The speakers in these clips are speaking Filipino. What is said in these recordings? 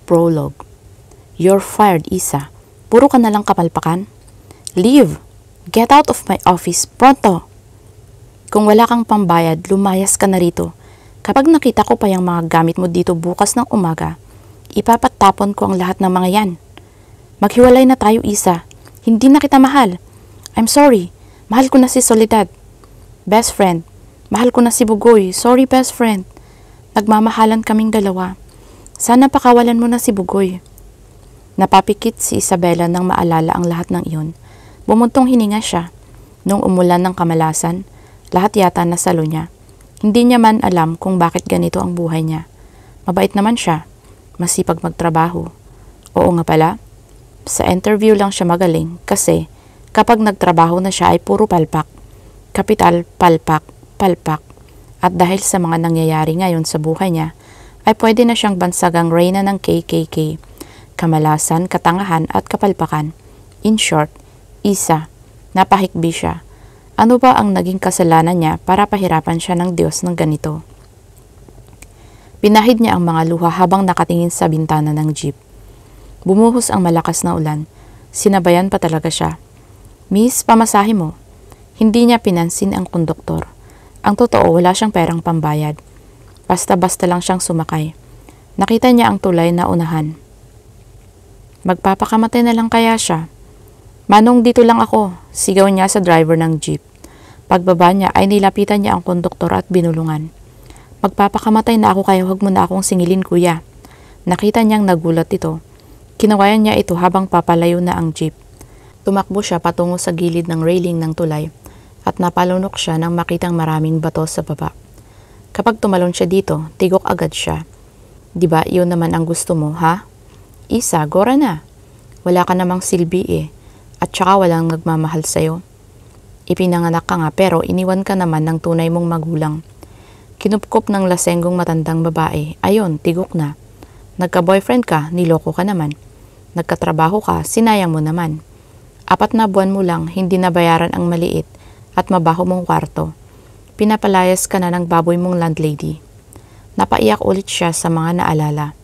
Prologue. You're fired, Isa. Puro ka nalang kapalpakan. Leave! Get out of my office, pronto! Kung wala kang pambayad, lumayas ka na rito. Kapag nakita ko pa yung mga gamit mo dito bukas ng umaga, ipapatapon ko ang lahat ng mga yan. Maghiwalay na tayo, Isa. Hindi na kita mahal. I'm sorry. Mahal ko na si Soledad. Best friend. Mahal ko na si Bugoy. Sorry, best friend. Nagmamahalan kaming dalawa. Sana pakawalan mo na si Bugoy. Napapikit si Isabela nang maalala ang lahat ng iyon. Bumuntong hininga siya. Nung umulan ng kamalasan, lahat yata nasalo niya. Hindi niya man alam kung bakit ganito ang buhay niya. Mabait naman siya. Masipag magtrabaho. Oo nga pala. Sa interview lang siya magaling kasi kapag nagtrabaho na siya ay puro palpak. Kapital, palpak, palpak. At dahil sa mga nangyayari ngayon sa buhay niya, ay pwede na siyang bansagang reyna ng KKK, kamalasan, katangahan at kapalpakan. In short, Isa, napahikbi siya. Ano ba ang naging kasalanan niya para pahirapan siya ng Diyos ng ganito? Pinahid niya ang mga luha habang nakatingin sa bintana ng jeep. Bumuhos ang malakas na ulan. Sinabayan pa talaga siya. Miss, pamasahe mo. Hindi niya pinansin ang konduktor. Ang totoo, wala siyang perang pambayad. Basta-basta lang siyang sumakay. Nakita niya ang tulay na unahan. Magpapakamatay na lang kaya siya. Manong, dito lang ako, sigaw niya sa driver ng jeep. Pagbaba niya ay nilapitan niya ang konduktor at binulungan. Magpapakamatay na ako kaya huwag mo na akong singilin, kuya. Nakita niyang nagulat ito. Kinawayan niya ito habang papalayo na ang jeep. Tumakbo siya patungo sa gilid ng railing ng tulay at napalunok siya nang makitang maraming bato sa baba. Kapag tumalon siya dito, tigok agad siya. Diba, yun naman ang gusto mo, ha? Isa, gora na. Wala ka namang silbi eh. At saka walang nagmamahal sa'yo. Ipinanganak ka nga pero iniwan ka naman ng tunay mong magulang. Kinupkop ng lasenggong matandang babae. Ayon, tigok na. Nagka-boyfriend ka, niloko ka naman. Nagkatrabaho ka, sinayang mo naman. 4 na buwan mo lang, hindi nabayaran ang maliit at mabaho mong kwarto. Pinapalayas ka na ng baboy mong landlady. Napaiyak ulit siya sa mga naalala.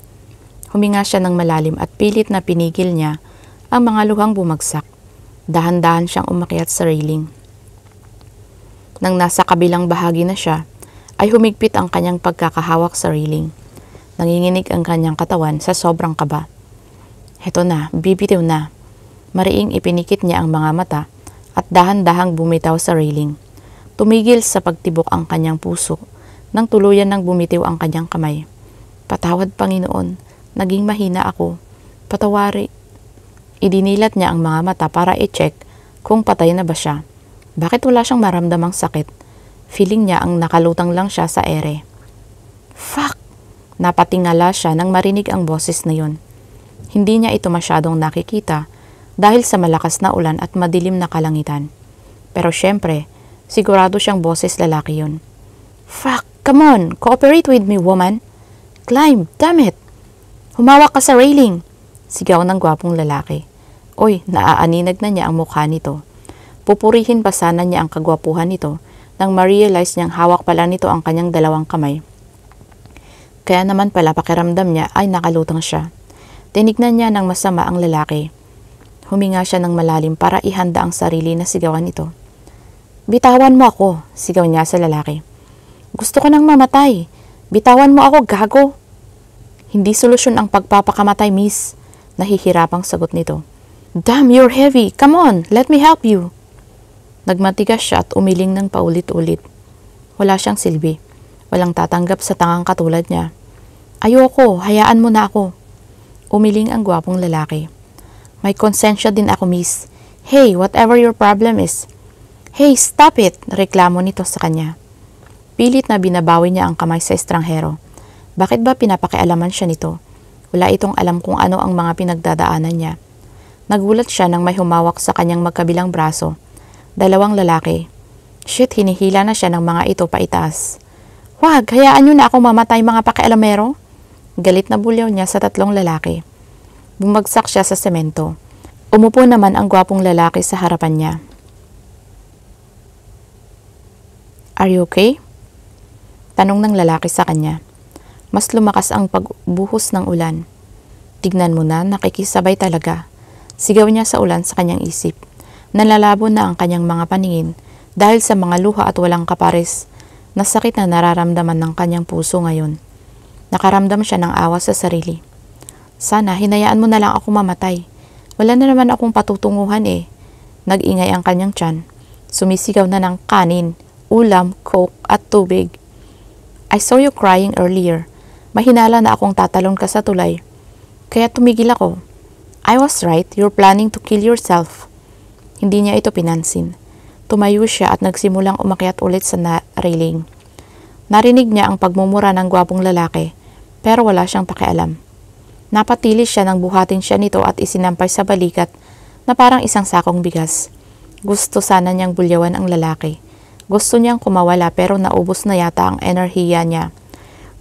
Huminga siya ng malalim at pilit na pinigil niya ang mga luhang bumagsak. Dahan-dahan siyang umakyat sa railing. Nang nasa kabilang bahagi na siya, ay humigpit ang kanyang pagkakahawak sa railing. Nanginginig ang kanyang katawan sa sobrang kaba. Heto na, bibitiw na. Mariing ipinikit niya ang mga mata at dahan-dahang bumitaw sa railing. Tumigil sa pagtibok ang kanyang puso nang tuluyan nang bumitiw ang kanyang kamay. Patawad, Panginoon, naging mahina ako. Patawari. Idinilat niya ang mga mata para i-check kung patay na ba siya. Bakit wala siyang maramdamang sakit? Feeling niya ang nakalutang lang siya sa ere. Fuck! Napatingala siya nang marinig ang boses na yun. Hindi niya ito masyadong nakikita dahil sa malakas na ulan at madilim na kalangitan. Pero syempre, sigurado siyang boses lalaki yun. Fuck! Come on! Cooperate with me, woman! Climb! Damn it! Humawak ka sa railing! Sigaw ng gwapong lalaki. Oy, naaaninag na niya ang mukha nito. Pupurihin pa sana niya ang kagwapuhan nito nang ma-realize niyang hawak pala nito ang kanyang dalawang kamay. Kaya naman pala pakiramdam niya ay nakalutang siya. Tinignan niya ng masama ang lalaki. Huminga siya ng malalim para ihanda ang sarili na sigawan ito. Bitawan mo ako, sigaw niya sa lalaki. Gusto ko nang mamatay. Bitawan mo ako, gago. Hindi solusyon ang pagpapakamatay, miss. Nahihirapang sagot nito. Damn, you're heavy. Come on, let me help you. Nagmatigas siya at umiling ng paulit-ulit. Wala siyang silbi. Walang tatanggap sa tangang katulad niya. Ayoko, hayaan mo na ako. Umiling ang gwapong lalaki. May konsensya din ako, miss. Hey, whatever your problem is. Hey, stop it! Reklamo nito sa kanya. Pilit na binabawi niya ang kamay sa estranghero. Bakit ba pinapakialaman siya nito? Wala itong alam kung ano ang mga pinagdadaanan niya. Nagulat siya nang may humawak sa kanyang magkabilang braso. 2 lalaki. Shit, hinihila na siya ng mga ito paitaas. Wag, hayaan niyo na ako mamatay, mga pakialamero. Galit na bulyaw niya sa 3 lalaki. Bumagsak siya sa semento. Umupo naman ang gwapong lalaki sa harapan niya. Are you okay? Tanong ng lalaki sa kanya. Mas lumakas ang pagbuhos ng ulan. Tignan mo na, nakikisabay talaga. Sigaw niya sa ulan sa kanyang isip. Nalalabo na ang kanyang mga paningin dahil sa mga luha at walang kapares na sakit na nararamdaman ng kanyang puso ngayon. Nakaramdam siya ng awa sa sarili. Sana hinayaan mo na lang ako mamatay. Wala na naman akong patutunguhan eh. Nag-ingay ang kanyang tiyan. Sumisigaw na ng kanin, ulam, coke at tubig. I saw you crying earlier. Mahinala na akong tatalon ka sa tulay. Kaya tumigil ako. I was right, you're planning to kill yourself. Hindi niya ito pinansin. Tumayo siya at nagsimulang umakyat ulit sa railing. Narinig niya ang pagmumura ng gwapong lalaki, pero wala siyang pakialam. Napatili siya nang buhatin siya nito at isinampay sa balikat na parang isang sakong bigas. Gusto sana niyang bulyawan ang lalaki. Gusto niyang kumawala pero naubos na yata ang enerhiya niya.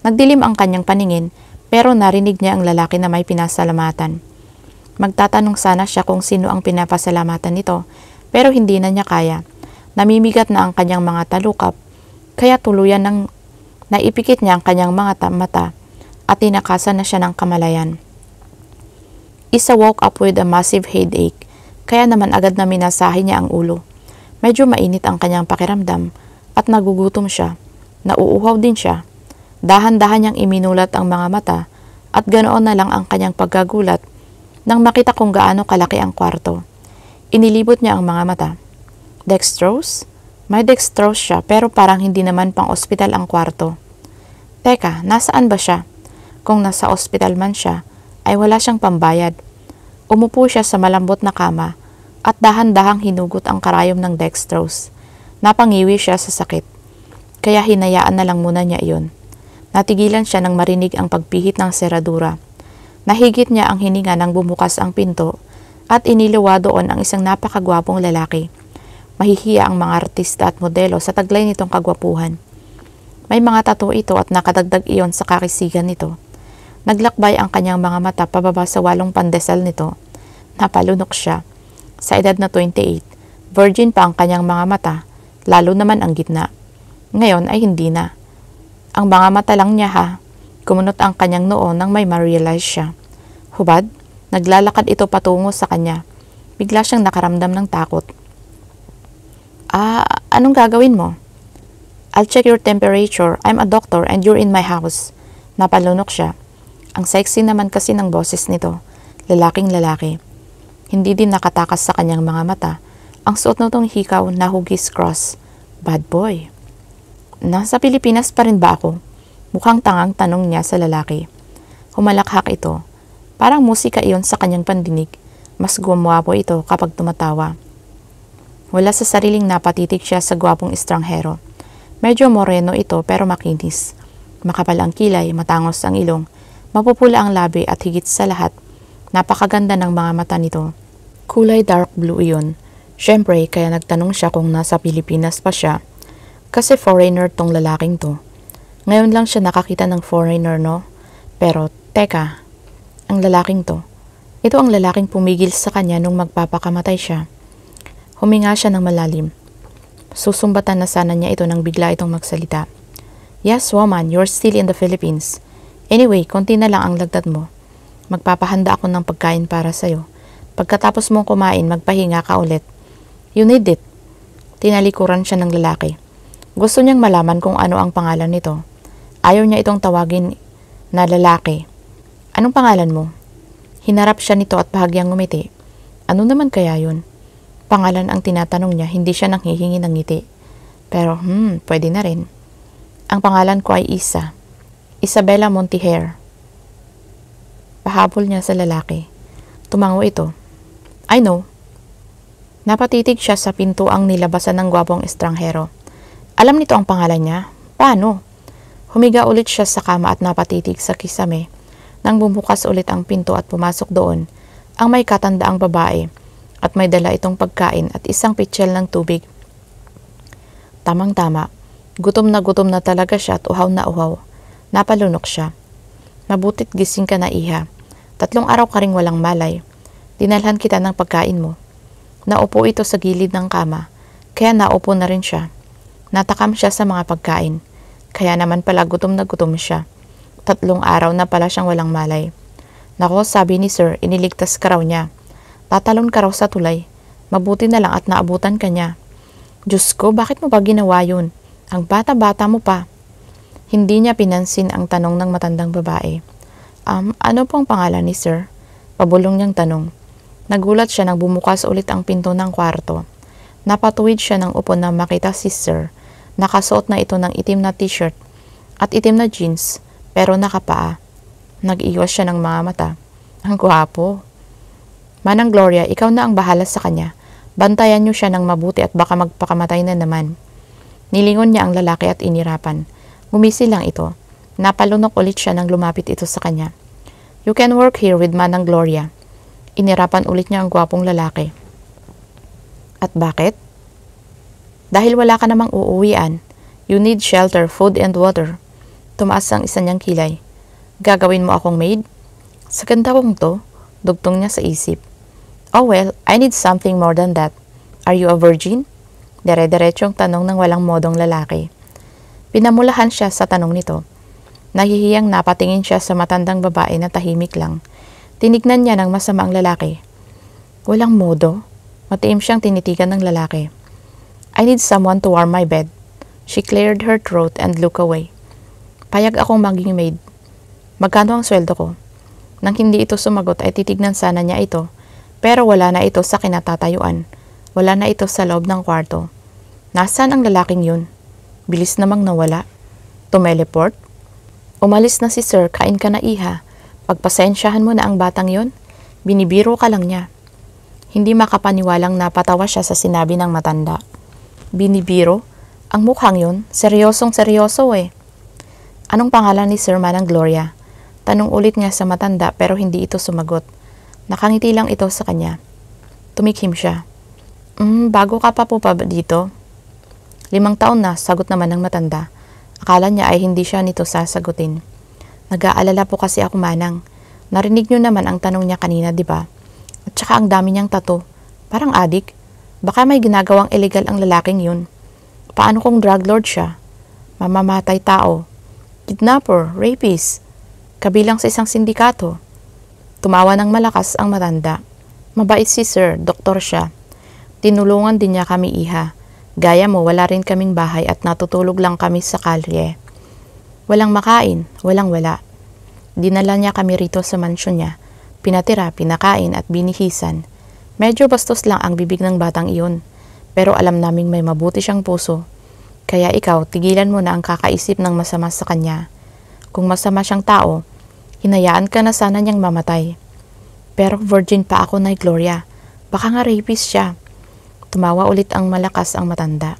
Nagdilim ang kanyang paningin pero narinig niya ang lalaki na may pinasalamatan. Magtatanong sana siya kung sino ang pinapasalamatan nito pero hindi na niya kaya. Namimigat na ang kanyang mga talukap kaya tuluyan ng naipikit niya ang kanyang mga mata at tinakasan na siya ng kamalayan. Isa woke up with a massive headache kaya naman agad na minasahe niya ang ulo. Medyo mainit ang kanyang pakiramdam at nagugutom siya. Nauuhaw din siya. Dahan-dahan niyang iminulat ang mga mata at ganoon na lang ang kanyang pagkagulat nang makita kung gaano kalaki ang kwarto. Inilibot niya ang mga mata. Dextrose? May dextrose siya pero parang hindi naman pang ospital ang kwarto. Teka, nasaan ba siya? Kung nasa ospital man siya, ay wala siyang pambayad. Umupo siya sa malambot na kama at dahan-dahang hinugot ang karayom ng dextrose. Napangiwi siya sa sakit. Kaya hinayaan na lang muna niya iyon. Natigilan siya nang marinig ang pagpihit ng seradura. Nahigit niya ang hininga nang bumukas ang pinto at iniluwa doon ang isang napakagwapong lalaki. Mahihiya ang mga artista at modelo sa taglay nitong kagwapuhan. May mga tattoo ito at nakadagdag iyon sa kakisigan nito. Naglakbay ang kanyang mga mata pababa sa walong pandesal nito. Napalunok siya. Sa edad na 28, virgin pa ang kanyang mga mata, lalo naman ang gitna. Ngayon ay hindi na. Ang mga mata lang niya ha. Kumunot ang kanyang noo nang may ma-realize siya. Hubad, naglalakad ito patungo sa kanya. Bigla siyang nakaramdam ng takot. Anong gagawin mo? I'll check your temperature. I'm a doctor and you're in my house. Napalunok siya. Ang sexy naman kasi ng boses nito. Lalaking lalaki. Hindi din nakatakas sa kanyang mga mata. Ang suot nitong hikaw na hugis cross. Bad boy. Nasa Pilipinas pa rin ba ako? Mukhang tangang tanong niya sa lalaki. Humalakhak ito. Parang musika iyon sa kanyang pandinig. Mas gumwapo ito kapag tumatawa. Wala sa sariling napatitig siya sa gwapong estranghero. Medyo moreno ito pero makinis. Makapal ang kilay, matangos ang ilong, mapupula ang labi at higit sa lahat, napakaganda ng mga mata nito. Kulay dark blue iyon. Syempre, kaya nagtanong siya kung nasa Pilipinas pa siya. Kasi foreigner tong lalaking to. Ngayon lang siya nakakita ng foreigner, no? Pero, teka, ang lalaking to. Ito ang lalaking pumigil sa kanya nung magpapakamatay siya. Huminga siya ng malalim. Susumbatan na sana niya ito nang bigla itong magsalita. Yes, woman, you're still in the Philippines. Anyway, konti na lang ang lagdat mo. Magpapahanda ako ng pagkain para sa'yo. Pagkatapos mong kumain, magpahinga ka ulit. You need it. Tinalikuran siya ng lalaki. Gusto niyang malaman kung ano ang pangalan nito. Ayaw niya itong tawagin na lalaki. Anong pangalan mo? Hinarap siya nito at bahagyang ngumiti. Ano naman kaya yun? Pangalan ang tinatanong niya, hindi siya nanghihingi ng ngiti. Pero, pwede na rin. Ang pangalan ko ay Isa. Isabella Montijer. Pahabol niya sa lalaki. Tumango ito. I know. Napatitig siya sa pintuang nilabasan ng gwapong estranghero. Alam nito ang pangalan niya? Paano? Humiga ulit siya sa kama at napatitig sa kisame. Nang bumukas ulit ang pinto at pumasok doon, ang may katandaang babae at may dala itong pagkain at isang pitsyel ng tubig. Tamang-tama. Gutom na talaga siya at uhaw na uhaw. Napalunok siya. Mabutit gising ka na, iha. 3 araw ka ring walang malay. Dinalhan kita ng pagkain mo. Naupo ito sa gilid ng kama, kaya naupo na rin siya. Natakam siya sa mga pagkain. Kaya naman pala gutom na gutom siya. 3 araw na pala siyang walang malay. Nako, sabi ni Sir, iniligtas ka raw niya. Tatalon ka raw sa tulay. Mabuti na lang at naabutan ka niya. Diyos ko, bakit mo ba ginawa yun? Ang bata-bata mo pa. Hindi niya pinansin ang tanong ng matandang babae. Ano pong pangalan ni Sir? Pabulong niyang tanong. Nagulat siya nang bumukas ulit ang pinto ng kwarto. Napatuwid siya ng upo na makita si Sir. Nakasuot na ito ng itim na t-shirt at itim na jeans pero nakapaa. Nag-iwas siya ng mga mata. Ang gwapo. Manang Gloria, ikaw na ang bahala sa kanya. Bantayan niyo siya ng mabuti at baka magpakamatay na naman. Nilingon niya ang lalaki at inirapan. Gumisi lang ito. Napalunok ulit siya nang lumapit ito sa kanya. You can work here with Manang Gloria. Inirapan ulit niya ang gwapong lalaki. At bakit? Dahil wala ka namang uuwian. You need shelter, food and water. Tumaas ang isa niyang kilay. Gagawin mo akong maid? Sa ganda kong to, dugtong niya sa isip. Oh well, I need something more than that. Are you a virgin? Dere-derechong tanong ng walang modong lalaki. Pinamulahan siya sa tanong nito. Nahihiyang napatingin siya sa matandang babae na tahimik lang. Tinignan niya ng masama ang lalaki. Walang modo. Matiim siyang tinitigan ng lalaki. I need someone to warm my bed. She cleared her throat and looked away. Payag akong maging maid. Magkano ang sweldo ko? Nang hindi ito sumagot ay titignan sana niya ito. Pero wala na ito sa kinatatayuan. Wala na ito sa loob ng kwarto. Nasaan ang lalaking yun? Bilis namang nawala. Tumeleport? Umalis na si Sir, kain ka na iha. Pagpasensyahan mo na ang batang yon. Binibiro ka lang niya. Hindi makapaniwalang napatawa siya sa sinabi ng matanda. Binibiro? Ang mukhang yun, seryosong seryoso eh. Anong pangalan ni Sir Manang Gloria? Tanong ulit niya sa matanda pero hindi ito sumagot. Nakangiti lang ito sa kanya. Tumikhim siya. Bago ka pa po pa dito? 5 taon na, sagot naman ng matanda. Akala niya ay hindi siya nito sasagutin. Nag-aalala po kasi ako, Manang. Narinig niyo naman ang tanong niya kanina, di ba? At saka ang dami niyang tato. Parang adik. Baka may ginagawang illegal ang lalaking yun. Paano kung drug lord siya? Mamamatay tao. Kidnapper, rapist. Kabilang sa isang sindikato. Tumawa ng malakas ang matanda. Mabait si Sir, doktor siya. Tinulungan din niya kami iha. Gaya mo, wala rin kaming bahay at natutulog lang kami sa kalye. Walang makain, walang wala. Dinala niya kami rito sa mansyon niya. Pinatira, pinakain at binihisan. Medyo bastos lang ang bibig ng batang iyon. Pero alam naming may mabuti siyang puso. Kaya ikaw, tigilan mo na ang kakaisip ng masama sa kanya. Kung masama siyang tao, hinayaan ka na sana niyang mamatay. Pero virgin pa ako, Nay Gloria. Baka nga rapist siya. Tumawa ulit ang malakas ang matanda.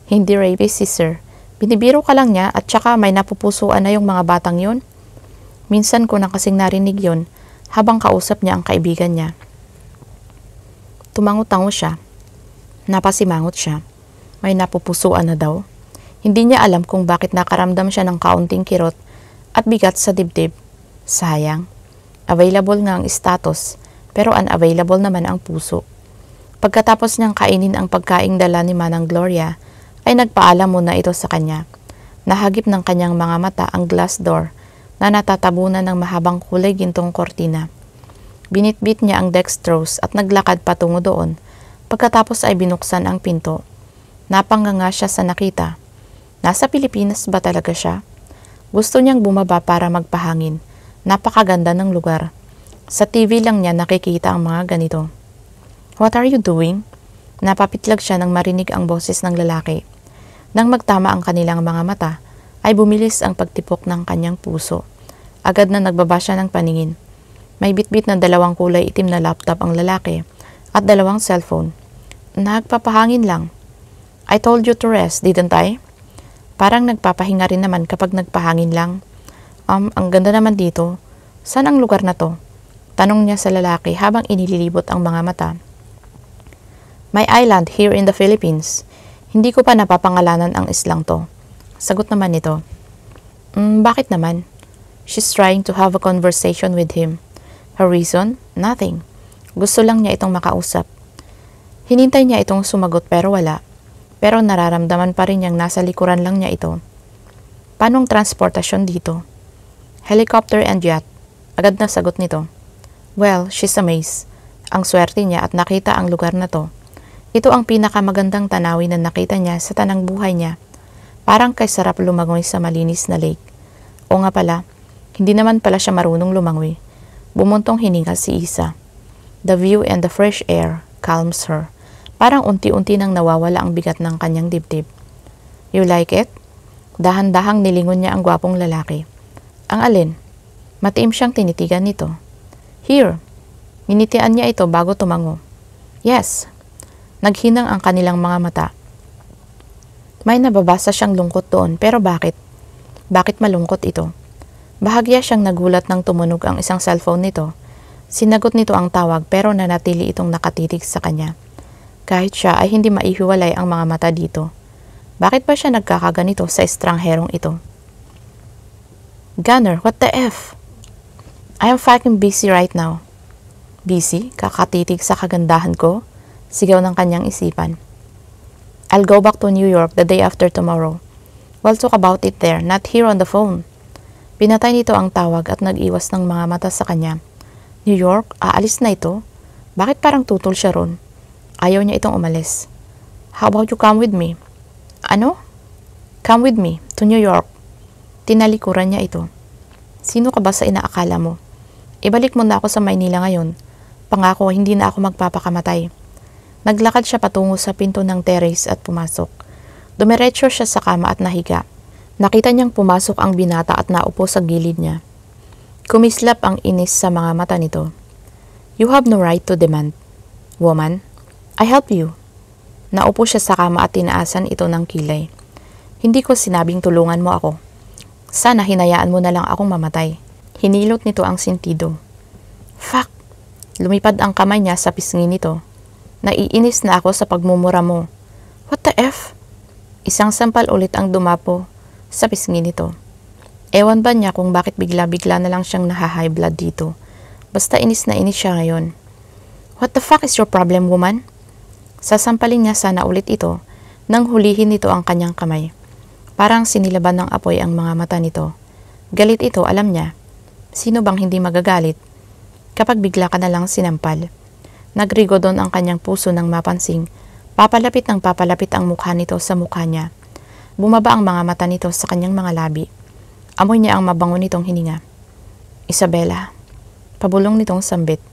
Hindi rapist si Sir. Binibiro ka lang niya at saka may napupusuan na yung mga batang yon. Minsan ko na kasing narinig yon habang kausap niya ang kaibigan niya. Tumango-tango siya. Napasimangot siya. May napupusuan na daw. Hindi niya alam kung bakit nakaramdam siya ng kaunting kirot at bigat sa dibdib. Sayang. Available nga ang status, pero unavailable naman ang puso. Pagkatapos niyang kainin ang pagkaing dala ni Manang Gloria, ay nagpaalam muna ito sa kanya. Nahagip ng kanyang mga mata ang glass door na natatabunan ng mahabang kulay gintong kortina. Binitbit niya ang dextrose at naglakad patungo doon. Pagkatapos ay binuksan ang pinto. Napanganga siya sa nakita. Nasa Pilipinas ba talaga siya? Gusto niyang bumaba para magpahangin. Napakaganda ng lugar. Sa TV lang niya nakikita ang mga ganito. What are you doing? Napapitlag siya nang marinig ang boses ng lalaki. Nang magtama ang kanilang mga mata, ay bumilis ang pagtipok ng kanyang puso. Agad na nagbaba siya ng paningin. May bitbit na 2 kulay itim na laptop ang lalaki at 2 cellphone. Nagpapahangin lang. I told you to rest, didn't I? Parang nagpapahinga rin naman kapag nagpahangin lang. Ang ganda naman dito. Saan ang lugar na to? Tanong niya sa lalaki habang inililibot ang mga mata. My island here in the Philippines. Hindi ko pa napapangalanan ang islang to. Sagot naman nito. Bakit naman? She's trying to have a conversation with him. Her reason? Nothing. Gusto lang niya itong makausap. Hinintay niya itong sumagot pero wala. Pero nararamdaman pa rin niyang nasa likuran lang niya ito. Paanong transportasyon dito? Helicopter and yacht. Agad na sagot nito. Well, she's amazed. Ang swerte niya at nakita ang lugar na to. Ito ang pinakamagandang tanawin na nakita niya sa tanang buhay niya. Parang kay sarap lumangoy sa malinis na lake. O nga pala, hindi naman pala siya marunong lumangoy. Bumuntong hininga si Isa. The view and the fresh air calms her. Parang unti-unti nang nawawala ang bigat ng kanyang dibdib. You like it? Dahan-dahang nilingon niya ang gwapong lalaki. Ang alin? Matiim siyang tinitigan nito. Here. Minitian niya ito bago tumango. Yes. Naghinang ang kanilang mga mata. May nababasa siyang lungkot doon, pero bakit? Bakit malungkot ito? Bahagya siyang nagulat nang tumunog ang isang cellphone nito. Sinagot nito ang tawag pero nanatili itong nakatitig sa kanya. Kahit siya ay hindi maihiwalay ang mga mata dito. Bakit ba siya nagkakaganito sa estrangherong ito? Gunner, what the F? I am fucking busy right now. Busy? Kakatitig sa kagandahan ko? Sigaw ng kanyang isipan. I'll go back to New York the day after tomorrow. We'll talk about it there, not here on the phone. Pinatay nito ang tawag at nag-iwas ng mga mata sa kanya. New York? Aalis na ito? Bakit parang tutol siya ron? Ayaw niya itong umalis. How about you come with me? Ano? Come with me to New York. Tinalikuran niya ito. Sino ka ba sa inaakala mo? Ibalik mo na ako sa Maynila ngayon. Pangako, hindi na ako magpapakamatay. Naglakad siya patungo sa pinto ng terrace at pumasok. Dumiretso siya sa kama at nahiga. Nakita niyang pumasok ang binata at naupo sa gilid niya. Kumislap ang inis sa mga mata nito. You have no right to demand. Woman, I help you. Naupo siya sa kama at tinaasan ito ng kilay. Hindi ko sinabing tulungan mo ako. Sana hinayaan mo na lang akong mamatay. Hinilot nito ang sentido. Fuck! Lumipad ang kamay niya sa pisngi nito. Naiinis na ako sa pagmumura mo. What the F? Isang sampal ulit ang dumapo sa pisngi nito. Ewan ba niya kung bakit bigla-bigla na lang siyang naha-high blood dito. Basta inis na inis siya ngayon. What the fuck is your problem, woman? Sasampalin niya sana ulit ito nang hulihin nito ang kanyang kamay. Parang sinilaban ng apoy ang mga mata nito. Galit ito, alam niya. Sino bang hindi magagalit? Kapag bigla ka na lang sinampal. Nagrigo doon ang kanyang puso nang mapansing. Papalapit ng papalapit ang mukha nito sa mukha niya. Bumaba ang mga mata nito sa kanyang mga labi. Amoy niya ang mabango nitong hininga. Isabela. Pabulong nitong sambit.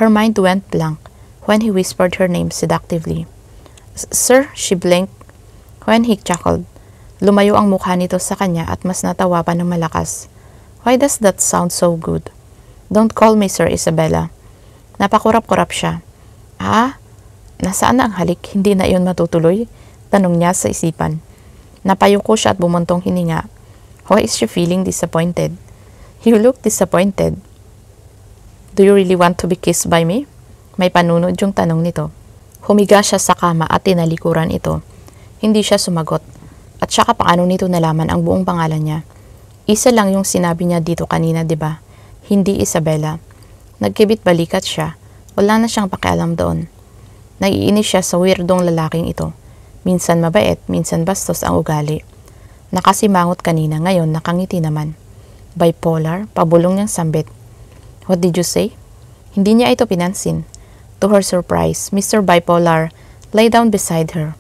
Her mind went blank when he whispered her name seductively. Sir, she blinked. When he chuckled, lumayo ang mukha nito sa kanya at mas natawa pa ng malakas. Why does that sound so good? Don't call me Sir Isabela. Napakurap-kurap siya. Ah? Nasaan na ang halik? Hindi na iyon matutuloy? Tanong niya sa isipan. Napayuko siya at bumuntong hininga. Why is she feeling disappointed? You look disappointed. Do you really want to be kissed by me? May panunod yung tanong nito. Humiga siya sa kama at tinalikuran ito. Hindi siya sumagot. At saka paano nito nalaman ang buong pangalan niya? Isa lang yung sinabi niya dito kanina, di ba? Hindi Isabela. Nagkibit balikat siya. Wala na siyang pakialam doon. Naiinis siya sa weirdong lalaking ito. Minsan mabait, minsan bastos ang ugali. Nakasimangot kanina, ngayon nakangiti naman. Bipolar, pabulong niyang sambit. What did you say? Hindi niya ito pinansin. To her surprise, Mr. Bipolar lay down beside her.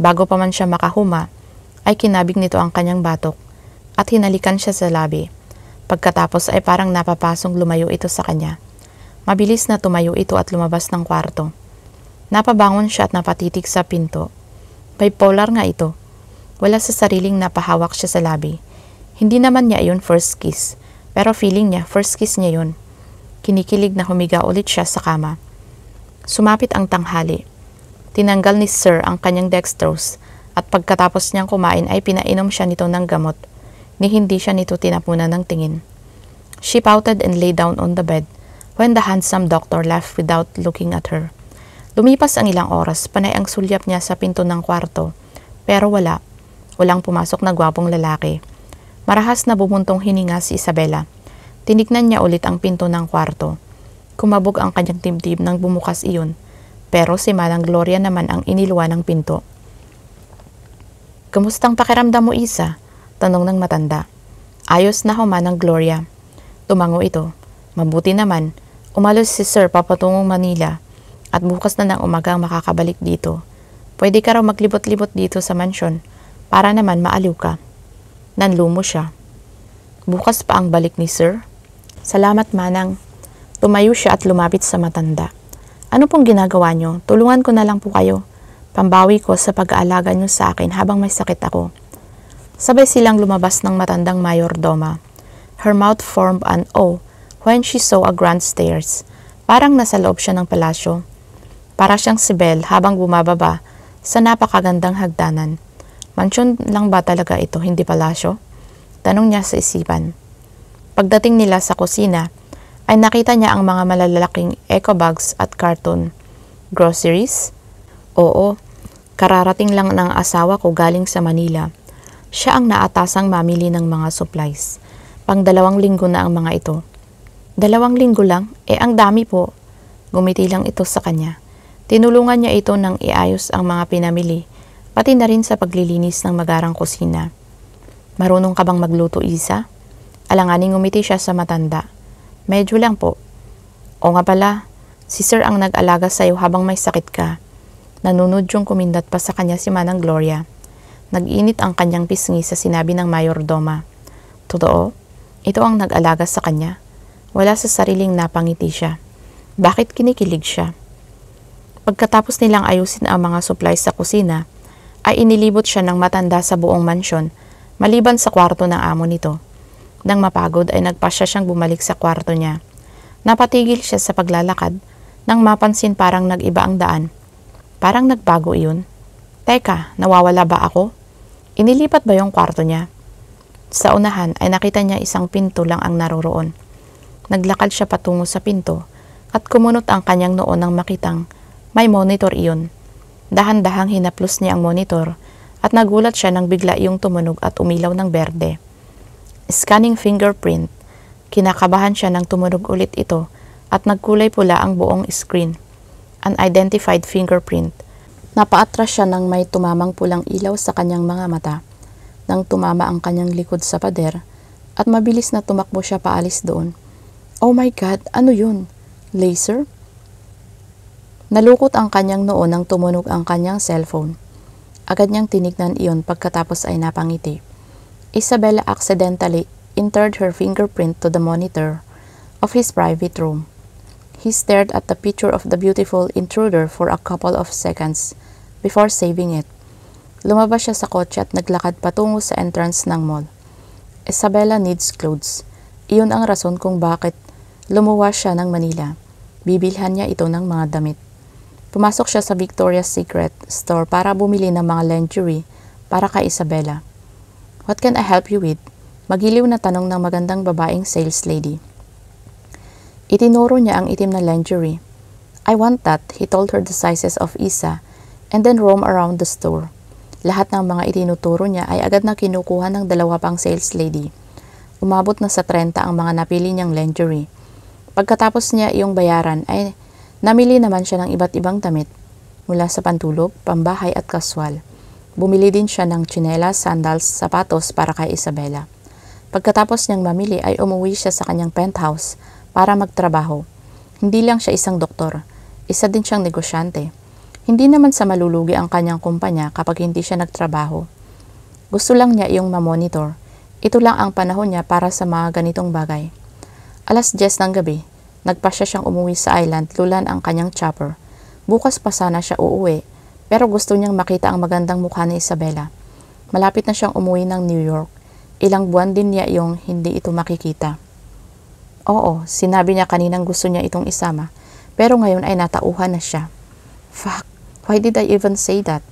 Bago pa man siya makahuma, ay kinabig nito ang kanyang batok at hinalikan siya sa labi. Pagkatapos ay parang napapasong lumayo ito sa kanya. Mabilis na tumayo ito at lumabas ng kwarto. Napabangon siya at napatitig sa pinto. Bipolar nga ito. Wala sa sariling napahawak siya sa labi. Hindi naman niya iyon first kiss, pero feeling niya first kiss niya yun. Kinikilig na humiga ulit siya sa kama. Sumapit ang tanghali. Tinanggal ni Sir ang kanyang dextrose at pagkatapos niyang kumain ay pinainom siya nito ng gamot ni hindi siya nito tinapunan ng tingin. She pouted and lay down on the bed when the handsome doctor left without looking at her. Lumipas ang ilang oras, panay ang sulyap niya sa pinto ng kwarto. Pero walang pumasok na gwapong lalaki. Marahas na bumuntong hininga si Isabela. Tinignan niya ulit ang pinto ng kwarto. Kumabog ang kanyang dibdib nang bumukas iyon. Pero si Manang Gloria naman ang iniluwa ng pinto. Kamustang pakiramdam mo, Isa? Tanong ng matanda. Ayos na ho, Manang Gloria. Tumango ito. Mabuti naman. Umalis si Sir papatungong Manila at bukas na ng umagang makakabalik dito. Pwede ka raw maglibot-libot dito sa mansyon para naman maaliw ka. Nanlumo siya. Bukas pa ang balik ni Sir? Salamat, Manang. Tumayo siya at lumapit sa matanda. Ano pong ginagawa niyo? Tulungan ko na lang po kayo. Pambawi ko sa pag-aalaga niyo sa akin habang may sakit ako. Sabay silang lumabas ng matandang mayordoma. Her mouth formed an O when she saw a grand stairs. Parang nasa loob siya ng palasyo. Para siyang si Belle habang bumababa sa napakagandang hagdanan. Mansyon lang ba talaga ito, hindi palasyo? Tanong niya sa isipan. Pagdating nila sa kusina, ay nakita niya ang mga malalaking eco bags at carton. Groceries? Oo, kararating lang ng asawa ko galing sa Manila. Siya ang naatasang mamili ng mga supplies. Pang 2 linggo na ang mga ito. 2 linggo lang? Ang dami po. Gumiti lang ito sa kanya. Tinulungan niya ito nang iayos ang mga pinamili, pati na rin sa paglilinis ng magarang kusina. Marunong ka bang magluto, Isa? Alanganing ngumiti siya sa matanda. Medyo lang po. O nga pala, si Sir ang nag-alaga sa'yo habang may sakit ka. Nanunod yung kumindat pa sa kanya si Manang Gloria. Nag-init ang kanyang pisngi sa sinabi ng mayordoma. Totoo? Ito ang nag-alaga sa kanya? Wala sa sariling napangiti siya. Bakit kinikilig siya? Pagkatapos nilang ayusin ang mga supplies sa kusina, ay inilibot siya ng matanda sa buong mansyon, maliban sa kwarto ng amo nito. Nang mapagod ay nagpasya siyang bumalik sa kwarto niya. Napatigil siya sa paglalakad, nang mapansin parang nag-iba ang daan. Parang nagbago iyon. Teka, nawawala ba ako? Inilipat ba yung kwarto niya? Sa unahan ay nakita niya isang pinto lang ang naroroon. Naglakad siya patungo sa pinto at kumunot ang kanyang noo nang makitang may monitor iyon. Dahan-dahang hinaplos niya ang monitor at nagulat siya nang bigla iyong tumunog at umilaw ng berde. Scanning fingerprint. Kinakabahan siya nang tumunog ulit ito at nagkulay pula ang buong screen. Unidentified fingerprint. Napaatras siya nang may tumamang pulang ilaw sa kanyang mga mata. Nang tumama ang kanyang likod sa pader at mabilis na tumakbo siya paalis doon. Oh my God, ano yun? Laser? Nalukot ang kanyang noo nang tumunog ang kanyang cellphone. Agad niyang tinignan iyon pagkatapos ay napangiti. Isabella accidentally entered her fingerprint to the monitor of his private room. He stared at the picture of the beautiful intruder for a couple of seconds before saving it. Lumabas siya sa kotse at naglakad patungo sa entrance ng mall. Isabella needs clothes. Iyon ang rason kung bakit lumuwas siya ng Manila. Bibilhan niya ito ng mga damit. Pumasok siya sa Victoria's Secret store para bumili ng mga lingerie para kay Isabella. What can I help you with? Magiliw na tanong ng magandang babaeng sales lady. Itinuro niya ang itim na lingerie. I want that, he told her the sizes of Isa and then roam around the store. Lahat ng mga itinuturo niya ay agad na kinukuha ng 2 pang sales lady. Umabot na sa 30 ang mga napili niyang lingerie. Pagkatapos niya iyong bayaran ay namili naman siya ng iba't ibang damit mula sa pantulog, pambahay at kaswal. Bumili din siya ng tsinelas, sandals, sapatos para kay Isabella. Pagkatapos niyang mamili ay umuwi siya sa kanyang penthouse para magtrabaho. Hindi lang siya isang doktor, isa din siyang negosyante. Hindi naman sa malulugi ang kanyang kumpanya kapag hindi siya nagtrabaho. Gusto lang niya iyong mamonitor. Ito lang ang panahon niya para sa mga ganitong bagay. 10:00 ng gabi, nagpasya siyang umuwi sa island lulan ang kanyang chopper. Bukas pa sana siya uuwi, pero gusto niyang makita ang magandang mukha ni Isabella. Malapit na siyang umuwi ng New York. Ilang buwan din niya iyong hindi ito makikita. Oo, sinabi niya kaninang gusto niya itong isama, pero ngayon ay natauhan na siya. Fuck, why did I even say that?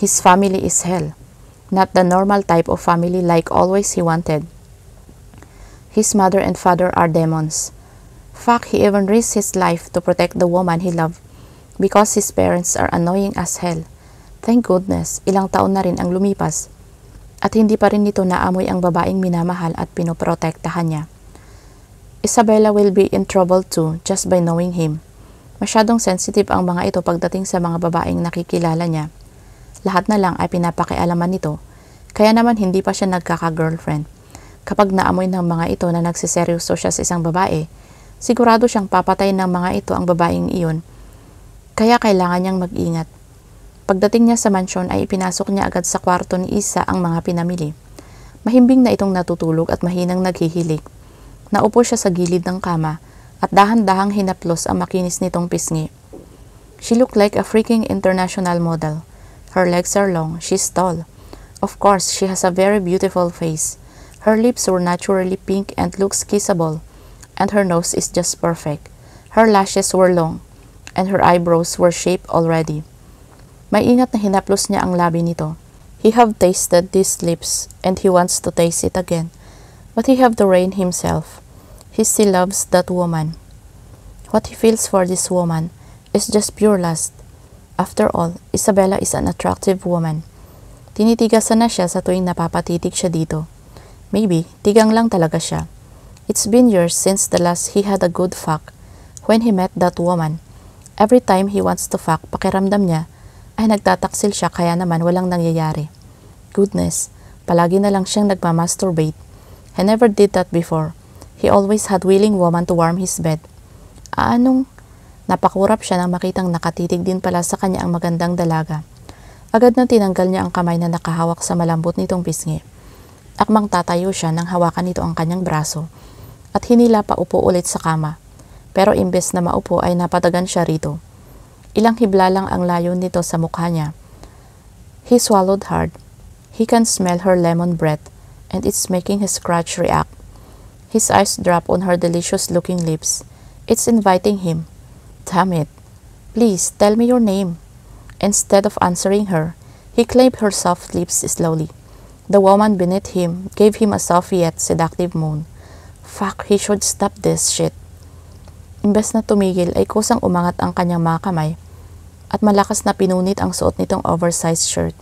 His family is hell. Not the normal type of family like always he wanted. His mother and father are demons. Fuck, he even risked his life to protect the woman he loved because his parents are annoying as hell. Thank goodness, ilang taon na rin ang lumipas at hindi pa rin nito naamoy ang babaeng minamahal at pinoprotektahan niya. Isabella will be in trouble too just by knowing him. Masyadong sensitive ang mga ito pagdating sa mga babaeng nakikilala niya. Lahat na lang ay pinapakialaman nito, kaya naman hindi pa siya nagkaka-girlfriend. Kapag naamoy ng mga ito na nagsiseryoso siya sa isang babae, Sigurado siyang papatayin ng mga ito ang babaeng iyon, kaya kailangan niyang mag-ingat. Pagdating niya sa mansyon ay ipinasok niya agad sa kwarto ni Isa ang mga pinamili. Mahimbing na itong natutulog at mahinang naghihilik. Naupo siya sa gilid ng kama at dahan-dahang hinaplos ang makinis nitong pisngi. She looked like a freaking international model. Her legs are long, she's tall. Of course, she has a very beautiful face. Her lips were naturally pink and looks kissable, and her nose is just perfect. Her lashes were long, and her eyebrows were shaped already. May ingat na hinaplos niya ang labi nito. He have tasted these lips, and he wants to taste it again. But he have to rein himself. He still loves that woman. What he feels for this woman is just pure lust. After all, Isabella is an attractive woman. Tinitigasan na siya sa tuwing napapatitig siya dito. Maybe, tigang lang talaga siya. It's been years since the last he had a good fuck. When he met that woman, every time he wants to fuck, pakiramdam niya, ay nagtataksil siya kaya naman walang nangyayari. Goodness, palagi na lang siyang nagmamasturbate. He never did that before. He always had willing woman to warm his bed. Napakurap siya nang makitang nakatitig din pala sa kanya ang magandang dalaga. Agad na tinanggal niya ang kamay na nakahawak sa malambot nitong pisngi. Akmang tatayo siya nang hawakan nito ang kanyang braso at hinila pa upo ulit sa kama. Pero imbes na maupo ay napatagan siya rito. Ilang hibla lang ang layo nito sa mukha niya. He swallowed hard. He can smell her lemon breath and it's making his crotch react. His eyes drop on her delicious-looking lips. It's inviting him. Damn it. Please, tell me your name. Instead of answering her, he claimed her soft lips slowly. The woman beneath him gave him a soft yet seductive moan. Fuck, he should stop this shit. Imbes na tumigil ay kusang umangat ang kanyang mga kamay at malakas na pinunit ang suot nitong oversized shirt.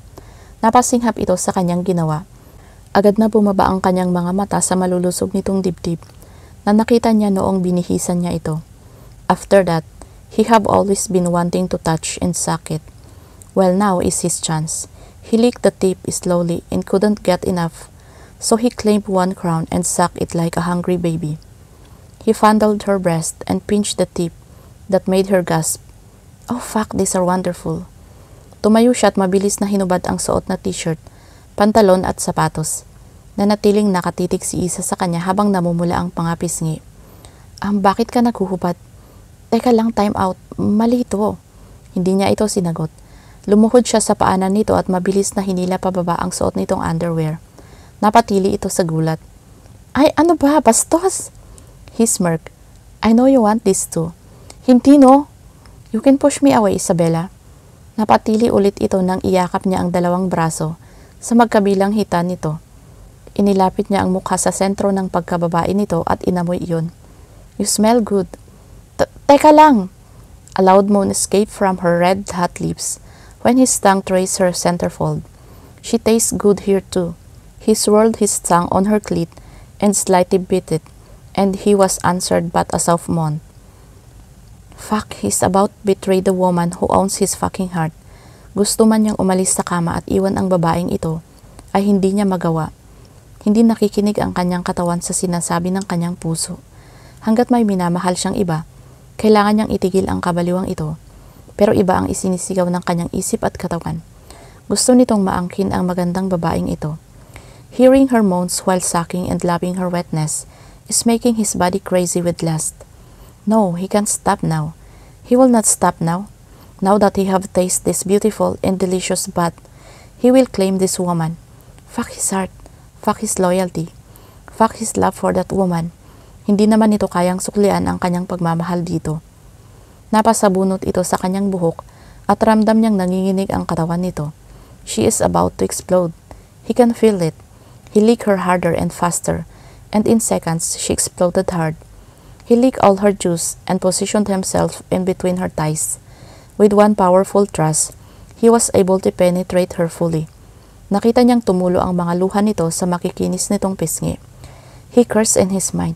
Napasinghap ito sa kanyang ginawa. Agad na bumaba ang kanyang mga mata sa malulusog nitong dibdib na nakita niya noong binihisan niya ito. After that, he have always been wanting to touch and suck it. Well, now is his chance. He licked the tip slowly and couldn't get enough, so he claimed one crown and sucked it like a hungry baby. He fondled her breast and pinched the tip that made her gasp. Oh fuck, these are wonderful. Tumayo siya at mabilis na hinubad ang suot na t-shirt, pantalon at sapatos. Nanatiling nakatitig si Isa sa kanya habang namumula ang pangapisngi. Bakit ka naghuhubad? Teka lang, time out. Mali ito. Hindi niya ito sinagot. Lumuhod siya sa paanan nito at mabilis na hinila pababa ang suot nitong underwear. Napatili ito sa gulat. Ay, ano ba? Bastos! He smirked. I know you want this too. Hindi no? You can push me away, Isabella. Napatili ulit ito nang iyakap niya ang dalawang braso sa magkabilang hita nito. Inilapit niya ang mukha sa sentro ng pagkababae nito at inamoy iyon. You smell good. Teka lang! A loud moan escaped from her red-hot lips when his tongue traced her centerfold. She tastes good here too. He swirled his tongue on her clit and slightly bit it, and he was answered but a soft moan. Fuck, he's about to betray the woman who owns his fucking heart. Gusto man niyang umalis sa kama at iwan ang babaeng ito, ay hindi niya magawa. Hindi nakikinig ang kanyang katawan sa sinasabi ng kanyang puso. Hanggat may minamahal siyang iba, kailangan niyang itigil ang kabaliwang ito. Pero iba ang isinisigaw ng kanyang isip at katawan. Gusto nitong maangkin ang magandang babaeng ito. Hearing her moans while sucking and lapping her wetness is making his body crazy with lust. No, he can't stop now. He will not stop now. Now that he have tasted this beautiful and delicious butt, he will claim this woman. Fuck his heart. Fuck his loyalty. Fuck his love for that woman. Hindi naman ito kayang suklian ang kanyang pagmamahal dito. Napasabunot ito sa kanyang buhok at ramdam niyang nanginginig ang katawan nito. She is about to explode. He can feel it. He licked her harder and faster, and in seconds she exploded hard. He licked all her juice and positioned himself in between her thighs. With one powerful thrust, he was able to penetrate her fully. Nakita niyang tumulo ang mga luha nito sa makikinis nitong pisngi. He cursed in his mind.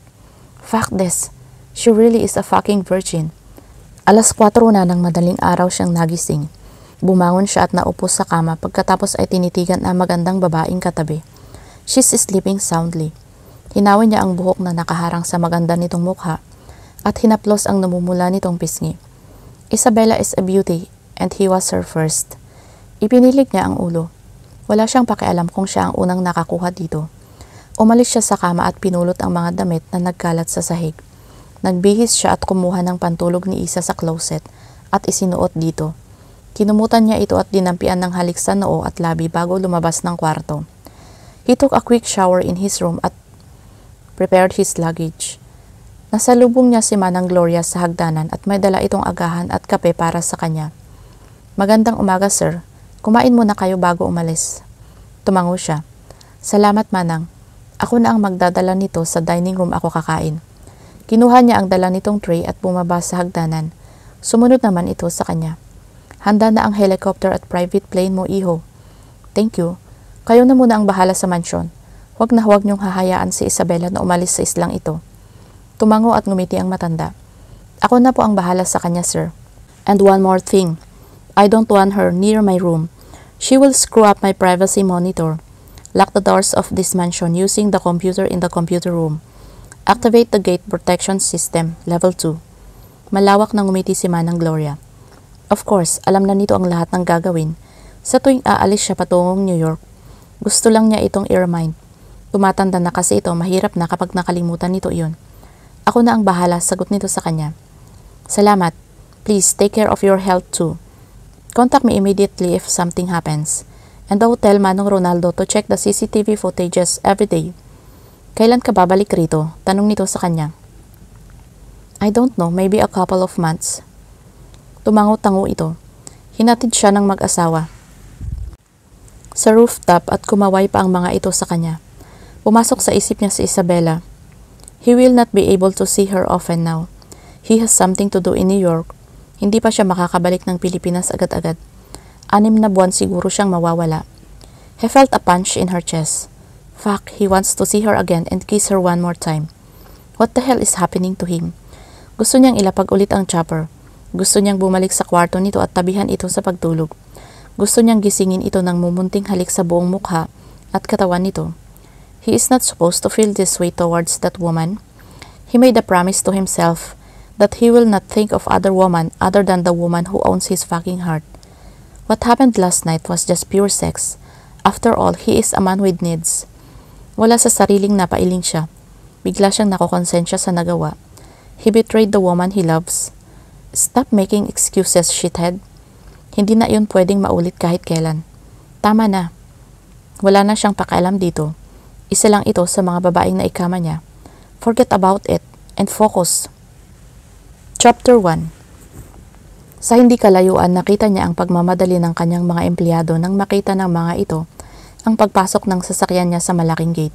Fuck this. She really is a fucking virgin. 4:00 na ng madaling araw siyang nagising. Bumangon siya at naupo sa kama pagkatapos ay tinitigan ang magandang babaeng katabi. She's sleeping soundly. Hinawin niya ang buhok na nakaharang sa maganda nitong mukha at hinaplos ang namumula nitong pisngi. Isabella is a beauty and he was her first. Ipinilig niya ang ulo. Wala siyang pakialam kung siya ang unang nakakuha dito. Umalis siya sa kama at pinulot ang mga damit na nagkalat sa sahig. Nagbihis siya at kumuha ng pantulog ni Isa sa closet at isinuot dito. Kinumutan niya ito at dinampian ng halik sa noo at labi bago lumabas ng kwarto. He took a quick shower in his room at prepared his luggage. Nasalubong niya si Manang Gloria sa hagdanan at may dala itong agahan at kape para sa kanya. Magandang umaga, sir. Kumain muna kayo bago umalis. Tumango siya. Salamat, Manang. Ako na ang magdadala nito sa dining room ako kakain. Kinuha niya ang dala nitong tray at bumaba sa hagdanan. Sumunod naman ito sa kanya. Handa na ang helicopter at private plane mo, iho. Thank you. Kayo na muna ang bahala sa mansyon. Huwag na huwag niyong hahayaan si Isabella na umalis sa islang ito. Tumango at ngumiti ang matanda. Ako na po ang bahala sa kanya, sir. And one more thing. I don't want her near my room. She will screw up my privacy monitor. Lock the doors of this mansion using the computer in the computer room. Activate the gate protection system, level 2. Malawak na ngumiti si Manang Gloria. Of course, alam na nito ang lahat ng gagawin. Sa tuwing aalis siya patungong New York, gusto lang niya itong i-remind. Tumatanda na kasi ito, mahirap na kapag nakalimutan nito iyon. Ako na ang bahala, sagot nito sa kanya. Salamat. Please take care of your health too. Contact me immediately if something happens. And I will tell Manong Ronaldo to check the CCTV footages every day. Kailan ka babalik rito? Tanong nito sa kanya. I don't know, maybe a couple of months. Tumango-tango ito. Hinatid siya ng mag-asawa sa rooftop at kumaway pa ang mga ito sa kanya. Pumasok sa isip niya si Isabella. He will not be able to see her often now. He has something to do in New York. Hindi pa siya makakabalik ng Pilipinas agad-agad. 6 na buwan siguro siyang mawawala. He felt a punch in her chest. Fuck, he wants to see her again and kiss her one more time. What the hell is happening to him? Gusto niyang ilapag ulit ang chopper. Gusto niyang bumalik sa kwarto nito at tabihan ito sa pagtulog. Gusto niyang gisingin ito ng mumunting halik sa buong mukha at katawan nito. He is not supposed to feel this way towards that woman. He made a promise to himself that he will not think of other woman other than the woman who owns his fucking heart. What happened last night was just pure sex. After all, he is a man with needs. Wala sa sariling napailing siya. Bigla siyang nakokonsensya sa nagawa. He betrayed the woman he loves. Stop making excuses, shithead. Hindi na yun pwedeng maulit kahit kailan. Tama na. Wala na siyang pakialam dito. Isa lang ito sa mga babaeng naikama niya. Forget about it and focus. Chapter 1. Sa hindi kalayuan, nakita niya ang pagmamadali ng kanyang mga empleyado nang makita ng mga ito ang pagpasok ng sasakyan niya sa malaking gate.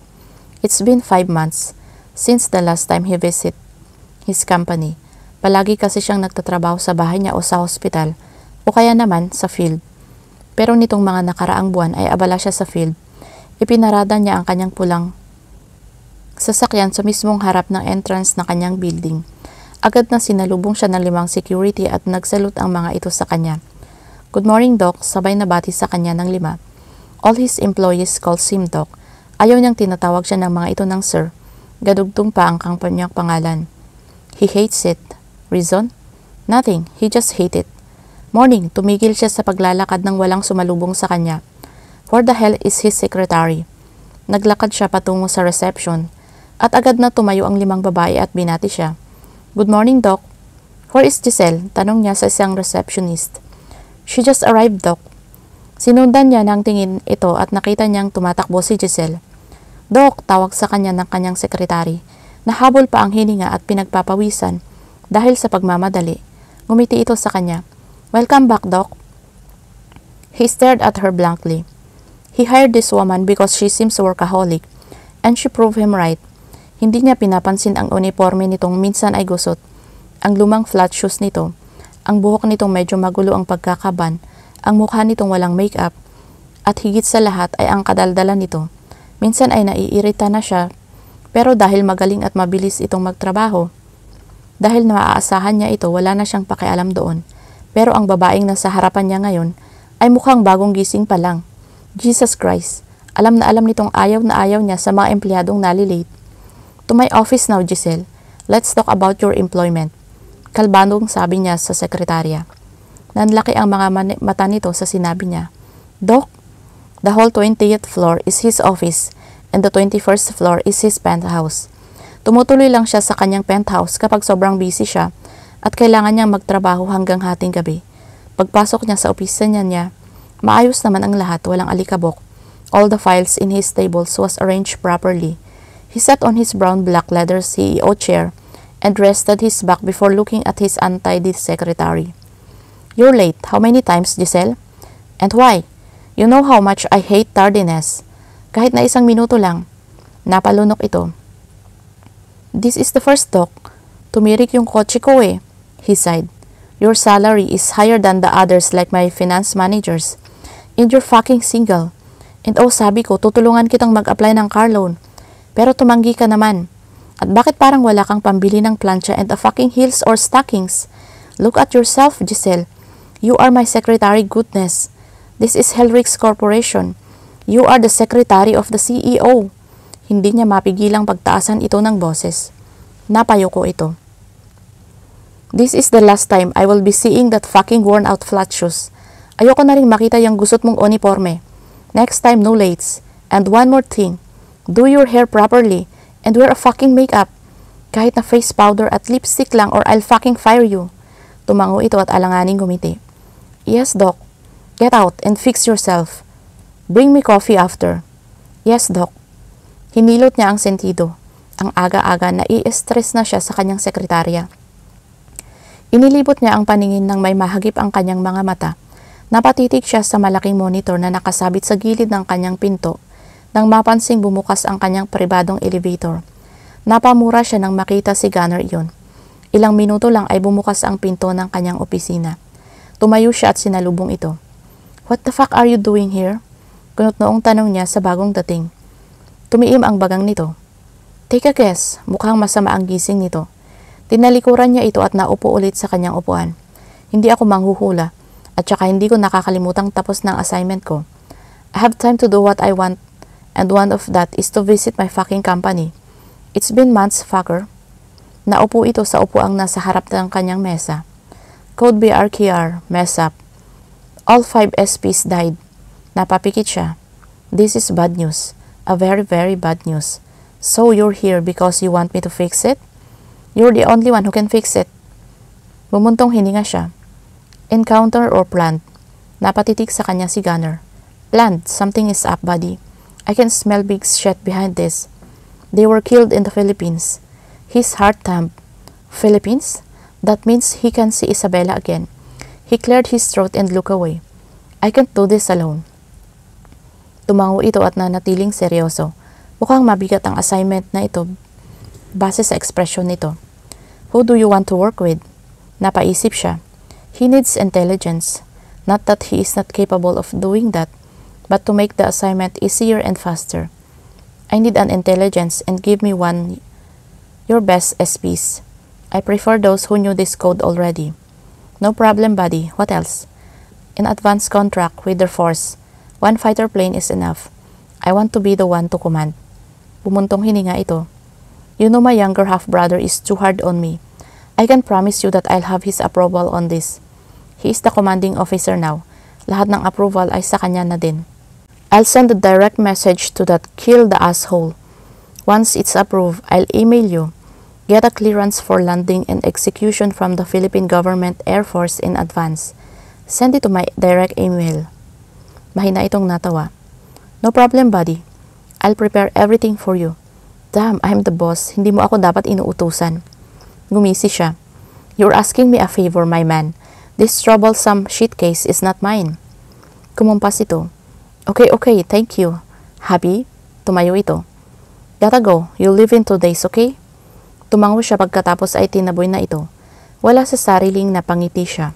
It's been 5 months since the last time he visited his company. Palagi kasi siyang nagtatrabaho sa bahay niya o sa hospital o kaya naman sa field. Pero nitong mga nakaraang buwan ay abala siya sa field. Ipinarada niya ang kanyang pulang sasakyan sa mismong harap ng entrance ng kanyang building. Agad na sinalubong siya ng 5 security at nagsalute ang mga ito sa kanya. Good morning, Doc. Sabay na bati sa kanya ng 5. All his employees calls him Doc. Ayaw niyang tinatawag siya ng mga ito ng Sir. Gadugtong pa ang kanyang pangalan. He hates it. Reason? Nothing. He just hated it. Morning, tumigil siya sa paglalakad ng walang sumalubong sa kanya. Where the hell is his secretary? Naglakad siya patungo sa reception at agad na tumayo ang 5 babae at binati siya. Good morning, Doc. Where is Giselle? Tanong niya sa isang receptionist. She just arrived, Doc. Sinundan niya ng tingin ito at nakita niyang tumatakbo si Giselle. Doc, tawag sa kanya ng kanyang sekretary. Nahabol pa ang hininga at pinagpapawisan dahil sa pagmamadali. Ngumiti ito sa kanya. Welcome back, Doc. He stared at her blankly. He hired this woman because she seems workaholic, and she proved him right. Hindi niya pinapansin ang uniforme nitong minsan ay gusot, ang lumang flat shoes nito, ang buhok nitong medyo magulo ang pagkakaban, ang mukha nitong walang makeup, at higit sa lahat ay ang kadaldalan nito. Minsan ay naiirita na siya, pero dahil magaling at mabilis itong magtrabaho, dahil naaasahan niya ito, wala na siyang pakialam doon. Pero ang babaeng nasa harapan niya ngayon ay mukhang bagong gising pa lang. Jesus Christ, alam na alam nitong ayaw na ayaw niya sa mga empleyadong nalilate. To my office now, Giselle. Let's talk about your employment. Kalbanong sabi niya sa sekretarya. Nanlaki ang mga mata nito sa sinabi niya. Doc, the whole 20th floor is his office and the 21st floor is his penthouse. Tumutuloy lang siya sa kanyang penthouse kapag sobrang busy siya at kailangan niyang magtrabaho hanggang hating gabi. Pagpasok niya sa opisina niya, maayos naman ang lahat, walang alikabok. All the files in his tables was arranged properly. He sat on his brown black leather CEO chair and rested his back before looking at his untidy secretary. You're late. How many times, Giselle? And why? You know how much I hate tardiness. Kahit na isang minuto lang. Napalunok ito. This is the first, Doc. Tumirik yung kotse ko eh, he sighed. Your salary is higher than the others like my finance managers. And you're fucking single. And sabi ko, tutulungan kitang mag-apply ng car loan. Pero tumanggi ka naman. At bakit parang wala kang pambili ng plancha and a fucking heels or stockings? Look at yourself, Giselle. You are my secretary goodness. This is Hellrick's Corporation. You are the secretary of the CEO. Hindi niya mapigilang pagtaasan ito ng boses. Napayoko ito. This is the last time I will be seeing that fucking worn out flat shoes. Ayoko na rin makita yung gusot mong uniforme. Next time, no lates. And one more thing. Do your hair properly. And wear a fucking makeup. Kahit na face powder at lipstick lang or I'll fucking fire you. Tumango ito at alanganing gumiti. Yes, Doc. Get out and fix yourself. Bring me coffee after. Yes, Doc. Hinilot niya ang sentido. Ang aga-aga na i-stress na siya sa kanyang sekretarya. Inilibot niya ang paningin ng may mahagip ang kanyang mga mata. Napatitig siya sa malaking monitor na nakasabit sa gilid ng kanyang pinto. Nang mapansing bumukas ang kanyang pribadong elevator. Napamura siya nang makita si Gunner iyon. Ilang minuto lang ay bumukas ang pinto ng kanyang opisina. Tumayo siya at sinalubong ito. What the fuck are you doing here? Kunot noong tanong niya sa bagong dating. Tumiim ang bagang nito. Take a guess, mukhang masama ang gising nito. Tinalikuran niya ito at naupo ulit sa kanyang upuan. Hindi ako manghuhula at saka hindi ko nakakalimutang tapos ng assignment ko. I have time to do what I want. And one of that is to visit my fucking company. It's been months, fucker. Naupo ito sa upuang nasa harap ng kanyang mesa. Code BRKR, mess up. All 5 SPs died. Napapikit siya. This is bad news. A very, very bad news. So you're here because you want me to fix it? You're the only one who can fix it. Bumuntong hininga siya. Encounter or planned? Napatitig sa kanya si Gunner. Planned. Something is up, buddy. I can smell big shit behind this. They were killed in the Philippines. His heart thumped. Philippines? That means he can see Isabella again. He cleared his throat and looked away. I can't do this alone. Tumango ito at nanatiling seryoso. Mukhang mabigat ang assignment na ito base sa ekspresyon nito. Who do you want to work with? Napaisip siya. He needs intelligence. Not that he is not capable of doing that, but to make the assignment easier and faster. I need an intelligence and give me one your best SPs. I prefer those who knew this code already. No problem, buddy. What else? An advance contract with their force. 1 fighter plane is enough. I want to be the one to command. Bumuntong hininga ito. You know my younger half-brother is too hard on me. I can promise you that I'll have his approval on this. He is the commanding officer now. Lahat ng approval ay sa kanya na din. I'll send a direct message to that kill the asshole. Once it's approved, I'll email you. Get a clearance for landing and execution from the Philippine Government Air Force in advance. Send it to my direct email. Mahina itong natawa. No problem, buddy. I'll prepare everything for you. Damn, I'm the boss. Hindi mo ako dapat inuutusan. Gumisi siya. You're asking me a favor, my man. This troublesome shit case is not mine. Kumumpas ito. Okay, thank you. Happy? Tumayo ito. Gotta go. You'll leave in 2 days, okay? Tumango siya pagkatapos ay tinaboy na ito. Wala sa sariling napangiti siya.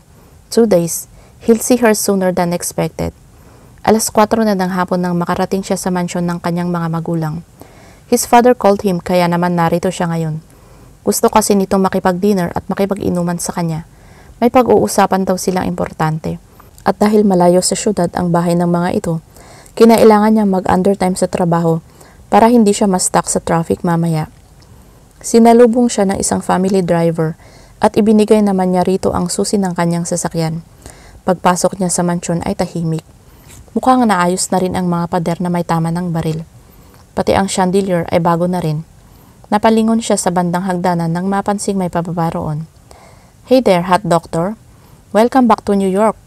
2 days. He'll see her sooner than expected. 4:00 na ng hapon nang makarating siya sa mansyon ng kanyang mga magulang. His father called him kaya naman narito siya ngayon. Gusto kasi nitong makipag-dinner at makipag-inuman sa kanya. May pag-uusapan daw silang importante. At dahil malayo sa syudad ang bahay ng mga ito, kinailangan niya mag-undertime sa trabaho para hindi siya ma-stuck sa traffic mamaya. Sinalubong siya ng isang family driver at ibinigay naman niya rito ang susi ng kanyang sasakyan. Pagpasok niya sa mansyon ay tahimik. Mukhang naayos na rin ang mga pader na may tama ng baril. Pati ang chandelier ay bago na rin. Napalingon siya sa bandang hagdanan nang mapansing may pababa roon. "Hey there, hot doctor. Welcome back to New York."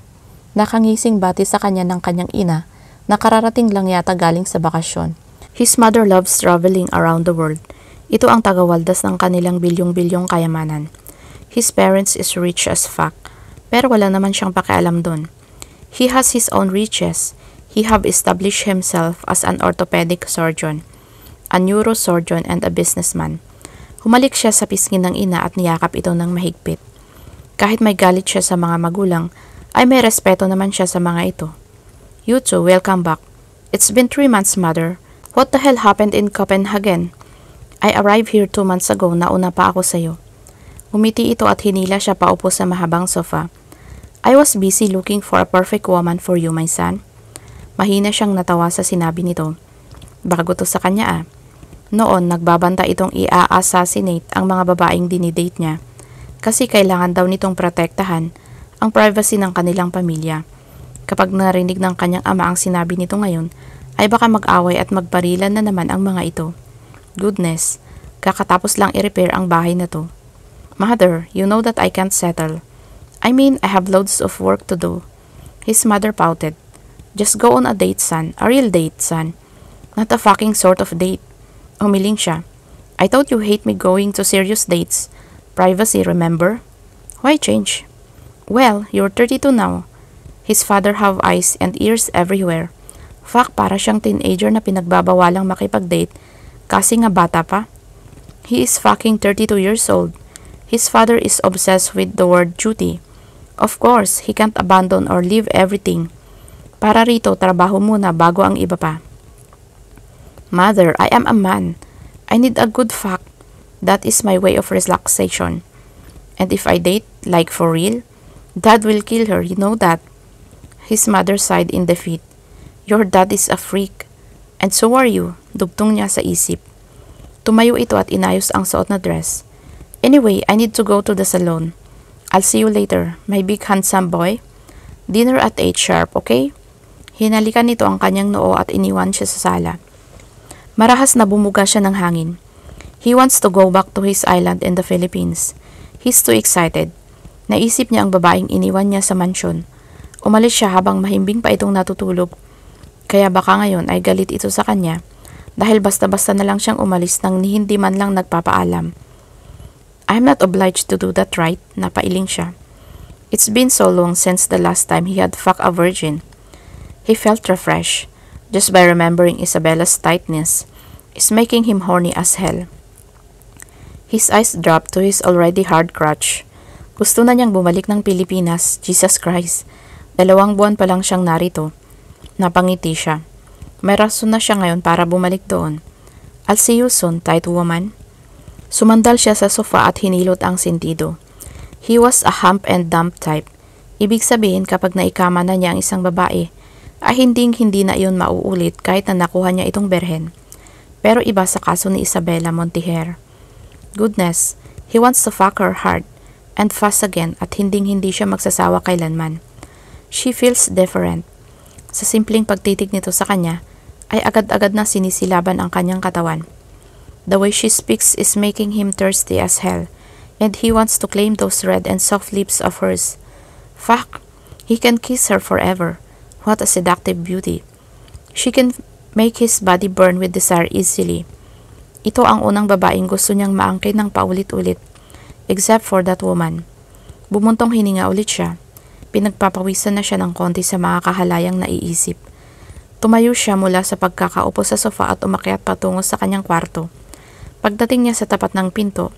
Nakangising bati sa kanya ng kanyang ina na kararating lang yata galing sa bakasyon. His mother loves traveling around the world. Ito ang tagawaldas ng kanilang bilyong-bilyong kayamanan. His parents is rich as fuck, pero wala naman siyang pakialam doon. He has his own riches. He have established himself as an orthopedic surgeon, a neurosurgeon, and a businessman. Humalik siya sa pisngi ng ina at niyakap ito ng mahigpit. Kahit may galit siya sa mga magulang, ay may respeto naman siya sa mga ito. "You two, welcome back. It's been 3 months, mother. What the hell happened in Copenhagen? I arrived here 2 months ago, nauna pa ako sa'yo." Umiti ito at hinila siya paupo sa mahabang sofa. "I was busy looking for a perfect woman for you, my son." Mahina siyang natawa sa sinabi nito. Bago to sa kanya ah. Noon, nagbabanta itong i-assassinate ang mga babaeng dinidate niya kasi kailangan daw nitong protektahan ang privacy ng kanilang pamilya. Kapag narinig ng kanyang ama ang sinabi nito ngayon, ay baka mag-away at magparilan na naman ang mga ito. Goodness, kakatapos lang i-repair ang bahay na to. "Mother, you know that I can't settle. I mean, I have loads of work to do." His mother pouted. "Just go on a date, son. A real date, son. Not a fucking sort of date." Umiling siya. "I thought you hate me going to serious dates. Privacy, remember? Why change?" "Well, you're 32 now." His father have eyes and ears everywhere. Fuck, para siyang teenager na pinagbabawalang makipag-date kasi nga bata pa. He is fucking 32 years old. His father is obsessed with the word duty. Of course, he can't abandon or leave everything. Para rito, trabaho muna bago ang iba pa. "Mother, I am a man. I need a good fuck. That is my way of relaxation. And if I date, like for real, Dad will kill her, you know that." His mother sighed in defeat. "Your dad is a freak. And so are you," dugtong niya sa isip. Tumayo ito at inayos ang suot na dress. "Anyway, I need to go to the salon. I'll see you later, my big handsome boy. Dinner at 8 sharp, okay?" Hinalikan nito ang kanyang noo at iniwan siya sa sala. Marahas na bumuga siya ng hangin. He wants to go back to his island in the Philippines. He's too excited. Naisip niya ang babaeng iniwan niya sa mansyon. Umalis siya habang mahimbing pa itong natutulog. Kaya baka ngayon ay galit ito sa kanya dahil basta-basta na lang siyang umalis nang hindi man lang nagpapaalam. "I'm not obliged to do that, right?" Napailing siya. It's been so long since the last time he had fucked a virgin. He felt refreshed just by remembering Isabella's tightness is making him horny as hell. His eyes dropped to his already hard crotch. Gusto na niyang bumalik ng Pilipinas, Jesus Christ. 2 buwan pa lang siyang narito. Napangiti siya. May rason na siya ngayon para bumalik doon. "I'll see you soon, tight woman." Sumandal siya sa sofa at hinilot ang sentido. He was a hump and dump type. Ibig sabihin kapag naikama na niya ang isang babae, ay hindi na iyon mauulit kahit na nakuha niya itong berhen. Pero iba sa kaso ni Isabella Montijer. Goodness, he wants to fuck her hard and fast again at hindi siya magsasawa kailanman. She feels different. Sa simpleng pagtitig nito sa kanya, ay agad-agad na sinisilaban ang kanyang katawan. The way she speaks is making him thirsty as hell, and he wants to claim those red and soft lips of hers. Fuck, he can kiss her forever. What a seductive beauty. She can make his body burn with desire easily. Ito ang unang babaeng gusto niyang maangkin ng paulit-ulit, except for that woman. Bumuntong hininga ulit siya. Pinagpapawisan na siya ng konti sa mga kahalayang naiisip. Tumayo siya mula sa pagkakaupo sa sofa at umakyat patungo sa kanyang kwarto. Pagdating niya sa tapat ng pinto,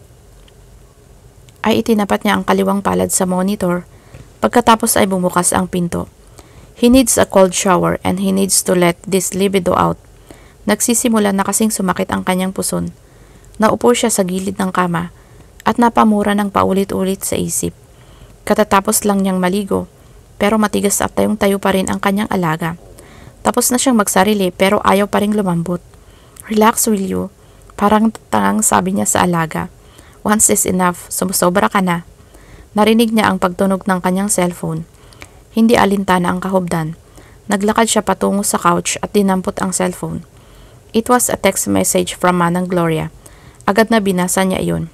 ay itinapat niya ang kaliwang palad sa monitor. Pagkatapos ay bumukas ang pinto. He needs a cold shower and he needs to let this libido out. Nagsisimula na kasing sumakit ang kanyang puson. Naupo siya sa gilid ng kama at napamura ng paulit-ulit sa isip. Katatapos lang niyang maligo, pero matigas at tayong-tayo pa rin ang kanyang alaga. Tapos na siyang magsarili pero ayaw pa ring lumambot. Relax, will you? Parang tangang sabi niya sa alaga. Once is enough, sumusobra ka na. Narinig niya ang pagtunog ng kanyang cellphone. Hindi alintana ang kahubdan. Naglakad siya patungo sa couch at dinampot ang cellphone. It was a text message from Manang Gloria. Agad na binasa niya iyon.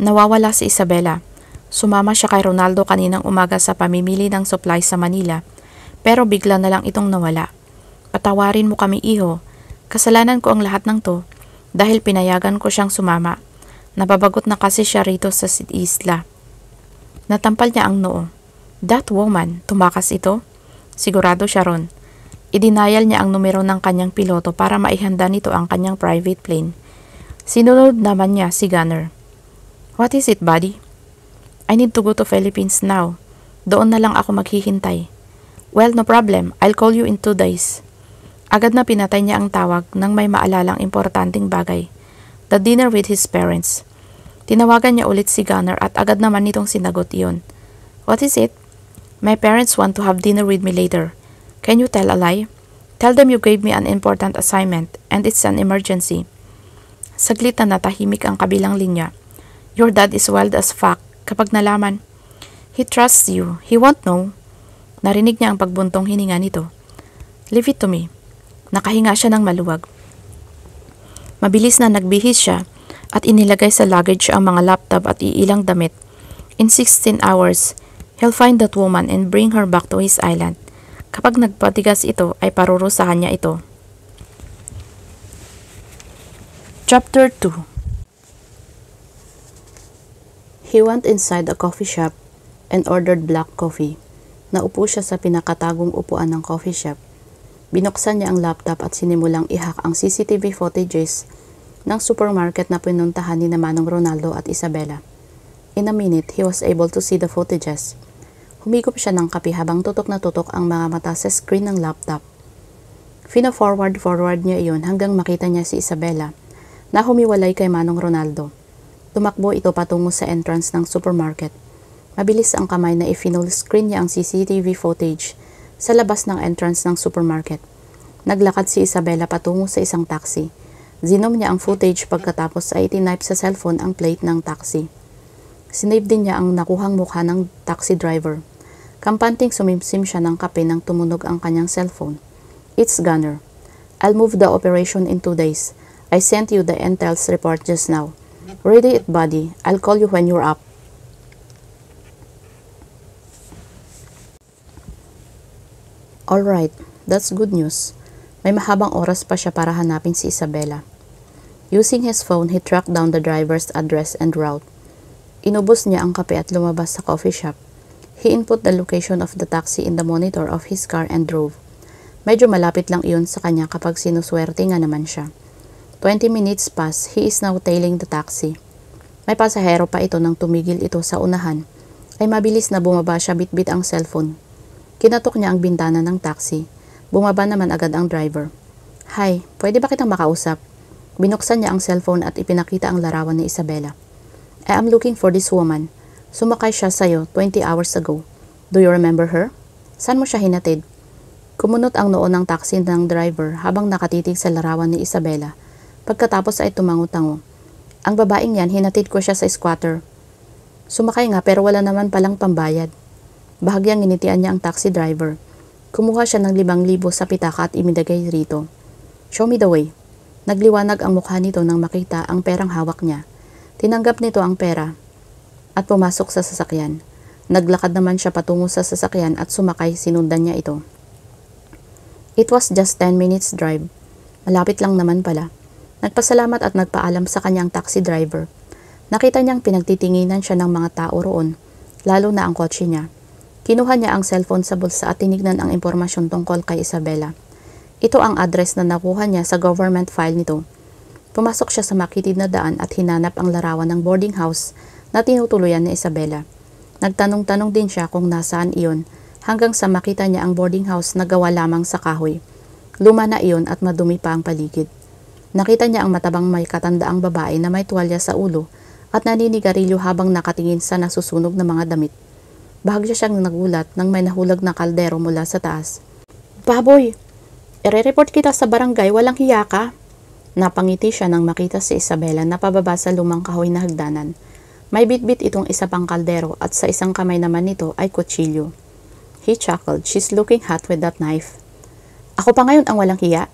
Nawawala si Isabela. Sumama siya kay Ronaldo kaninang umaga sa pamimili ng supply sa Manila, pero bigla na lang itong nawala. Patawarin mo kami, iho. Kasalanan ko ang lahat ng to dahil pinayagan ko siyang sumama. Nababagot na kasi siya rito sa isla. Natampal niya ang noo. That woman, tumakas ito? Sigurado siya ron. Idinayal niya ang numero ng kanyang piloto para maihanda nito ang kanyang private plane. Sinunod naman niya si Gunner. What is it, buddy? I need to go to Philippines now. Doon na lang ako maghihintay. Well, no problem. I'll call you in 2 days. Agad na pinatay niya ang tawag nang may maalalang importanteng bagay. The dinner with his parents. Tinawagan niya ulit si Gunner at agad naman nitong sinagot iyon. What is it? My parents want to have dinner with me later. Can you tell a lie? Tell them you gave me an important assignment and it's an emergency. Saglit na natahimik ang kabilang linya. Your dad is wild as fuck kapag nalaman. He trusts you. He won't know. Narinig niya ang pagbuntong hininga nito. Leave it to me. Nakahinga siya ng maluwag. Mabilis na nagbihis siya at inilagay sa luggage ang mga laptop at iilang damit. In 16 hours, he'll find that woman and bring her back to his island. Kapag nagpatigas ito, ay parurusahan niya ito. Chapter 2. He went inside a coffee shop and ordered black coffee. Naupo siya sa pinakatagong upuan ng coffee shop. Binuksan niya ang laptop at sinimulang i-hack ang CCTV footages ng supermarket na pinuntahan ni Manong Ronaldo at Isabela. In a minute, he was able to see the footages. Humigop siya ng kape habang tutok na tutok ang mga mata sa screen ng laptop. Fina-forward niya iyon hanggang makita niya si Isabela na humiwalay kay Manong Ronaldo. Tumakbo ito patungo sa entrance ng supermarket. Mabilis ang kamay na i-full screen niya ang CCTV footage sa labas ng entrance ng supermarket. Naglakad si Isabela patungo sa isang taxi. Zinom niya ang footage pagkatapos ay itinipe sa cellphone ang plate ng taxi. Sinave din niya ang nakuhang mukha ng taxi driver. Kampanting sumimsim siya ng kape nang tumunog ang kanyang cellphone. It's Gunner. I'll move the operation in 2 days. I sent you the intel's report just now. Ready it, buddy. I'll call you when you're up. Alright, that's good news. May mahabang oras pa siya para hanapin si Isabela. Using his phone, he tracked down the driver's address and route. Inubos niya ang kape at lumabas sa coffee shop. He input the location of the taxi in the monitor of his car and drove. Medyo malapit lang iyon sa kanya kapag sinuswerte nga naman siya. 20 minutes pass, he is now tailing the taxi. May pasahero pa ito nang tumigil ito sa unahan. Ay mabilis na bumaba siya bitbit ang cellphone. Kinatok niya ang bintana ng taxi. Bumaba naman agad ang driver. Hi, pwede ba kitang makausap? Binuksan niya ang cellphone at ipinakita ang larawan ni Isabela. I am looking for this woman. Sumakay siya sa'yo 20 hours ago. Do you remember her? Saan mo siya hinatid? Kumunot ang noo ng taxi ng driver habang nakatitig sa larawan ni Isabela. Pagkatapos ay tumango-tango. Ang babaeng yan, hinatid ko siya sa squatter. Sumakay nga pero wala naman palang pambayad. Bahagyang initian niya ang taxi driver. Kumuha siya ng 5,000 sa pitaka at imidagay rito. Show me the way. Nagliwanag ang mukha nito nang makita ang perang hawak niya. Tinanggap nito ang pera at pumasok sa sasakyan. Naglakad naman siya patungo sa sasakyan at sumakay, sinundan niya ito. It was just 10 minutes drive. Malapit lang naman pala. Nagpasalamat at nagpaalam sa kanyang taxi driver. Nakita niyang pinagtitinginan siya ng mga tao roon, lalo na ang kotse niya. Kinuha niya ang cellphone sa bulsa at tinignan ang impormasyon tungkol kay Isabela. Ito ang address na nakuha niya sa government file nito. Pumasok siya sa makitid na daan at hinanap ang larawan ng boarding house na tinutuluyan ni Isabela. Nagtanong-tanong din siya kung nasaan iyon hanggang sa makita niya ang boarding house na gawa lamang sa kahoy. Luma na iyon at madumi pa ang paligid. Nakita niya ang matabang may katandaang babae na may tuwalya sa ulo at naninigarilyo habang nakatingin sa nasusunog na mga damit. Bahagya siyang nagulat nang may nahulag na kaldero mula sa taas. Baboy! Ire-report kita sa barangay, walang hiya ka? Napangiti siya nang makita si Isabela na pababa sa lumang kahoy na hagdanan. May bitbit itong isa pang kaldero at sa isang kamay naman nito ay kutsilyo. He chuckled. She's looking hot with that knife. Ako pa ngayon ang walang hiya?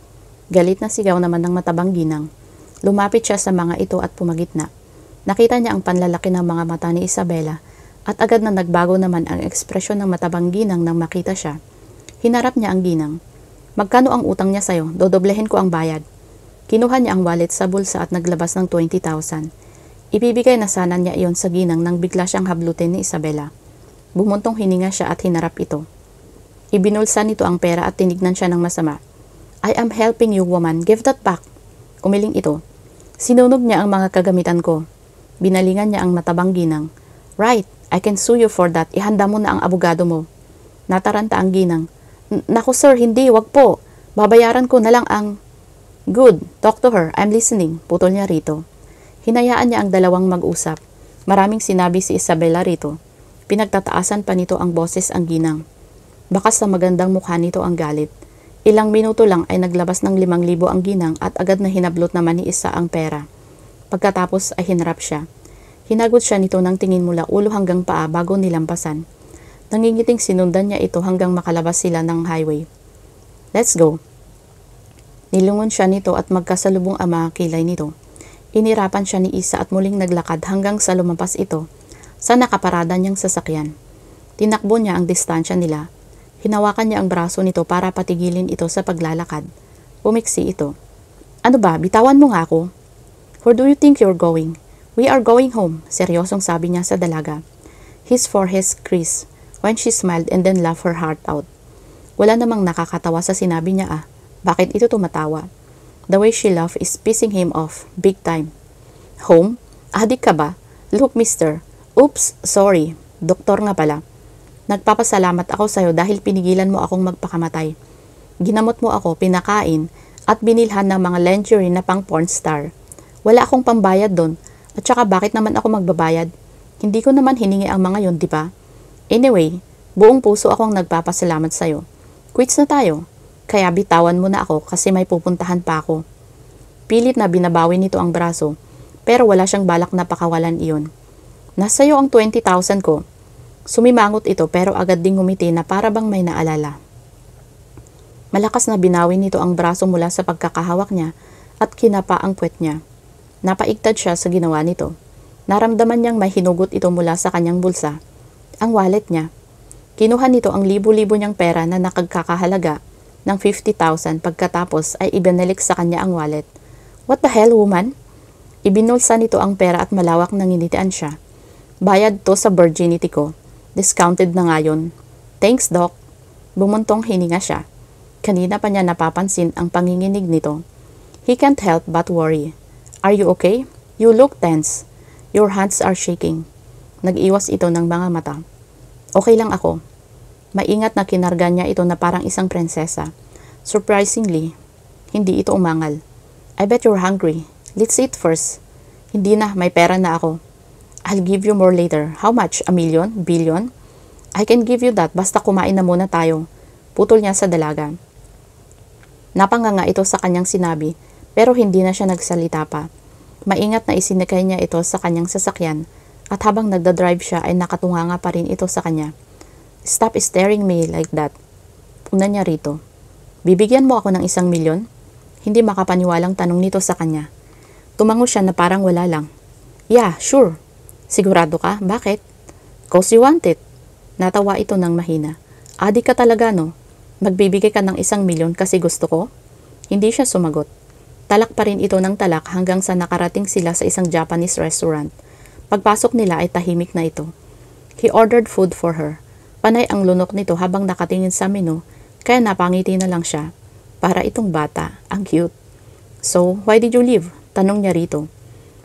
Galit na sigaw naman ng matabang ginang. Lumapit siya sa mga ito at pumagitna. Nakita niya ang panlalaki ng mga mata ni Isabela at agad na nagbago naman ang ekspresyon ng matabang ginang nang makita siya. Hinarap niya ang ginang. Magkano ang utang niya sa'yo? Dodoblehin ko ang bayad. Kinuha niya ang wallet sa bulsa at naglabas ng 20,000. Ibibigay na sana niya iyon sa ginang nang bigla siyang hablutin ni Isabela. Bumuntong hininga siya at hinarap ito. Ibinulsa nito ang pera at tinignan siya ng masama. I am helping you, woman. Give that back. Umiling ito. Sinunog niya ang mga kagamitan ko. Binalingan niya ang matabang ginang. Right, I can sue you for that. Ihanda mo na ang abogado mo. Nataranta ang ginang. Naku sir, hindi, wag po. Babayaran ko na lang ang... Good, talk to her. I'm listening. Putol niya rito. Hinayaan niya ang dalawang mag-usap. Maraming sinabi si Isabela rito. Pinagtataasan pa nito ang boses ang ginang. Bakas sa magandang mukha nito ang galit. Ilang minuto lang ay naglabas ng 5,000 ang ginang at agad na hinablot naman ni isa ang pera. Pagkatapos ay hinarap siya. Hinagot siya nito ng tingin mula ulo hanggang paa bago nilampasan. Nangingiting sinundan niya ito hanggang makalabas sila ng highway. Let's go. Nilungon siya nito at magkasalubong ang mga kilay nito. Inirapan siya ni Isa at muling naglakad hanggang sa lumampas ito sa nakaparada niyang sasakyan. Tinakbo niya ang distansya nila. Hinawakan niya ang braso nito para patigilin ito sa paglalakad. Pumiksi ito. Ano ba? Bitawan mo nga ako. Where do you think you're going? We are going home, seryosong sabi niya sa dalaga. His forehead creased when she smiled and then laughed her heart out. Wala namang nakakatawa sa sinabi niya ah. Bakit ito tumatawa? The way she laughed is pissing him off, big time. Home? Adik ka ba? Look, mister. Oops, sorry. Doktor nga pala. Nagpapasalamat ako sa'yo dahil pinigilan mo akong magpakamatay. Ginamot mo ako, pinakain, at binilhan ng mga lingerie na pang porn star. Wala akong pambayad doon. At saka bakit naman ako magbabayad? Hindi ko naman hiningi ang mga yon, di ba? Anyway, buong puso akong nagpapasalamat sa'yo. Quits na tayo. Kaya bitawan mo na ako kasi may pupuntahan pa ako. Pilit na binabawi nito ang braso, pero wala siyang balak na pakawalan iyon. Nasa iyo ang 20,000 ko. Sumimangot ito pero agad ding ngumiti na para bang may naalala. Malakas na binawi nito ang braso mula sa pagkakahawak niya at kinapa ang puwet niya. Napaigtad siya sa ginawa nito. Naramdaman niyang may hinugot ito mula sa kanyang bulsa. Ang wallet niya. Kinuha nito ang libo-libo niyang pera na nakagkakahalaga ng 50,000 pagkatapos ay ibinalik sa kanya ang wallet. What the hell, woman? Ibinulsa nito ang pera at malawak na nginitian siya. Bayad to sa virginity ko. Discounted na ngayon. Thanks, Doc. Bumuntong hininga siya. Kanina pa niya napapansin ang panginginig nito. He can't help but worry. Are you okay? You look tense. Your hands are shaking. Nag-iwas ito ng mga mata. Okay lang ako. Maingat na kinarga niya ito na parang isang prinsesa. Surprisingly, hindi ito umangal. I bet you're hungry. Let's eat first. Hindi na, may pera na ako. I'll give you more later. How much? A million? Billion? I can give you that basta kumain na muna tayo. Putol niya sa dalaga. Napanganga ito sa kanyang sinabi pero hindi na siya nagsalita pa. Maingat na isinikay niya ito sa kanyang sasakyan at habang nagdadrive siya ay nakatunganga pa rin ito sa kanya. Stop staring me like that. Puna niya rito. Bibigyan mo ako ng 1 milyon? Hindi makapaniwalang tanong nito sa kanya. Tumango siya na parang wala lang. Yeah, sure. Sigurado ka? Bakit? Cause you want it. Natawa ito ng mahina. Adik ka talaga no? Magbibigay ka ng 1 milyon kasi gusto ko? Hindi siya sumagot. Talak pa rin ito ng talak hanggang sa nakarating sila sa isang Japanese restaurant. Pagpasok nila ay tahimik na ito. He ordered food for her. Panay ang lunok nito habang nakatingin sa menu, kaya napangiti na lang siya. Para itong bata, ang cute. So, why did you leave? Tanong niya rito.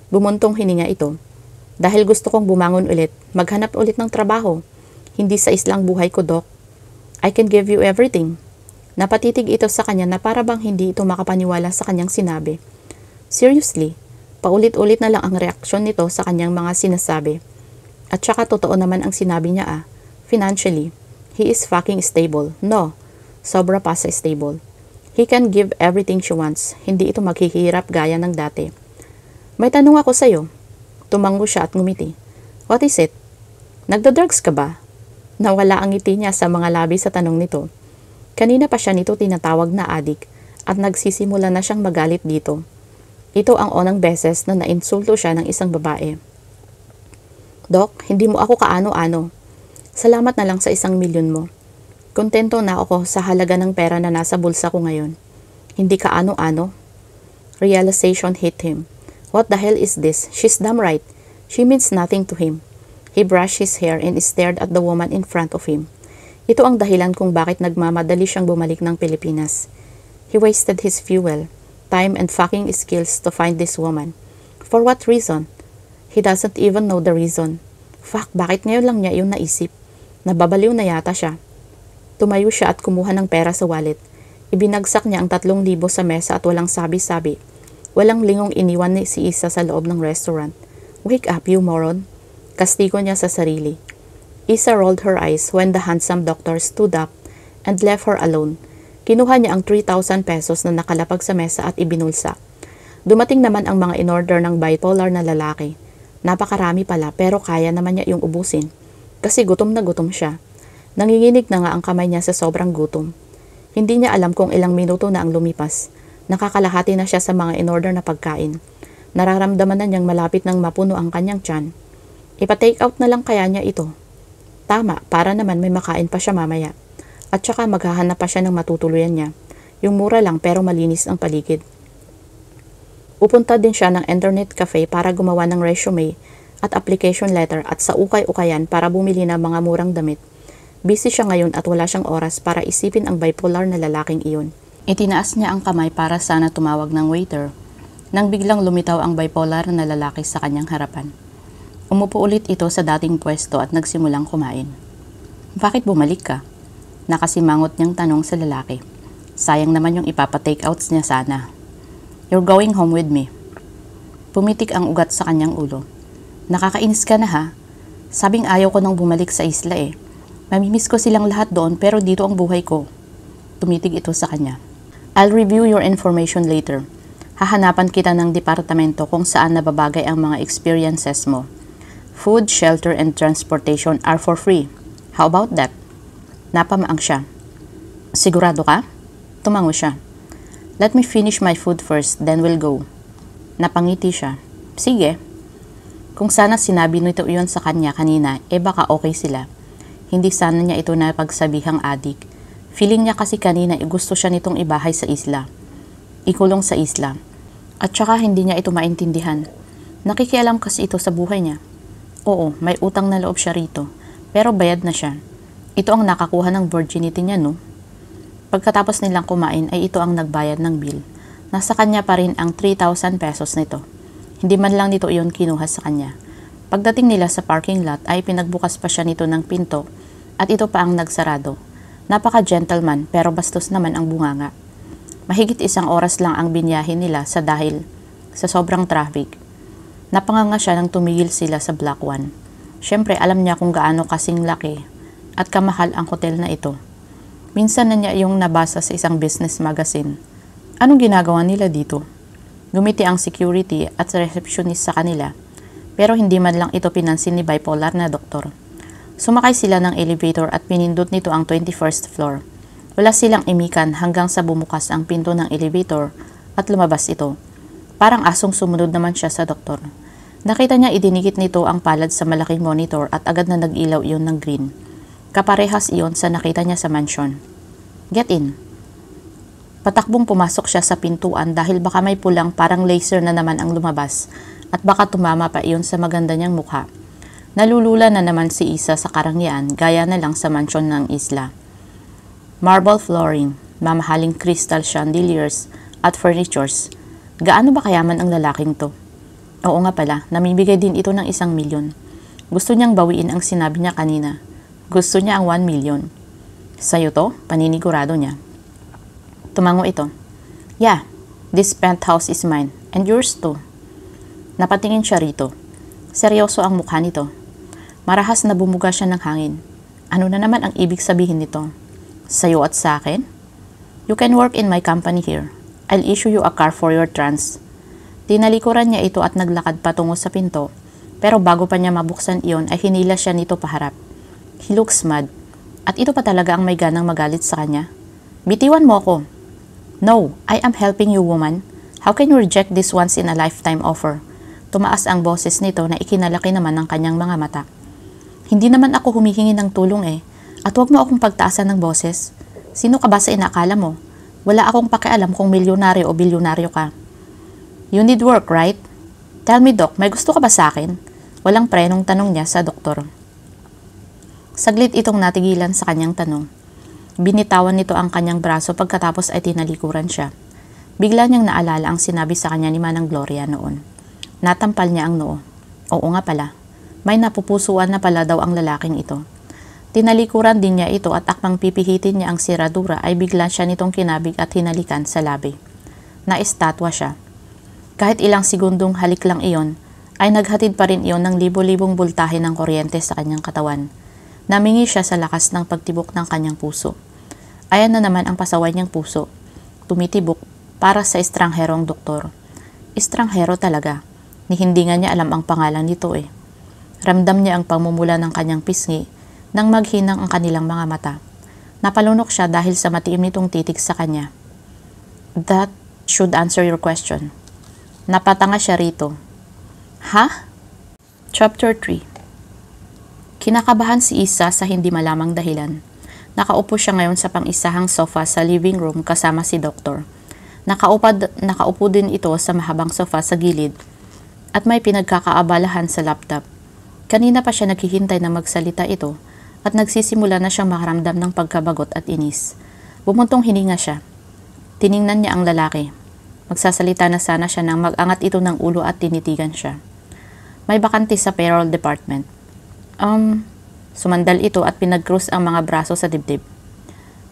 Bumuntong hininga ito. Dahil gusto kong bumangon ulit, maghanap ulit ng trabaho. Hindi sa islang buhay ko, Doc. I can give you everything. Napatitig ito sa kanya na para bang hindi ito makapaniwala sa kanyang sinabi. Seriously, paulit-ulit na lang ang reaksyon nito sa kanyang mga sinasabi. At saka totoo naman ang sinabi niya ah. Financially, he is fucking stable. No, sobra pa sa stable. He can give everything she wants. Hindi ito maghihirap gaya ng dati. May tanong ako sa'yo. Tumango siya at ngumiti. What is it? Nagda-drugs ka ba? Nawala ang ngiti niya sa mga labi sa tanong nito. Kanina pa siya nito tinatawag na adik at nagsisimula na siyang magalit dito. Ito ang unang beses na nainsulto siya ng isang babae. Doc, hindi mo ako kaano-ano. Salamat na lang sa 1,000,000 mo. Kontento na ako sa halaga ng pera na nasa bulsa ko ngayon. Hindi kaano-ano. Realization hit him. What the hell is this? She's damn right. She means nothing to him. He brushed his hair and stared at the woman in front of him. Ito ang dahilan kung bakit nagmamadali siyang bumalik ng Pilipinas. He wasted his fuel, time and fucking skills to find this woman. For what reason? He doesn't even know the reason. Fuck, bakit ngayon lang niya yung naisip? Nababaliw na yata siya. Tumayo siya at kumuha ng pera sa wallet. Ibinagsak niya ang 3,000 sa mesa at walang sabi-sabi. Walang lingong iniwan ni si Isa sa loob ng restaurant. Wake up, you moron. Kastigo niya sa sarili. Isa rolled her eyes when the handsome doctor stood up and left her alone. Kinuha niya ang 3,000 pesos na nakalapag sa mesa at ibinulsa. Dumating naman ang mga in-order ng bipolar na lalaki. Napakarami pala pero kaya naman niya yung ubusin. Kasi gutom na gutom siya. Nanginginig na nga ang kamay niya sa sobrang gutom. Hindi niya alam kung ilang minuto na ang lumipas. Nakakalahati na siya sa mga in-order na pagkain. Nararamdaman na niyang malapit nang mapuno ang kanyang tiyan. Ipa-take out na lang kaya niya ito. Tama, para naman may makain pa siya mamaya. At saka maghahanap pa siya ng matutuluyan niya. Yung mura lang pero malinis ang paligid. Pupunta din siya ng internet cafe para gumawa ng resume at application letter at sa ukay-ukayan para bumili ng mga murang damit. Busy siya ngayon at wala siyang oras para isipin ang bipolar na lalaking iyon. Itinaas niya ang kamay para sana tumawag ng waiter nang biglang lumitaw ang bipolar na lalaki sa kanyang harapan. Umupo ulit ito sa dating pwesto at nagsimulang kumain. Bakit bumalik ka? Nakasimangot niyang tanong sa lalaki. Sayang naman yung ipapa-take outs niya sana. You're going home with me. Pumitik ang ugat sa kanyang ulo. Nakakainis ka na ha? Sabing ayaw ko nang bumalik sa isla eh. Mamimiss ko silang lahat doon pero dito ang buhay ko. Tumitig ito sa kanya. I'll review your information later. Hahanapan kita ng departamento kung saan nababagay ang mga experiences mo. Food, shelter, and transportation are for free. How about that? Napamaang siya. Sigurado ka? Tumango siya. Let me finish my food first, then we'll go. Napangiti siya. Sige. Kung sana sinabi nito iyon sa kanya kanina, baka okay sila. Hindi sana niya ito napagsabihang adik. Feeling niya kasi kanina gusto siya nitong ibahay sa isla. Ikulong sa isla. At saka hindi niya ito maintindihan. Nakikialam kasi ito sa buhay niya. Oo, may utang na loob siya rito. Pero bayad na siya. Ito ang nakakuha ng virginity niya, no? Pagkatapos nilang kumain ay ito ang nagbayad ng bill. Nasa kanya pa rin ang 3,000 pesos nito. Hindi man lang nito iyon kinuha sa kanya. Pagdating nila sa parking lot ay pinagbukas pa siya nito ng pinto at ito pa ang nagsarado. Napaka-gentleman pero bastos naman ang bunganga. Mahigit 1 oras lang ang binyahe nila sa dahil sa sobrang traffic. Napanganga siya nang tumigil sila sa Block 1. Siyempre alam niya kung gaano kasing laki at kamahal ang hotel na ito. Minsan na niya yung nabasa sa isang business magazine. Anong ginagawa nila dito? Gumiti ang security at receptionist sa kanila. Pero hindi man lang ito pinansin ni bipolar na doktor. Sumakay sila ng elevator at pinindot nito ang 21st floor. Wala silang imikan hanggang sa bumukas ang pinto ng elevator at lumabas ito. Parang asong sumunod naman siya sa doktor. Nakita niya idinikit nito ang palad sa malaking monitor at agad na nag-ilaw iyon ng green. Kaparehas iyon sa nakita niya sa mansion. Get in. Patakbong pumasok siya sa pintuan dahil baka may pulang parang laser na naman ang lumabas at baka tumama pa iyon sa maganda niyang mukha. Nalulula na naman si Isa sa karangyaan gaya na lang sa mansion ng isla. Marble flooring, mamahaling crystal chandeliers at furnitures. Gaano ba kayaman ang lalaking to? Oo nga pala, namibigay din ito ng 1,000,000. Gusto niyang bawiin ang sinabi niya kanina. Gusto niya ang 1,000,000. Sa'yo to, paninigurado niya. Tumango ito. Yeah, this penthouse is mine, and yours too. Napatingin siya rito. Seryoso ang mukha nito. Marahas na bumuga siya ng hangin. Ano na naman ang ibig sabihin nito? Sa'yo at sa akin? You can work in my company here. I'll issue you a car for your trans. Tinalikuran niya ito at naglakad patungo sa pinto, pero bago pa niya mabuksan iyon ay hinila siya nito paharap. He looks mad. At ito pa talaga ang may ganang magalit sa kanya. Bitiwan mo ako. No, I am helping you, woman. How can you reject this once in a lifetime offer? Tumaas ang boses nito na ikinalaki naman ng kanyang mga mata. Hindi naman ako humihingi ng tulong eh. At huwag mo akong pagtaasan ng boses. Sino ka ba sa inaakala mo? Wala akong pakialam kung milyonaryo o bilyonaryo ka. You need work, right? Tell me, Doc, may gusto ka ba sa akin? Walang prenong tanong niya sa doktor. Saglit itong natigilan sa kanyang tanong. Binitawan nito ang kanyang braso pagkatapos ay tinalikuran siya. Bigla niyang naalala ang sinabi sa kanya ni Manang Gloria noon. Natampal niya ang noo. Oo nga pala. May napupusuan na pala daw ang lalaking ito. Tinalikuran din niya ito at akmang pipihitin niya ang siradura ay bigla siya nitong kinabig at hinalikan sa labi. Naistatwa siya. Kahit ilang segundong halik lang iyon, ay naghatid pa rin iyon ng libo-libong bultahe ng kuryente sa kanyang katawan. Namingi siya sa lakas ng pagtibok ng kanyang puso. Ayan na naman ang pasaway niyang puso. Tumitibok para sa estrangherong doktor. Estranghero talaga. Ni hindi nga niya alam ang pangalan nito eh. Ramdam niya ang pamumula ng kanyang pisngi nang maghinang ang kanilang mga mata. Napalunok siya dahil sa matiim nitong titig sa kanya. That should answer your question. Napatanga siya rito. Ha? Chapter 3. Kinakabahan si Isa sa hindi malamang dahilan. Nakaupo siya ngayon sa pang-isahang sofa sa living room kasama si Doktor. Nakaupo din ito sa mahabang sofa sa gilid at may pinagkakaabalahan sa laptop. Kanina pa siya naghihintay na magsalita ito at nagsisimula na siyang makaramdam ng pagkabagot at inis. Bumuntong hininga siya. Tiningnan niya ang lalaki. Magsasalita na sana siya nang mag-angat ito ng ulo at tinitigan siya. May bakante sa payroll department. Sumandal ito at pinag-cross ang mga braso sa dibdib.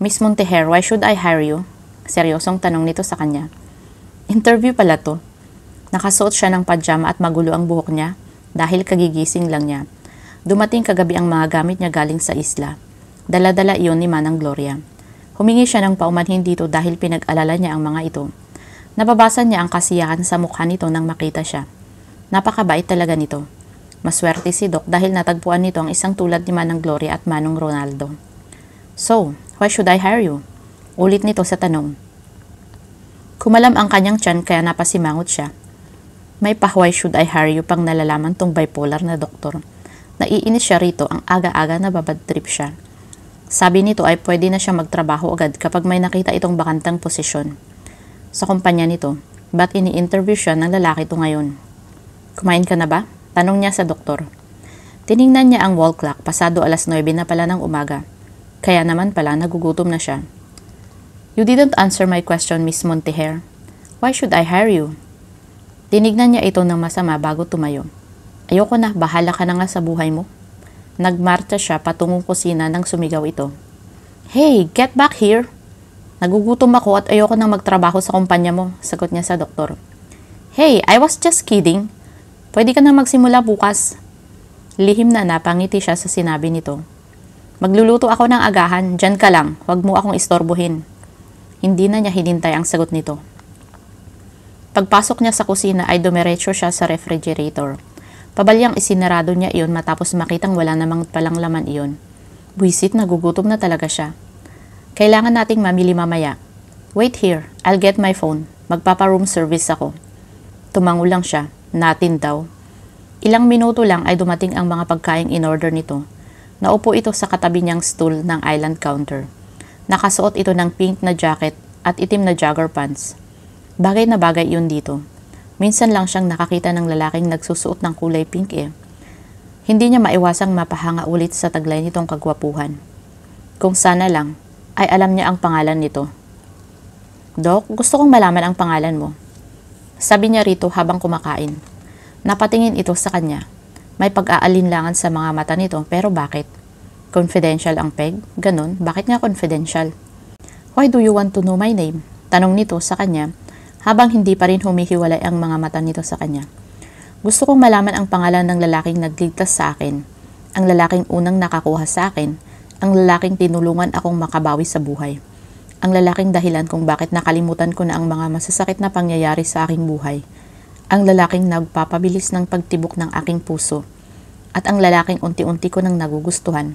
Miss Monteher, why should I hire you? Seryosong tanong nito sa kanya. Interview pala to. Nakasuot siya ng pajama at magulo ang buhok niya dahil kagigising lang niya. Dumating kagabi ang mga gamit niya galing sa isla. Dala-dala iyon ni Manang Gloria. Humingi siya ng paumanhin dito dahil pinag-alala niya ang mga ito. Nababasa niya ang kasiyahan sa mukha nito nang makita siya. Napakabait talaga nito. Maswerte si Doc dahil natagpuan nito ang isang tulad ni Manang Gloria at Manong Ronaldo. So, why should I hire you? Ulit nito sa tanong. Kumalam ang kanyang tiyan kaya napasimangot siya. May pa-why should I hire you pang nalalaman tong bipolar na doktor. Naiinis siya rito ang aga-aga na babadtrip siya. Sabi nito ay pwede na siya magtrabaho agad kapag may nakita itong bakantang posisyon. Sa kumpanya nito, ba't ini-interview siya ng lalaki ito ngayon? Kumain ka na ba? Tanong niya sa doktor. Tiningnan niya ang wall clock, pasado 9:00 na pala ng umaga. Kaya naman pala nagugutom na siya. You didn't answer my question, Miss Monteher. Why should I hire you? Tinignan niya ito ng masama bago tumayo. Ayoko na, bahala ka na nga sa buhay mo. Nagmarcha siya patungong kusina nang sumigaw ito. Hey, get back here! Nagugutom ako at ayoko nang magtrabaho sa kumpanya mo, sagot niya sa doktor. Hey, I was just kidding. Pwede ka na magsimula bukas. Lihim na napangiti siya sa sinabi nito. Magluluto ako ng agahan, dyan ka lang, huwag mo akong istorbohin. Hindi na niya hinintay ang sagot nito. Pagpasok niya sa kusina ay dumiretso siya sa refrigerator. Pabalyang isinarado niya iyon matapos makitang wala namang palang laman iyon. Buisit, nagugutom na talaga siya. Kailangan nating mamili mamaya. Wait here, I'll get my phone. Magpapa-room service ako. Tumango lang siya. Natin daw. Ilang minuto lang ay dumating ang mga pagkaing in-order nito. Naupo ito sa katabi niyang stool ng island counter. Nakasuot ito ng pink na jacket at itim na jogger pants. Bagay na bagay yun dito. Minsan lang siyang nakakita ng lalaking nagsusuot ng kulay pink eh. Hindi niya maiwasang mapahanga ulit sa taglay nitong kagwapuhan. Kung sana lang, ay alam niya ang pangalan nito. Doc, gusto kong malaman ang pangalan mo. Sabi niya rito habang kumakain. Napatingin ito sa kanya. May pag-aalinlangan sa mga mata nito pero bakit? Confidential ang peg? Ganon, bakit nga confidential? Why do you want to know my name? Tanong nito sa kanya habang hindi pa rin humihiwalay ang mga mata nito sa kanya. Gusto kong malaman ang pangalan ng lalaking nagligtas sa akin, ang lalaking unang nakakuha sa akin, ang lalaking tinulungan akong makabawi sa buhay. Ang lalaking dahilan kung bakit nakalimutan ko na ang mga masasakit na pangyayari sa aking buhay. Ang lalaking nagpapabilis ng pagtibok ng aking puso. At ang lalaking unti-unti ko nang nagugustuhan.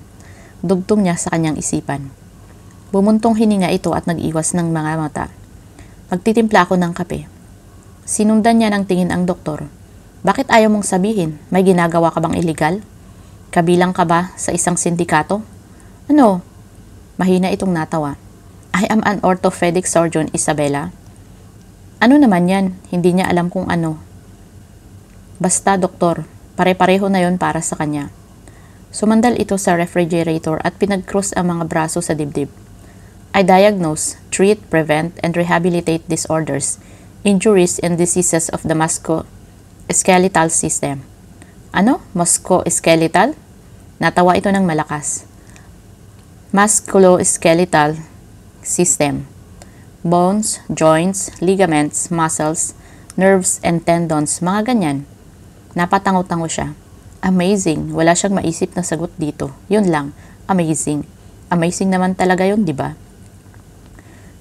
Dugtong niya sa kanyang isipan. Bumuntong hininga ito at nag-iwas ng mga mata. Magtitimpla ako ng kape. Sinundan niya ng tingin ang doktor. Bakit ayaw mong sabihin? May ginagawa ka bang illegal? Kabilang ka ba sa isang sindikato? Ano? Mahina itong natawa. I am an orthopedic surgeon, Isabella. Ano naman yan? Hindi niya alam kung ano. Basta, doktor. Pare-pareho na yon para sa kanya. Sumandal ito sa refrigerator at pinag-cross ang mga braso sa dibdib. I diagnose, treat, prevent, and rehabilitate disorders, injuries, and diseases of the musculoskeletal system. Ano? Musculoskeletal? Natawa ito ng malakas. Musculoskeletal system. Bones, joints, ligaments, muscles, nerves, and tendons, mga ganyan. Napatango-tango siya. Amazing. Wala siyang maisip na sagot dito. Yun lang. Amazing. Amazing naman talaga yun, di ba?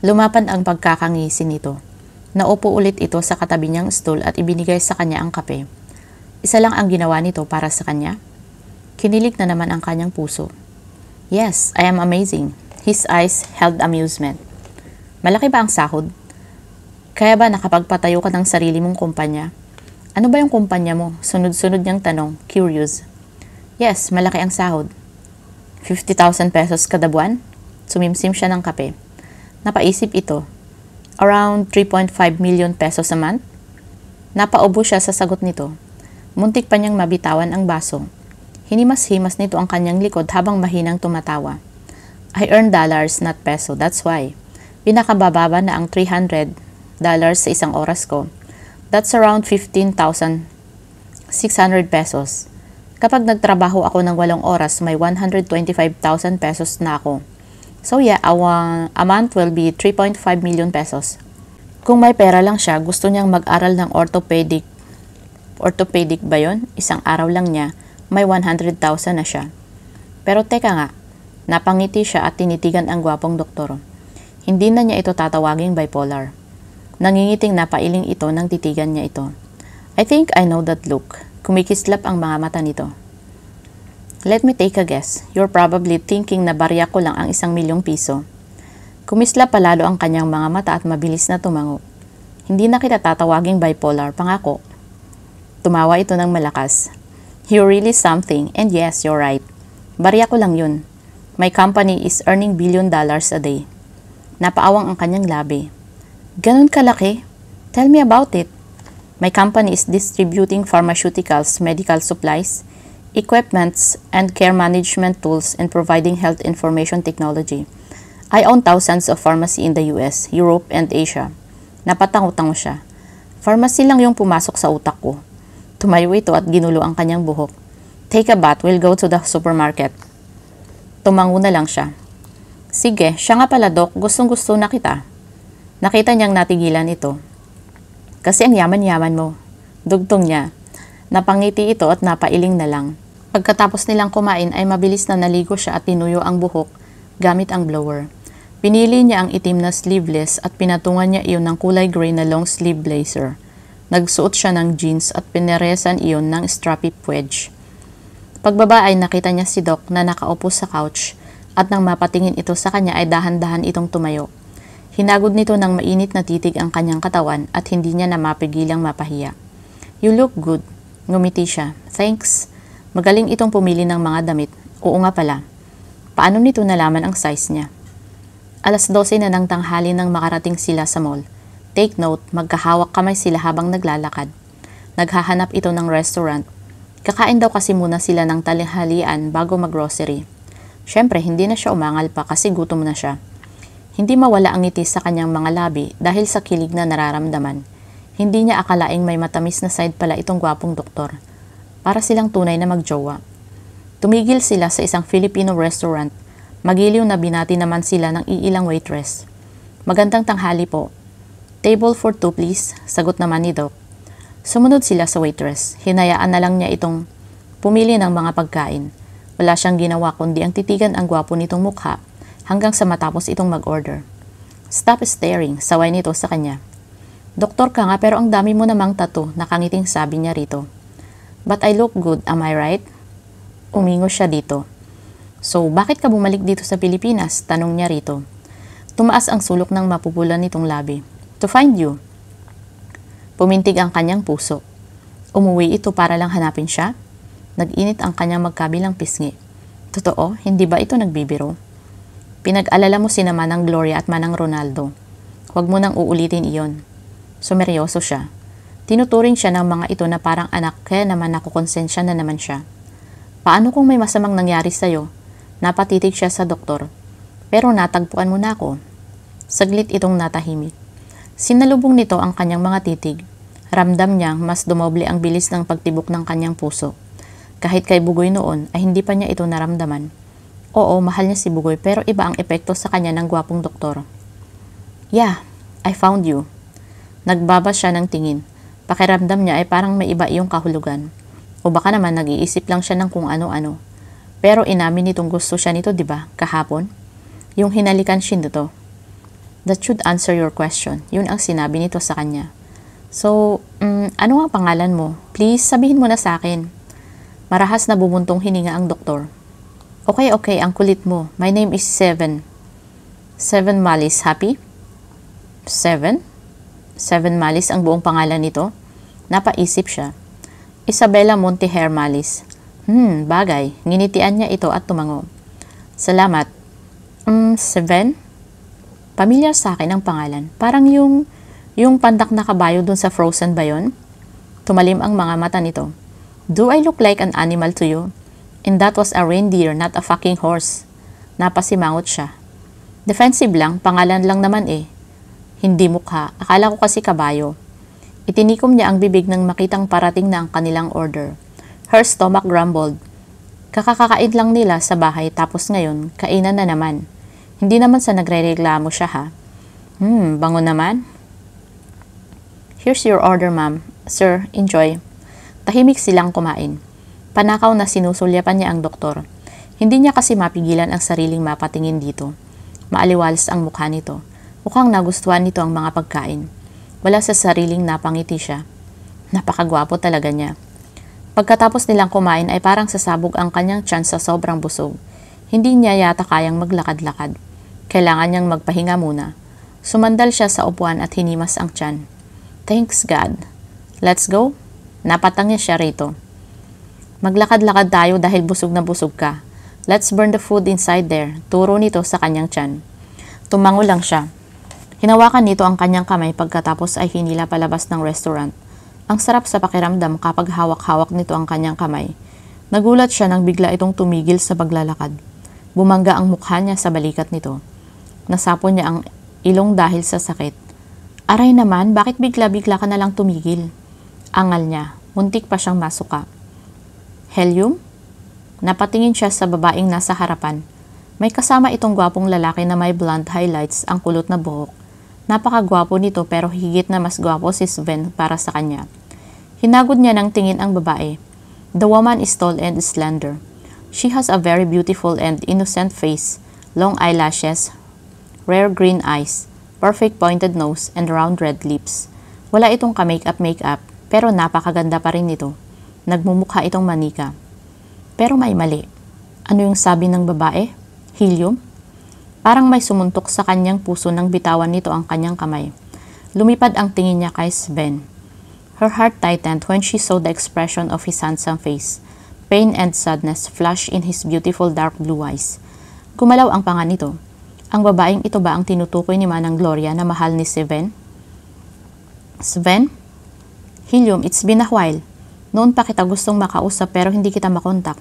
Lumapan ang pagkakangisi nito. Naupo ulit ito sa katabi niyang stool at ibinigay sa kanya ang kape. Isa lang ang ginawa nito para sa kanya. Kinilig na naman ang kanyang puso. Yes, I am amazing. His eyes held amusement. Malaki ba ang sahod? Kaya ba nakapagpatayo ka ng sarili mong kumpanya? Ano ba yung kumpanya mo? Sunod-sunod niyang tanong, curious. Yes, malaki ang sahod. 50,000 pesos kada buwan? Sumimsim siya ng kape. Napaisip ito. Around 3.5 million pesos a month? Napaubo siya sa sagot nito. Muntik pa niyang mabitawan ang baso. Hinimas-himas nito ang kanyang likod habang mahinang tumatawa. I earn dollars, not peso. That's why. Pinakabababa na ang $300 sa isang oras ko. That's around 15,600 pesos. Kapag nagtrabaho ako ng 8 oras, may 125,000 pesos na ako. So yeah, a month will be 3.5 million pesos. Kung may pera lang siya, gusto niyang mag-aral ng orthopedic. Orthopedic ba yun? Isang araw lang niya, may 100,000 na siya. Pero teka nga, napangiti siya at tinitigan ang gwapong doktor. Hindi na niya ito tatawaging bipolar. Nangingiting napailing ito nang titigan niya ito. I think I know that look. Kumikislap ang mga mata nito. Let me take a guess. You're probably thinking na barya ko lang ang 1,000,000 piso. Kumislap palalo ang kanyang mga mata at mabilis na tumango. Hindi na kita tatawaging bipolar, pangako. Tumawa ito ng malakas. You're really something, and yes, you're right. Barya ko lang yun. My company is earning $1 billion a day. Napaawang ang kanyang labi. Ganon kalaki? Tell me about it. My company is distributing pharmaceuticals, medical supplies, equipments, and care management tools and providing health information technology. I own thousands of pharmacy in the US, Europe, and Asia. Napatango-tango siya. Pharmacy lang yung pumasok sa utak ko. Tumayo ito at ginulo ang kanyang buhok. Take a bath, we'll go to the supermarket. Tumango na lang siya. Sige, siya nga pala Doc, gustong-gusto na kita. Nakita niyang natigilan ito. Kasi ang yaman-yaman mo. Dugtong niya. Napangiti ito at napailing na lang. Pagkatapos nilang kumain ay mabilis na naligo siya at tinuyo ang buhok gamit ang blower. Pinili niya ang itim na sleeveless at pinatungan niya iyon ng kulay gray na long sleeve blazer. Nagsuot siya ng jeans at pineresan iyon ng strappy wedge. Pagbaba ay nakita niya si Doc na nakaupo sa couch at nang mapatingin ito sa kanya ay dahan-dahan itong tumayo. Hinagod nito ng mainit na titig ang kanyang katawan at hindi niya na mapigilang mapahiya. You look good. Ngumiti siya. Thanks. Magaling itong pumili ng mga damit. Oo nga pala. Paano nito nalaman ang size niya? 12:00 na ng tanghali nang makarating sila sa mall. Take note, magkahawak kamay sila habang naglalakad. Naghahanap ito ng restaurant. Kakain daw kasi muna sila ng tanghalian bago mag-grocery. Siyempre, hindi na siya umangal pa kasi gutom na siya. Hindi mawala ang ngiti sa kanyang mga labi dahil sa kilig na nararamdaman. Hindi niya akalaing may matamis na side pala itong gwapong doktor. Para silang tunay na magjowa. Tumigil sila sa isang Filipino restaurant. Magiliw na binati naman sila ng iilang waitress. Magandang tanghali po. Table for 2 please, sagot naman ni Doc. Sumunod sila sa waitress. Hinayaan na lang niya itong pumili ng mga pagkain. Wala siyang ginawa kundi ang titigan ang gwapo nitong mukha hanggang sa matapos itong mag-order. Stop staring, saway nito sa kanya. Doktor ka nga pero ang dami mo namang tattoo, nakangiting sabi niya rito. But I look good, am I right? Umingos siya dito. So, bakit ka bumalik dito sa Pilipinas? Tanong niya rito. Tumaas ang sulok ng mapupulan nitong labi. To find you. Pumintig ang kanyang puso. Umuwi ito para lang hanapin siya? Nag-init ang kanyang magkabilang pisngi. Totoo, hindi ba ito nagbibiro? Pinag-alala mo sina Manang Gloria at Manang Ronaldo. Huwag mo nang uulitin iyon. Sumeryoso siya. Tinuturing siya ng mga ito na parang anak kaya naman nakukonsensya na naman siya. Paano kung may masamang nangyari sa'yo? Napatitig siya sa doktor. Pero natagpuan mo na ako. Saglit itong natahimik. Sinalubong nito ang kanyang mga titig. Ramdam niyang mas dumoble ang bilis ng pagtibok ng kanyang puso. Kahit kay Bugoy noon ay hindi pa niya ito naramdaman. Oo, mahal niya si Bugoy pero iba ang epekto sa kanya ng gwapong doktor. Yeah, I found you. Nagbaba siya ng tingin. Pakiramdam niya ay parang may iba iyong kahulugan. O baka naman nag-iisip lang siya ng kung ano-ano. Pero inamin nitong gusto siya nito, di ba? Kahapon? Yung hinalikan siya nito. That should answer your question. Yun ang sinabi nito sa kanya. So, ano ang pangalan mo? Please, sabihin mo na sa akin. Marahas na bumuntong hininga ang doktor. Okay, ang kulit mo. My name is Seven. Seven Malis, happy? Seven? Seven Malis ang buong pangalan nito? Napaisip siya. Isabella Monteher Malis. Bagay. Nginitian niya ito at tumango. Salamat. Seven? Pamilyar sa akin ang pangalan. Parang yung pandak na kabayo dun sa Frozen ba yun? Tumalim ang mga mata nito. Do I look like an animal to you? And that was a reindeer, not a fucking horse. Napasimangot siya. Defensive lang, pangalan lang naman eh. Hindi mukha, akala ko kasi kabayo. Itinikom niya ang bibig nang makitang parating na ang kanilang order. Her stomach grumbled. Kakakain lang nila sa bahay tapos ngayon, kainan na naman. Hindi naman sa nagre-reklamo siya ha. Bango naman. Here's your order, ma'am. Sir, enjoy. Tahimik silang kumain. Panakaw na sinusulyapan niya ang doktor. Hindi niya kasi mapigilan ang sariling mapatingin dito. Maaliwalas ang mukha nito. Mukhang nagustuhan nito ang mga pagkain. Wala sa sariling napangiti siya. Napakagwapo talaga niya. Pagkatapos nilang kumain ay parang sasabog ang kanyang tiyan sa sobrang busog. Hindi niya yata kayang maglakad-lakad. Kailangan niyang magpahinga muna. Sumandal siya sa upuan at hinimas ang tiyan. Thanks God. Let's go. Napatang niya siya rito. Maglakad-lakad tayo dahil busog na busog ka. Let's burn the food inside there. Turo nito sa kanyang tiyan. Tumango lang siya. Hinawakan nito ang kanyang kamay pagkatapos ay hinila palabas ng restaurant. Ang sarap sa pakiramdam kapag hawak-hawak nito ang kanyang kamay. Nagulat siya nang bigla itong tumigil sa paglalakad. Bumangga ang mukha niya sa balikat nito. Nasapo niya ang ilong dahil sa sakit. Aray naman, bakit bigla-bigla ka na lang tumigil? Angal niya, muntik pa siyang masuka. Helium? Napatingin siya sa babaeng nasa harapan. May kasama itong gwapong lalaki na may blonde highlights ang kulot na buhok. Napakagwapo nito pero higit na mas gwapo si Sven para sa kanya. Hinagod niya ng tingin ang babae. The woman is tall and slender. She has a very beautiful and innocent face, long eyelashes, rare green eyes, perfect pointed nose, and round red lips. Wala itong ka-makeup pero napakaganda pa rin nito. Nagmumukha itong manika. Pero may mali. Ano yung sabi ng babae? Helium? Parang may sumuntok sa kanyang puso nang bitawan nito ang kanyang kamay. Lumipad ang tingin niya kay Sven. Her heart tightened when she saw the expression of his handsome face. Pain and sadness flashed in his beautiful dark blue eyes. Gumalaw ang panga nito. Ang babaeng ito ba ang tinutukoy ni Manang Gloria na mahal ni Sven? Sven? Helium, it's been a while. Noon pa kita gustong makausap pero hindi kita makontak.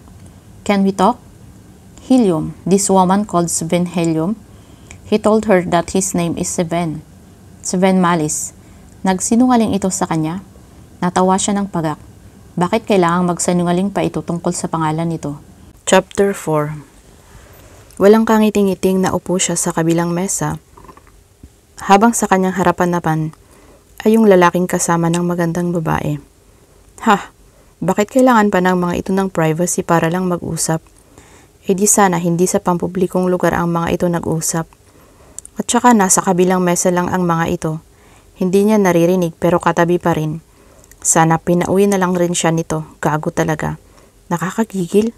Can we talk? Helium, this woman called Sven Helium. He told her that his name is Sven. Sven Malis. Nagsinungaling ito sa kanya. Natawa siya ng pagak. Bakit kailangang magsinungaling pa ito tungkol sa pangalan nito? Chapter 4. Walang kangiting-ngiting na upo siya sa kabilang mesa. Habang sa kanyang harapan-napan ay yung lalaking kasama ng magandang babae. Bakit kailangan pa ng mga ito ng privacy para lang mag-usap? E di sana hindi sa pampublikong lugar ang mga ito nag-usap. At saka nasa kabilang mesa lang ang mga ito. Hindi niya naririnig pero katabi pa rin. Sana pinauwi na lang rin siya nito. Gago talaga. Nakakagigil.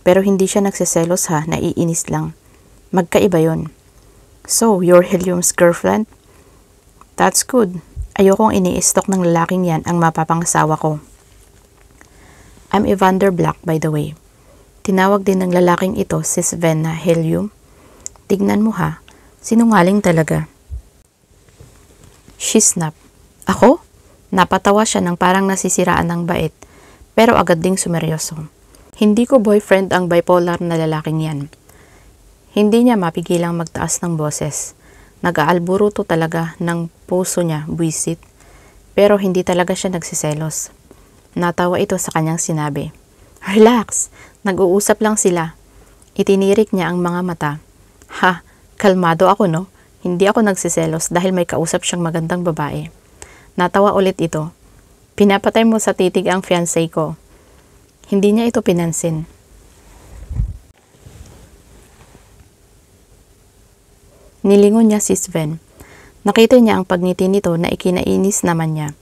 Pero hindi siya nagseselos ha, naiinis lang. Magkaiba yon. So, you're Helium's girlfriend? That's good. Ayokong ini-stalk ng lalaking yan ang mapapangasawa ko. I'm Evander Black by the way. Tinawag din ng lalaking ito si Sven na Helium. Tignan mo ha, sinungaling talaga. She snapped. Ako? Napatawa siya ng parang nasisiraan ng bait, pero agad ding sumeryoso. Hindi ko boyfriend ang bipolar na lalaking yan. Hindi niya mapigilang magtaas ng boses. Nag-aalburuto talaga ng puso niya, buwisit. Pero hindi talaga siya nagsiselos. Natawa ito sa kanyang sinabi. Relax, nag-uusap lang sila. Itinirik niya ang mga mata. Ha, kalmado ako no? Hindi ako nagsiselos dahil may kausap siyang magandang babae. Natawa ulit ito. Pinapatay mo sa titig ang fiancé ko. Hindi niya ito pinansin. Nilingon niya si Sven. Nakita niya ang pagngiti nito na ikinainis naman niya.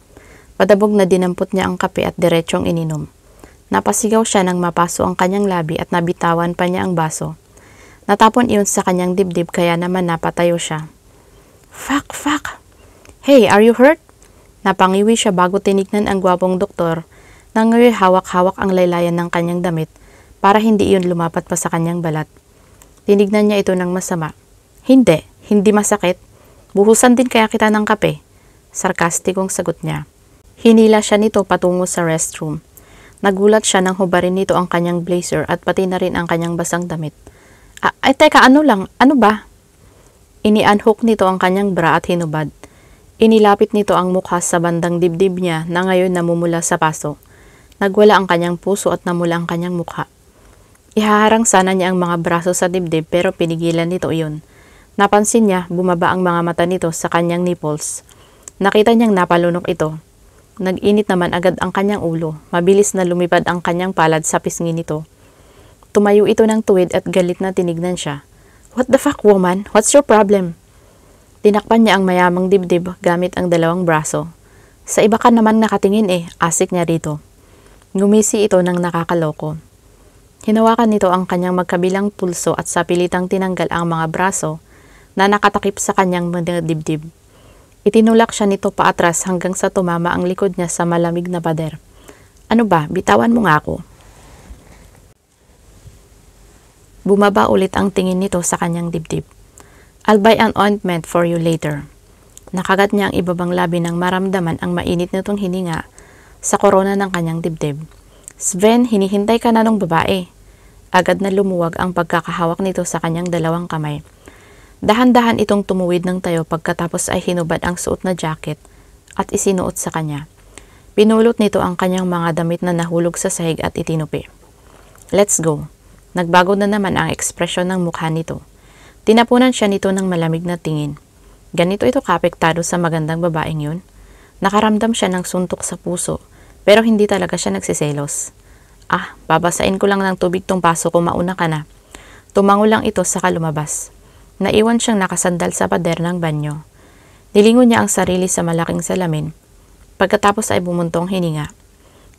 Padabog na dinampot niya ang kape at diretsong ininom. Napasigaw siya nang mapaso ang kanyang labi at nabitawan pa niya ang baso. Natapon iyon sa kanyang dibdib kaya naman napatayo siya. Fuck! Hey, are you hurt? Napangiwi siya bago tinignan ang gwapong doktor na ngayon hawak-hawak ang laylayan ng kanyang damit para hindi iyon lumapat pa sa kanyang balat. Tinignan niya ito ng masama. Hindi masakit. Buhusan din kaya kita ng kape. Sarkastikong sagot niya. Hinila siya nito patungo sa restroom. Nagulat siya nang hubarin nito ang kanyang blazer at pati na rin ang kanyang basang damit. Teka, ano ba? Inianhook nito ang kanyang bra at hinubad. Inilapit nito ang mukha sa bandang dibdib niya na ngayon namumula sa paso. Nagwala ang kanyang puso at namula ang kanyang mukha. Ihaharang sana niya ang mga braso sa dibdib pero pinigilan nito iyon. Napansin niya, bumaba ang mga mata nito sa kanyang nipples. Nakita niyang napalunok ito. Nag-init naman agad ang kanyang ulo. Mabilis na lumipad ang kanyang palad sa pisngi nito. Tumayo ito ng tuwid at galit na tinignan siya. What the fuck, woman? What's your problem? Tinakpan niya ang mayamang dibdib gamit ang dalawang braso. Sa iba ka naman nakatingin asik niya rito. Ngumisi ito ng nakakaloko. Hinawakan nito ang kanyang magkabilang pulso at sa pilitang tinanggal ang mga braso na nakatakip sa kanyang mga dibdib. Itinulak siya nito paatras hanggang sa tumama ang likod niya sa malamig na pader. Ano ba? Bitawan mo nga ako. Bumaba ulit ang tingin nito sa kanyang dibdib. I'll buy an ointment for you later. Nakagat niya ang ibabang labi nang maramdaman ang mainit nitong hininga sa korona ng kanyang dibdib. Sven, hinihintay ka na ng babae. Agad na lumuwag ang pagkakahawak nito sa kanyang dalawang kamay. Dahan-dahan itong tumuwid ng tayo pagkatapos ay hinubad ang suot na jacket at isinuot sa kanya. Pinulot nito ang kanyang mga damit na nahulog sa sahig at itinupi. Let's go. Nagbago na naman ang ekspresyon ng mukha nito. Tinapunan siya nito ng malamig na tingin. Ganito ito kaapektado sa magandang babaeng yun. Nakaramdam siya ng suntok sa puso pero hindi talaga siya nagsiselos. Babasain ko lang ng tubig tong paso ko, mauna ka na. Tumango lang ito saka lumabas. Naiwan siyang nakasandal sa pader ng banyo. Nilingon niya ang sarili sa malaking salamin. Pagkatapos ay bumuntong hininga.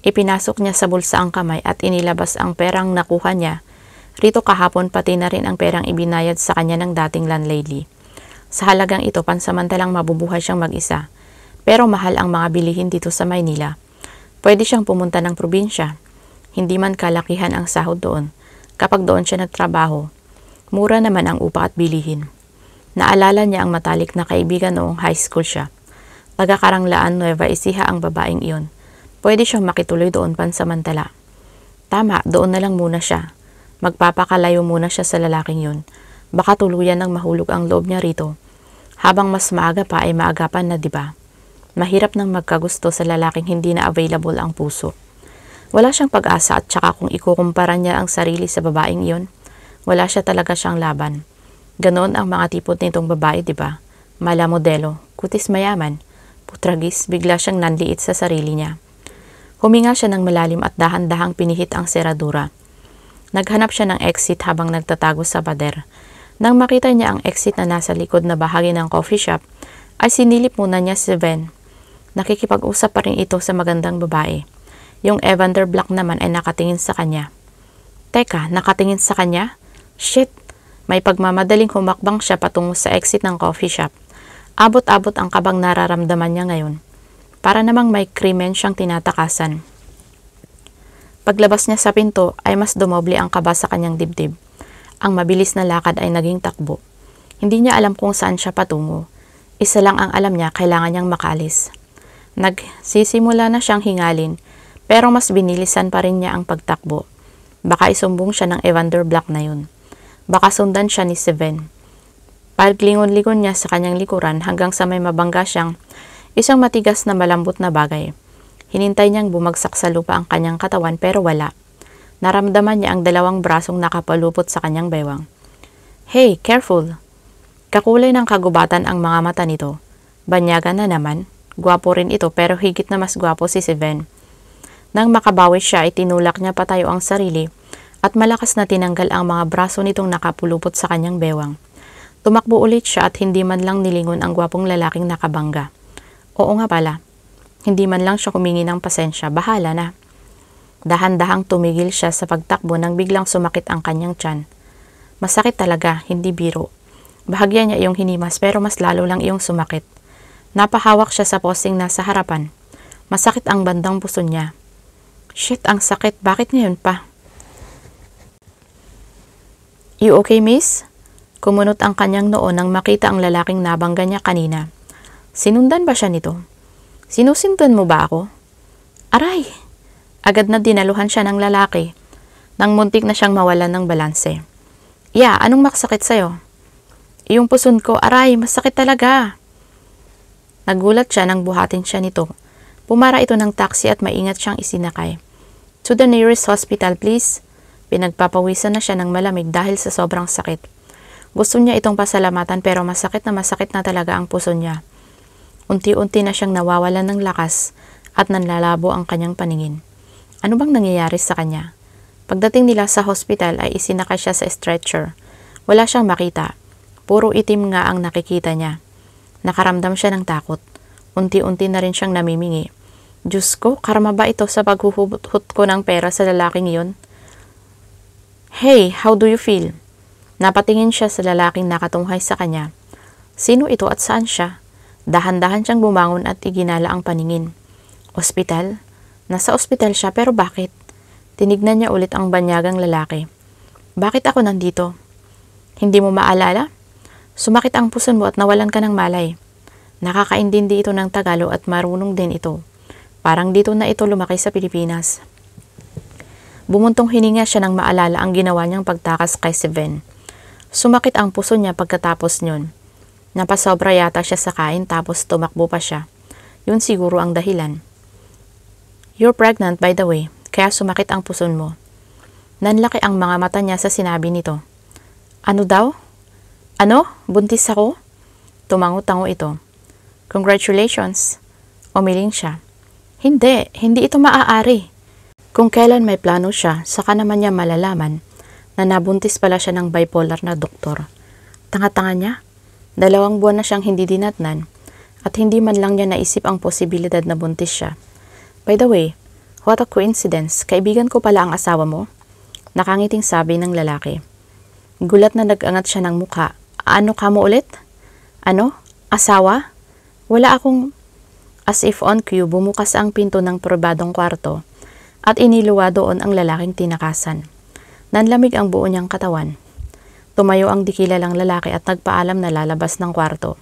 Ipinasok niya sa bulsa ang kamay at inilabas ang perang nakuha niya. Rito kahapon pati na rin ang perang ibinayad sa kanya ng dating landlady. Sa halagang ito pansamantalang mabubuhay siyang mag-isa. Pero mahal ang mga bilihin dito sa Maynila. Pwede siyang pumunta ng probinsya. Hindi man kalakihan ang sahod doon. Kapag doon siya nagtrabaho, mura naman ang upa at bilihin. Naalala niya ang matalik na kaibigan noong high school siya. Taga-Karanglaan, Nueva Ecija ang babaeng iyon. Pwede siyang makituloy doon pansamantala. Tama, doon na lang muna siya. Magpapakalayo muna siya sa lalaking yun. Baka tuluyan ng mahulog ang loob niya rito. Habang mas maaga pa ay maagapan na, diba? Mahirap nang magkagusto sa lalaking hindi na available ang puso. Wala siyang pag-asa at saka kung ikukumpara niya ang sarili sa babaeng iyon, wala siya talaga siyang laban. Ganoon ang mga tipot nitong babae, diba? Mala modelo, kutis mayaman, putragis, bigla siyang nanliit sa sarili niya. Huminga siya ng malalim at dahan-dahang pinihit ang seradura. Naghanap siya ng exit habang nagtatago sa pader. Nang makita niya ang exit na nasa likod na bahagi ng coffee shop, ay sinilip muna niya si Sven. Nakikipag-usap pa rin ito sa magandang babae. Yung Evander Black naman ay nakatingin sa kanya. Teka, nakatingin sa kanya? Shit! May pagmamadaling humakbang siya patungo sa exit ng coffee shop. Abot-abot ang kabang nararamdaman niya ngayon. Para namang may krimen siyang tinatakasan. Paglabas niya sa pinto ay mas dumoble ang kaba sa kanyang dibdib. Ang mabilis na lakad ay naging takbo. Hindi niya alam kung saan siya patungo. Isa lang ang alam niya, kailangan niyang makaalis. Nagsisimula na siyang hingalin, pero mas binilisan pa rin niya ang pagtakbo. Baka isumbong siya ng Evander Black na yun. Baka sundan siya ni Sven. Paglingon-lingon niya sa kanyang likuran hanggang sa may mabangga siyang isang matigas na malambot na bagay. Hinintay niyang bumagsak sa lupa ang kanyang katawan pero wala. Naramdaman niya ang dalawang brasong nakapalupot sa kanyang baywang. Hey, careful! Kakulay ng kagubatan ang mga mata nito. Banyaga na naman. Gwapo rin ito pero higit na mas gwapo si Sven. Nang makabawi siya ay tinulak niya patayo ang sarili at malakas na tinanggal ang mga braso nitong nakapulupot sa kanyang bewang. Tumakbo ulit siya at hindi man lang nilingon ang gwapong lalaking nakabangga. Oo nga pala, hindi man lang siya humingi ng pasensya, bahala na. Dahan-dahang tumigil siya sa pagtakbo nang biglang sumakit ang kanyang tiyan. Masakit talaga, hindi biro. Bahagya niya iyong hinimas pero mas lalo lang iyong sumakit. Napahawak siya sa posting nasa harapan. Masakit ang bandang puso niya. Shit, ang sakit. Bakit ngayon pa? You okay, miss? Kumunot ang kanyang noo nang makita ang lalaking nabangga niya kanina. Sinundan ba siya nito? Sinusundan mo ba ako? Aray! Agad na dinaluhan siya ng lalaki. Nang muntik na siyang mawalan ng balanse. Yeah, anong makasakit sa'yo? Iyong puson ko, aray, masakit talaga. Nagulat siya nang buhatin siya nito. Pumara ito ng taxi at maingat siyang isinakay. To the nearest hospital, please. Pinagpapawisan na siya ng malamig dahil sa sobrang sakit. Gusto niya itong pasalamatan pero masakit na talaga ang puso niya. Unti-unti na siyang nawawalan ng lakas at nanlalabo ang kanyang paningin. Ano bang nangyayari sa kanya? Pagdating nila sa hospital ay isinakay siya sa stretcher. Wala siyang makita. Puro itim nga ang nakikita niya. Nakaramdam siya ng takot. Unti-unti na rin siyang namimingi. Diyos ko, karma ba ito sa paghuhubot ko ng pera sa lalaking iyon? Hey, how do you feel? Napatingin siya sa lalaking nakatunghay sa kanya. Sino ito at saan siya? Dahan-dahan siyang bumangon at iginala ang paningin. Ospital? Nasa ospital siya pero bakit? Tinignan niya ulit ang banyagang lalaki. Bakit ako nandito? Hindi mo maalala? Sumakit ang puson mo at nawalan ka ng malay. Nakakaintindi ito ng Tagalog at marunong din ito. Parang dito na ito lumaki sa Pilipinas. Bumuntong hininga siya nang maalala ang ginawa niyang pagtakas kay Sven. Sumakit ang puso niya pagkatapos niyon. Napasobra yata siya sa kain tapos tumakbo pa siya. Yun siguro ang dahilan. You're pregnant by the way, kaya sumakit ang puson mo. Nanlaki ang mga mata niya sa sinabi nito. Ano daw? Ano? Buntis ako? Tumango-tango ito. Congratulations. Umiling siya. Hindi ito maaari. Kung kailan may plano siya, saka naman niya malalaman na nabuntis pala siya ng bipolar na doktor. Tanga-tanga niya. 2 buwan na siyang hindi dinatnan at hindi man lang niya naisip ang posibilidad na buntis siya. By the way, what a coincidence. Kaibigan ko pala ang asawa mo. Nakangiting sabi ng lalaki. Gulat na nag-angat siya ng mukha. Ano ka mo ulit? Ano? Asawa? Wala akong... As if on cue, bumukas ang pinto ng pribadong kwarto at iniluwa doon ang lalaking tinakasan. Nanlamig ang buo niyang katawan. Tumayo ang dikilalang lalaki at nagpaalam na lalabas ng kwarto.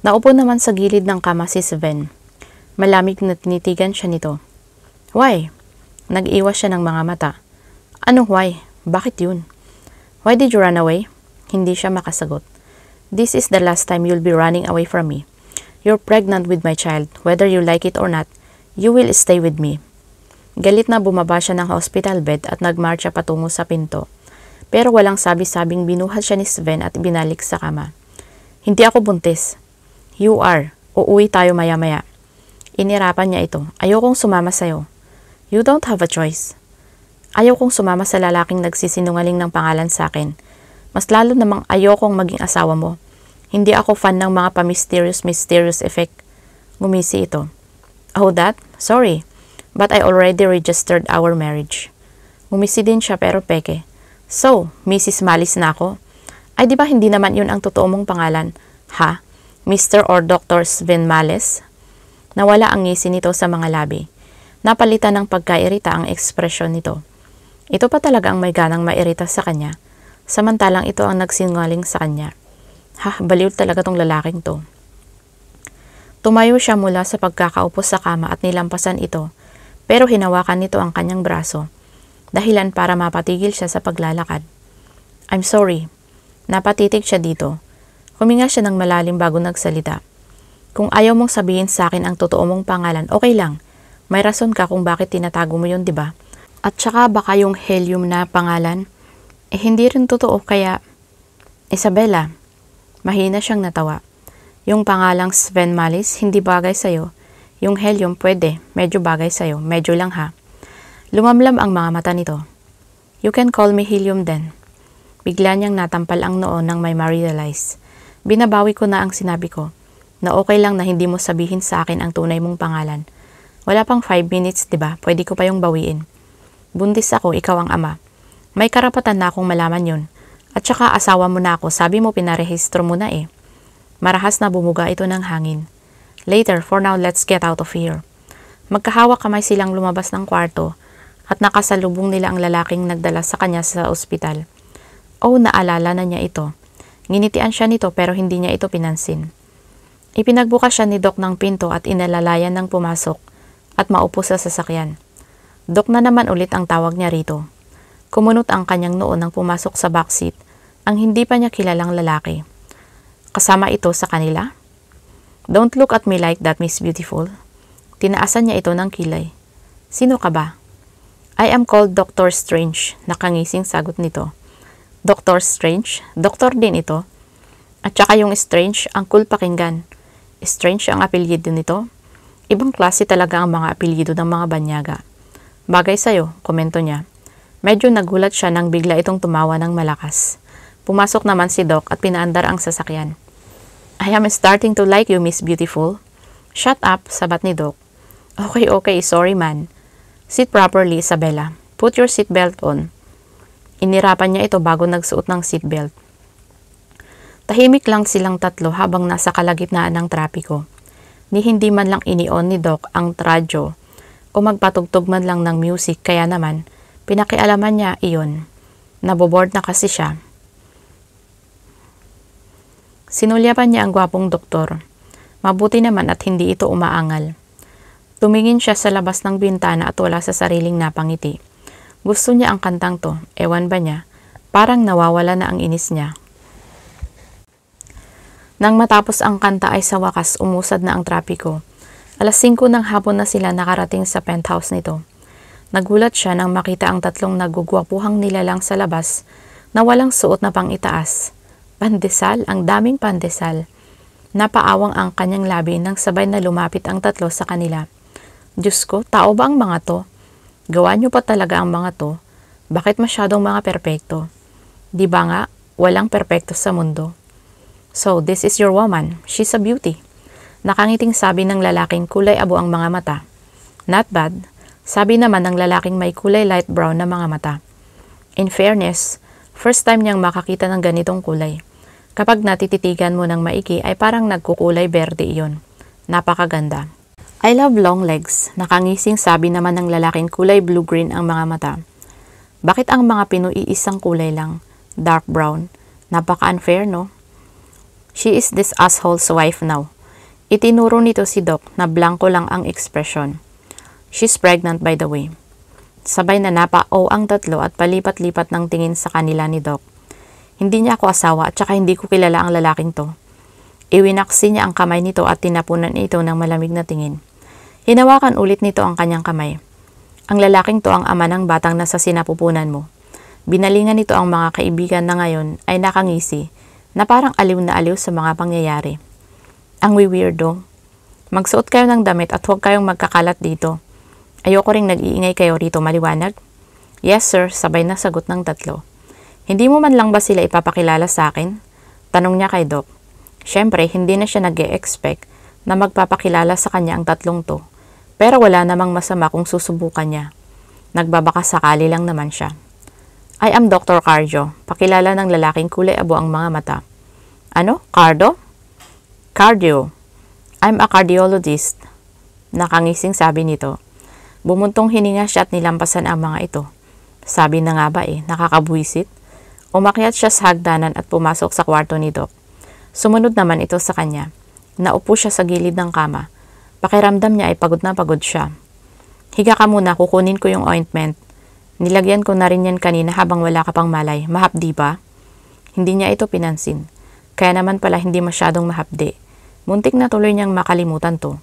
Naupo naman sa gilid ng kama si Sven. Malamig na tinitigan siya nito. Why? Nag-iwas siya ng mga mata. Ano why? Bakit yun? Why did you run away? Hindi siya makasagot. This is the last time you'll be running away from me. You're pregnant with my child. Whether you like it or not, you will stay with me. Galit na bumaba siya ng hospital bed at nagmarcha patungo sa pinto. Pero walang sabi-sabing binuhat siya ni Sven at binalik sa kama. Hindi ako buntis. You are. Uuwi tayo maya-maya. Inirapan niya ito. Ayokong sumama sa'yo. You don't have a choice. Ayaw kong sumama sa lalaking nagsisinungaling ng pangalan sa akin. Mas lalo namang ayokong maging asawa mo. Hindi ako fan ng mga pa-mysterious effect. Ngumisi ito. Oh, that? Sorry. But I already registered our marriage. Ngumisi din siya pero peke. So, Mrs. Malis na ako? Ay di ba hindi naman yun ang totoo mong pangalan? Ha? Mr. or Dr. Sven Males? Nawala ang ngisi nito sa mga labi. Napalitan ng pagkairita ang ekspresyon nito. Ito pa talaga ang may ganang mairita sa kanya. Samantalang ito ang nagsinungaling sa kanya. Ha, baliw talaga tong lalaking to. Tumayo siya mula sa pagkakaupo sa kama at nilampasan ito, pero hinawakan nito ang kanyang braso, dahilan para mapatigil siya sa paglalakad. I'm sorry. Napatitig siya dito. Huminga siya ng malalim bago nagsalita. Kung ayaw mong sabihin sa akin ang totoo mong pangalan, okay lang. May rason ka kung bakit tinatago mo yun, di ba? At saka baka yung helium na pangalan, hindi rin totoo kaya... Isabella, mahina siyang natawa. Yung pangalang Sven Malis, hindi bagay sa'yo. Yung helium, pwede. Medyo bagay sa'yo. Medyo lang ha. Lumamlam ang mga mata nito. You can call me helium then. Bigla niyang natampal ang noo nang may ma-realize. Binabawi ko na ang sinabi ko, na okay lang na hindi mo sabihin sa akin ang tunay mong pangalan. Wala pang 5 minutes, diba? Pwede ko pa yung bawiin. Buntis ako, ikaw ang ama. May karapatan na akong malaman yun. At saka asawa mo na ako, sabi mo pinarehistro mo na eh. Marahas na bumuga ito ng hangin. Later, for now, let's get out of here. Magkahawak kamay silang lumabas ng kwarto at nakasalubong nila ang lalaking nagdala sa kanya sa ospital. Oh, naalala na niya ito. Nginitian siya nito pero hindi niya ito pinansin. Ipinagbukas siya ni Doc ng pinto at inalalayan ng pumasok at maupo sa sasakyan. Doc na naman ulit ang tawag niya rito. Kumunot ang kanyang noo nang pumasok sa backseat ang hindi pa niya kilalang lalaki. Kasama ito sa kanila? Don't look at me like that, Miss Beautiful. Tinaasan niya ito ng kilay. Sino ka ba? I am called Dr. Strange, nakangising sagot nito. Dr. Strange? Doktor din ito. At saka yung Strange, ang cool pakinggan. Strange ang apelyido nito. Ibang klase talaga ang mga apelyido ng mga banyaga. Bagay sa'yo, komento niya. Medyo nagulat siya nang bigla itong tumawa ng malakas. Pumasok naman si Doc at pinaandar ang sasakyan. I am starting to like you, Miss Beautiful. Shut up, sabat ni Doc. Okay, sorry man. Sit properly, Isabella. Put your seatbelt on. Inirapan niya ito bago nagsuot ng seatbelt. Tahimik lang silang tatlo habang nasa kalagitnaan ng trapiko. Hindi man lang ini-on ni Doc ang radyo o magpatugtog man lang ng music kaya naman pinakialaman niya iyon. Naboboard na kasi siya. Sinulyapan niya ang gwapong doktor. Mabuti naman at hindi ito umaangal. Tumingin siya sa labas ng bintana at wala sa sariling napangiti. Gusto niya ang kantang to, ewan ba niya, parang nawawala na ang inis niya. Nang matapos ang kanta ay sa wakas umusad na ang trapiko. 5:00 ng hapon na sila nakarating sa penthouse nito. Nagulat siya nang makita ang tatlong nagugwapuhang nilalang sa labas na walang suot na pang-itaas. Pandesal, ang daming pandesal. Napaawang ang kanyang labi nang sabay na lumapit ang tatlo sa kanila. Diyos ko, tao ba ang mga to? Gawa niyo pa talaga ang mga to. Bakit masyadong mga perpekto? Di ba nga, walang perpekto sa mundo. So, this is your woman. She's a beauty. Nakangiting sabi ng lalaking kulay abo ang mga mata. Not bad. Sabi naman ng lalaking may kulay light brown na mga mata. In fairness, first time niyang makakita ng ganitong kulay. Kapag natititigan mo ng maiki ay parang nagkukulay berde iyon. Napakaganda. I love long legs. Nakangising sabi naman ng lalaking kulay blue-green ang mga mata. Bakit ang mga Pinoy isang kulay lang? Dark brown. Napaka-unfair, no? She is this asshole's wife now. Itinuro nito si Doc na blanco lang ang ekspresyon. She's pregnant by the way. Sabay na napa-o ang tatlo at palipat-lipat ng tingin sa kanila ni Doc. Hindi niya ako asawa at saka hindi ko kilala ang lalaking to. Iwinaksi niya ang kamay nito at tinapunan ito ng malamig na tingin. Hinawakan ulit nito ang kanyang kamay. Ang lalaking to ang ama ng batang nasa sinapupunan mo. Binalingan nito ang mga kaibigan na ngayon ay nakangisi na parang aliw na aliw sa mga pangyayari. Ang weirdo. Magsuot kayo ng damit at huwag kayong magkakalat dito. Ayoko ring nag-iingay kayo rito, maliwanag? Yes sir, sabay na sagot ng tatlo. Hindi mo man lang ba sila ipapakilala sa akin? Tanong niya kay Doc. Siyempre, hindi na siya nag-e-expect na magpapakilala sa kanya ang tatlong to. Pero wala namang masama kung susubukan niya. Nagbabaka sakali lang naman siya. I am Dr. Cardio. Pakilala ng lalaking kulay abo ang mga mata. Ano? Cardo? Cardio. I'm a cardiologist. Nakangising sabi nito. Bumuntong hininga siya at nilampasan ang mga ito. Sabi na nga ba nakakabuwisit? Umakyat siya sa hagdanan at pumasok sa kwarto ni Doc. Sumunod naman ito sa kanya. Naupo siya sa gilid ng kama. Pakiramdam niya ay pagod na pagod siya. Higa ka muna, kukunin ko yung ointment. Nilagyan ko na rin yan kanina habang wala ka pang malay. Mahapdi ba? Hindi niya ito pinansin. Kaya naman pala hindi masyadong mahapdi. Muntik na tuloy niyang makalimutan to.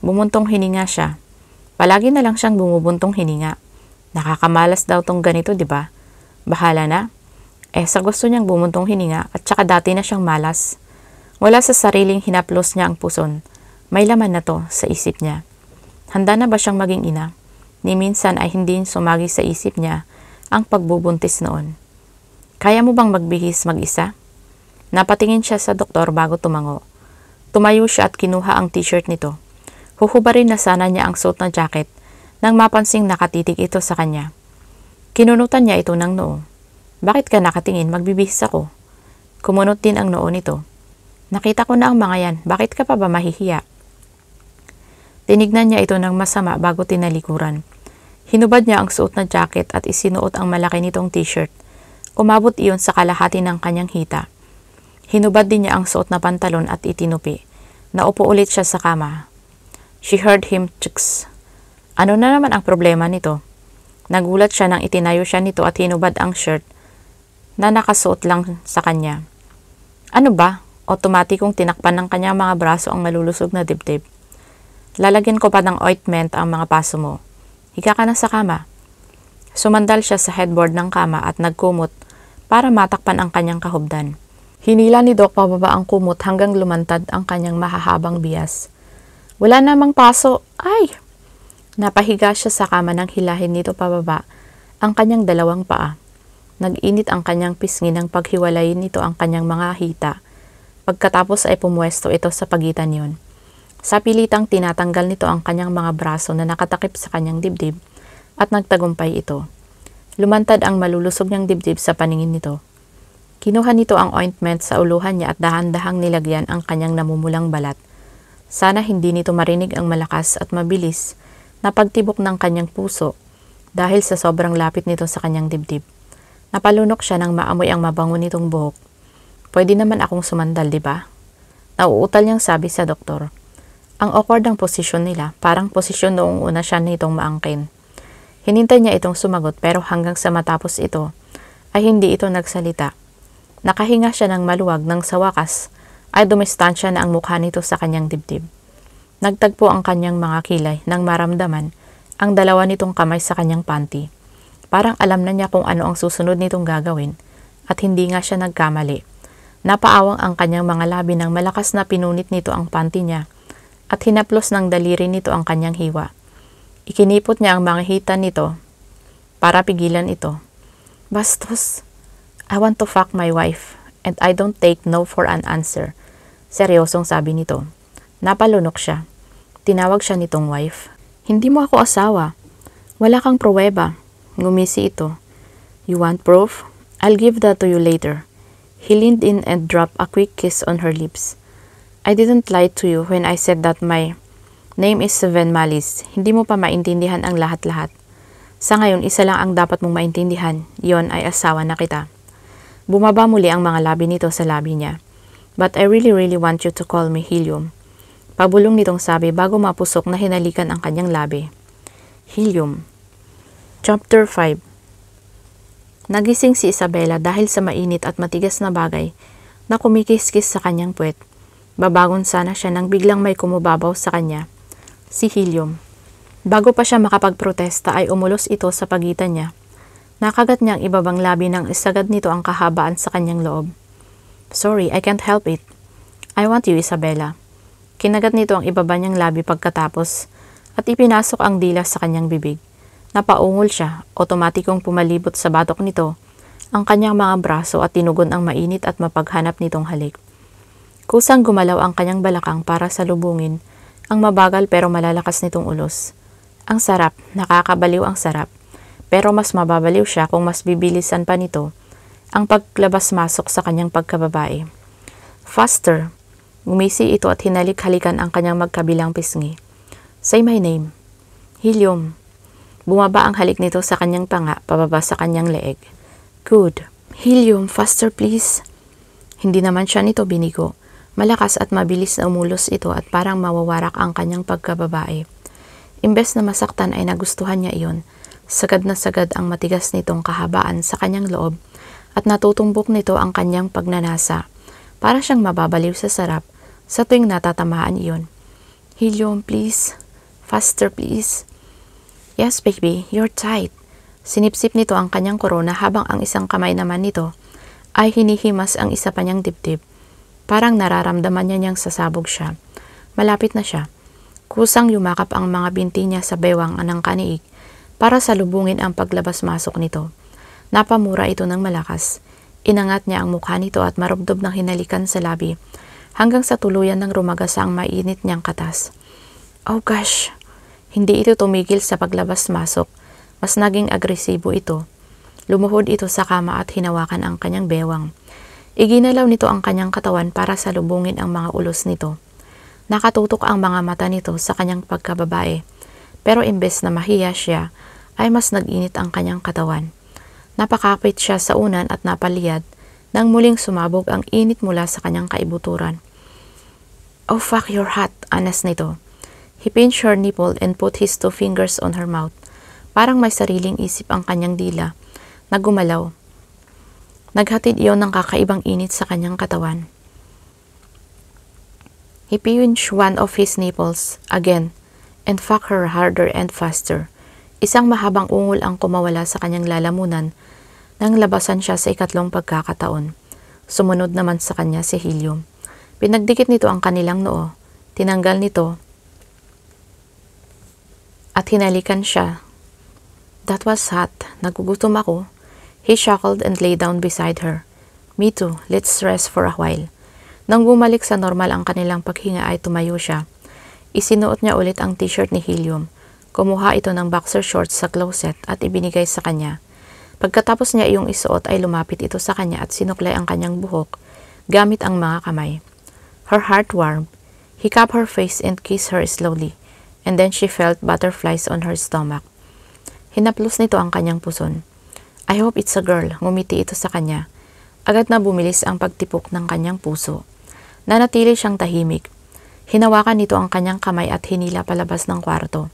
Bumuntong hininga siya. Palagi na lang siyang bumubuntong hininga. Nakakamalas daw tong ganito, di ba? Bahala na. Sa gusto niyang bumuntong hininga at saka dati na siyang malas. Wala sa sariling hinaplos niya ang puson. May laman na to sa isip niya. Handa na ba siyang maging ina? Ni minsan ay hindi sumagi sa isip niya ang pagbubuntis noon. Kaya mo bang magbihis mag-isa? Napatingin siya sa doktor bago tumango. Tumayo siya at kinuha ang t-shirt nito. Huhubarin na sana niya ang suot na jacket nang mapansing nakatitig ito sa kanya. Kinunutan niya ito ng noo. Bakit ka nakatingin? Magbibihis ako. Kumunot din ang noo nito. Nakita ko na ang mga yan. Bakit ka pa ba mahihiya? Tinignan niya ito ng masama bago tinalikuran. Hinubad niya ang suot na jacket at isinuot ang malaki nitong t-shirt. Umabot iyon sa kalahati ng kanyang hita. Hinubad din niya ang suot na pantalon at itinupi. Naupo ulit siya sa kama. She heard him chucks. Ano na naman ang problema nito? Nagulat siya nang itinayo siya nito at hinubad ang shirt na nakasuot lang sa kanya. Ano ba? Otomatikong tinakpan ng kanyang mga braso ang malulusog na dibdib. Lalagyan ko pa ng ointment ang mga paso mo. Higa ka na sa kama. Sumandal siya sa headboard ng kama at nagkumot para matakpan ang kanyang kahubdan. Hinila ni Doc pababa ang kumot hanggang lumantad ang kanyang mahahabang bias. Wala namang paso. Ay! Napahiga siya sa kama nang hilahin nito pababa ang kanyang dalawang paa. Nag-init ang kanyang pisngi nang paghiwalayin nito ang kanyang mga hita. Pagkatapos ay pumuesto ito sa pagitan yon. Sa pilitang tinatanggal nito ang kanyang mga braso na nakatakip sa kanyang dibdib at nagtagumpay ito. Lumantad ang malulusog niyang dibdib sa paningin nito. Kinuha nito ang ointment sa uluhan niya at dahan-dahang nilagyan ang kanyang namumulang balat. Sana hindi nito marinig ang malakas at mabilis na pagtibok ng kanyang puso dahil sa sobrang lapit nito sa kanyang dibdib. Napalunok siya nang maamoy ang mabango nitong buhok. Pwede naman akong sumandal, di ba? Nauutal niyang sabi sa doktor. Ang awkward ang posisyon nila, parang posisyon noong una siya nitong maangkin. Hinintay niya itong sumagot pero hanggang sa matapos ito ay hindi ito nagsalita. Nakahinga siya ng maluwag nang sa wakas ay dumistansya na ang mukha nito sa kanyang dibdib. Nagtagpo ang kanyang mga kilay nang maramdaman ang dalawa nitong kamay sa kanyang panty. Parang alam na niya kung ano ang susunod nitong gagawin at hindi nga siya nagkamali. Napaawang ang kanyang mga labi nang malakas na pinunit nito ang panty niya at hinaplos ng daliri nito ang kanyang hiwa. Ikinipot niya ang mga hita nito para pigilan ito. Bastos, I want to fuck my wife and I don't take no for an answer. Seryosong sabi nito. Napalunok siya. Tinawag siya nitong wife. Hindi mo ako asawa. Wala kang pruweba. Ngumisi ito. You want proof? I'll give that to you later. He leaned in and dropped a quick kiss on her lips. I didn't lie to you when I said that my name is Sven Malis. Hindi mo pa maintindihan ang lahat-lahat. Sa ngayon, isa lang ang dapat mong maintindihan. Yon ay asawa na kita. Bumaba muli ang mga labi nito sa labi niya. But I really want you to call me Helium. Pabulong nitong sabi bago mapusok na hinalikan ang kanyang labi. Helium. Chapter 5. Nagising si Isabela dahil sa mainit at matigas na bagay na kumikis-kis sa kanyang puwet. Babangon sana siya nang biglang may kumubabaw sa kanya. Si Helium. Bago pa siya makapagprotesta ay umulos ito sa pagitan niya. Nakagat niya ang ibabang labi nang isagad nito ang kahabaan sa kanyang loob. Sorry, I can't help it. I want you, Isabela. Kinagat nito ang ibaba niyang labi pagkatapos at ipinasok ang dila sa kanyang bibig. Napaungol siya, otomatikong pumalibot sa batok nito ang kanyang mga braso at tinugon ang mainit at mapaghanap nitong halik. Kusang gumalaw ang kanyang balakang para salubungin ang mabagal pero malalakas nitong ulos. Ang sarap, nakakabaliw ang sarap. Pero mas mababaliw siya kung mas bibilisan pa nito ang paglabas-masok sa kanyang pagkababae. Faster! Ngumisi ito at hinalik-halikan ang kanyang magkabilang pisngi. Say my name. Helium. Bumaba ang halik nito sa kanyang panga, pababa sa kanyang leeg. Good. Helium, faster please. Hindi naman siya nito binigo. Malakas at mabilis na umulos ito at parang mawawarak ang kanyang pagkababae. Imbes na masaktan ay nagustuhan niya iyon. Sagad na sagad ang matigas nitong kahabaan sa kanyang loob at natutumbok nito ang kanyang pagnanasa. Para siyang mababaliw sa sarap sa tuwing natatamaan iyon. Helium, please. Faster, please. Yes, baby, you're tight. Sinipsip nito ang kanyang korona habang ang isang kamay naman nito ay hinihimas ang isa pa niyang dibdib. Parang nararamdaman niya niyang sasabog siya. Malapit na siya. Kusang yumakap ang mga binti niya sa bewang ng kaniig para salubungin ang paglabas-masok nito. Napamura ito ng malakas. Inangat niya ang mukha nito at marubdob ng hinalikan sa labi hanggang sa tuluyan ng rumagasa ang mainit niyang katas. Oh gosh! Hindi ito tumigil sa paglabas-masok. Mas naging agresibo ito. Lumuhod ito sa kama at hinawakan ang kanyang bewang. Iginalaw nito ang kanyang katawan para salubungin ang mga ulos nito. Nakatutok ang mga mata nito sa kanyang pagkababae. Pero imbes na mahiya siya, ay mas nag-init ang kanyang katawan. Napakapit siya sa unan at napaliyad nang muling sumabog ang init mula sa kanyang kaibuturan. Oh fuck, you're hot, anas nito. He pinched her nipple and put his 2 fingers on her mouth. Parang may sariling isip ang kanyang dila na gumalaw. Naghatid iyon ng kakaibang init sa kanyang katawan. He pinched one of his nipples again and fucked her harder and faster. Isang mahabang ungol ang kumawala sa kanyang lalamunan nang labasan siya sa ikatlong pagkakataon. Sumunod naman sa kanya si Helium. Pinagdikit nito ang kanilang noo. Tinanggal nito at hinalikan siya. That was hot. Nagugutom ako. He chuckled and lay down beside her. Me too. Let's rest for a while. Nang bumalik sa normal ang kanilang paghinga ay tumayo siya. Isinuot niya ulit ang t-shirt ni Helium. Kumuha ito ng boxer shorts sa closet at ibinigay sa kanya. Pagkatapos niya iyong isuot ay lumapit ito sa kanya at sinuklay ang kanyang buhok gamit ang mga kamay. Her heart warmed. He cupped her face and kissed her slowly, and then she felt butterflies on her stomach. Hinaplos nito ang kanyang puson. I hope it's a girl, ngumiti ito sa kanya. Agad na bumilis ang pagtipok ng kanyang puso. Nanatili siyang tahimik. Hinawakan nito ang kanyang kamay at hinila palabas ng kwarto.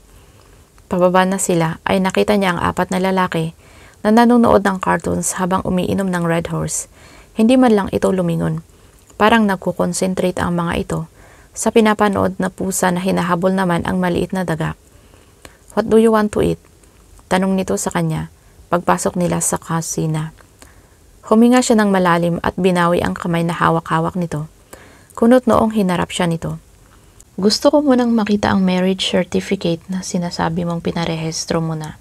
Pababa na sila ay nakita niya ang 4 na lalaki na nanonood ng cartoons habang umiinom ng Red Horse. Hindi man lang ito lumingon. Parang nagkukonsentrate ang mga ito sa pinapanood na pusa na hinahabol naman ang maliit na daga. What do you want to eat? Tanong nito sa kanya pagpasok nila sa kusina. Huminga siya ng malalim at binawi ang kamay na hawak-hawak nito. Kunot noong hinarap siya nito. Gusto ko munang makita ang marriage certificate na sinasabi mong pinarehistro mo na.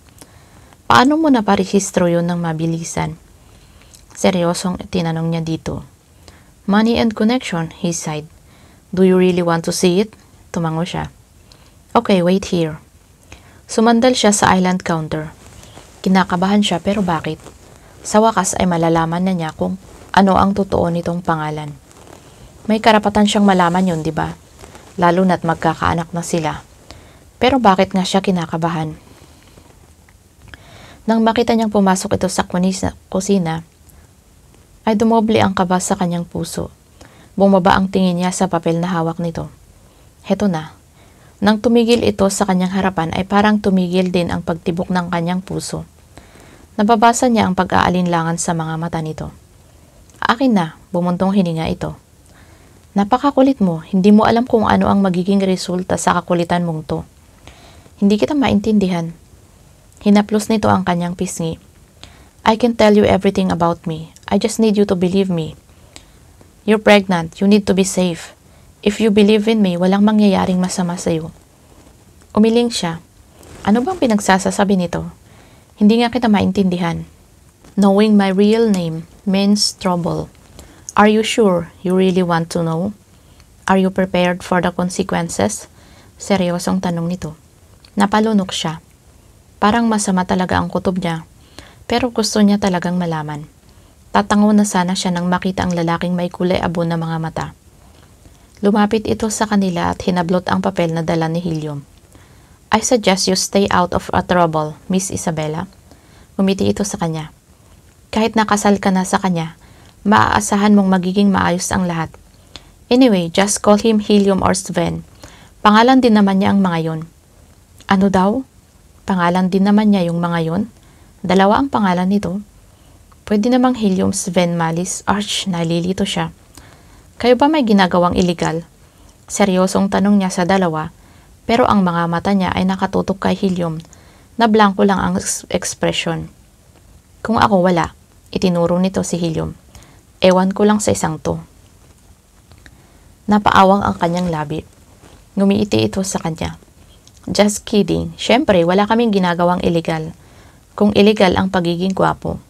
Paano mo naparehistro yun ng mabilisan? Seryosong tinanong niya dito. Money and connection, he sighed. Do you really want to see it? Tumango siya. Okay, wait here. Sumandal siya sa island counter. Kinakabahan siya pero bakit? Sa wakas ay malalaman na niya kung ano ang totoo nitong pangalan. May karapatan siyang malaman yun, di ba? Lalo na't magkakaanak na sila. Pero bakit nga siya kinakabahan? Nang makita niyang pumasok ito sa kusina, ay dumoble ang kaba sa kanyang puso. Bumaba ang tingin niya sa papel na hawak nito. Heto na. Nang tumigil ito sa kanyang harapan ay parang tumigil din ang pagtibok ng kanyang puso. Nababasa niya ang pag-aalinlangan sa mga mata nito. Akin na, bumuntong hininga ito. Napakakulit mo, hindi mo alam kung ano ang magiging resulta sa kakulitan mong to. Hindi kita maintindihan. Hinaplos nito ang kanyang pisngi. I can tell you everything about me. I just need you to believe me. You're pregnant, you need to be safe. If you believe in me, walang mangyayaring masama sa'yo. Umiling siya. Ano bang pinagsasasabi nito? Hindi nga kita maintindihan. Knowing my real name means trouble. Are you sure you really want to know? Are you prepared for the consequences? Seryosong tanong nito. Napalunok siya. Parang masama talaga ang kutob niya, pero gusto niya talagang malaman. Tatango na sana siya nang makita ang lalaking may kulay abo na mga mata. Lumapit ito sa kanila at hinablot ang papel na dala ni Helium. I suggest you stay out of a trouble, Miss Isabella. Ngumiti ito sa kanya. Kahit nakasal ka na sa kanya, maaasahan mong magiging maayos ang lahat. Anyway, just call him Helium or Sven. Pangalan din naman niya ang mga yon. Ano daw? Pangalan din naman niya yung mga yon? Dalawa ang pangalan nito. Pwede namang Helium Sven Malis. Arch, nalilito siya. Kayo ba may ginagawang illegal? Seryosong tanong niya sa dalawa, pero ang mga mata niya ay nakatutok kay Helium na blanko lang ang ekspresyon. Kung ako wala, itinuro nito si Helium. Ewan ko lang sa isang to. Napaawang ang kanyang labi. Ngumiiti ito sa kanya. Just kidding. Syempre, wala kaming ginagawang illegal. Kung illegal ang pagiging gwapo.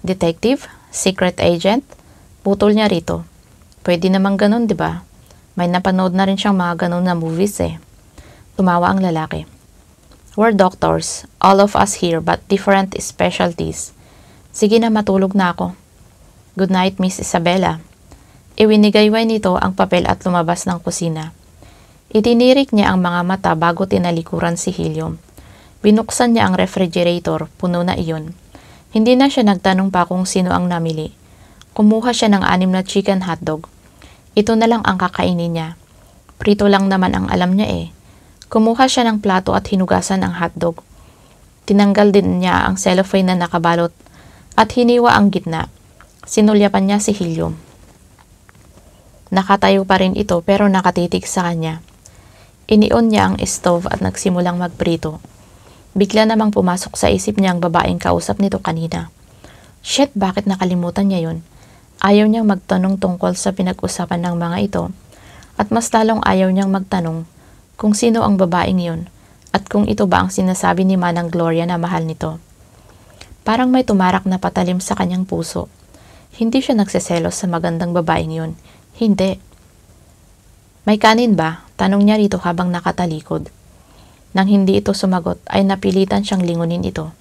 Detective? Secret agent? Putol niya rito. Pwede namang ganun, di ba? May napanood na rin siyang mga ganun na movies eh. Tumawa ang lalaki. We're doctors, all of us here, but different specialties. Sige na, matulog na ako. Good night, Miss Isabella. Iwinigayway nito ang papel at lumabas ng kusina. Itinirik niya ang mga mata bago tinalikuran si Helium. Binuksan niya ang refrigerator, puno na iyon. Hindi na siya nagtanong pa kung sino ang namili. Kumuha siya ng 6 na chicken hotdog. Ito na lang ang kakainin niya. Prito lang naman ang alam niya eh. Kumuha siya ng plato at hinugasan ang hotdog. Tinanggal din niya ang cellophane na nakabalot at hiniwa ang gitna. Sinulyapan niya si Helium. Nakatayo pa rin ito pero nakatitig sa kanya. Inion niya ang stove at nagsimulang magprito. Bigla namang pumasok sa isip niya ang babaeng kausap nito kanina. Shit, bakit nakalimutan niya yun? Ayaw niyang magtanong tungkol sa pinag-usapan ng mga ito at mas lalong ayaw niyang magtanong kung sino ang babaeng yun at kung ito ba ang sinasabi ni Manang Gloria na mahal nito. Parang may tumarak na patalim sa kanyang puso. Hindi siya nagseselos sa magandang babaeng yun. Hindi. May kanin ba? Tanong niya rito habang nakatalikod. Nang hindi ito sumagot ay napilitan siyang lingunin ito.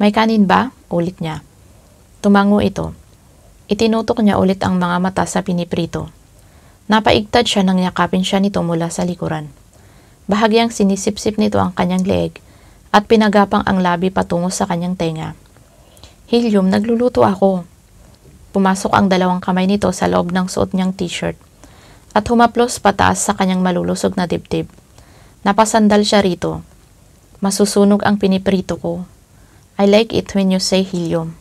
May kanin ba? Ulit niya. Tumango ito. Itinutok niya ulit ang mga mata sa piniprito. Napaigtad siya nang yakapin siya nito mula sa likuran. Bahagyang sinisipsip nito ang kanyang leeg at pinagapang ang labi patungo sa kanyang tenga. Helium, nagluluto ako. Pumasok ang 2 kamay nito sa loob ng suot niyang t-shirt at humaplos pataas sa kanyang malulusog na dibdib. Napasandal siya rito. Masusunog ang piniprito ko. I like it when you say Helium.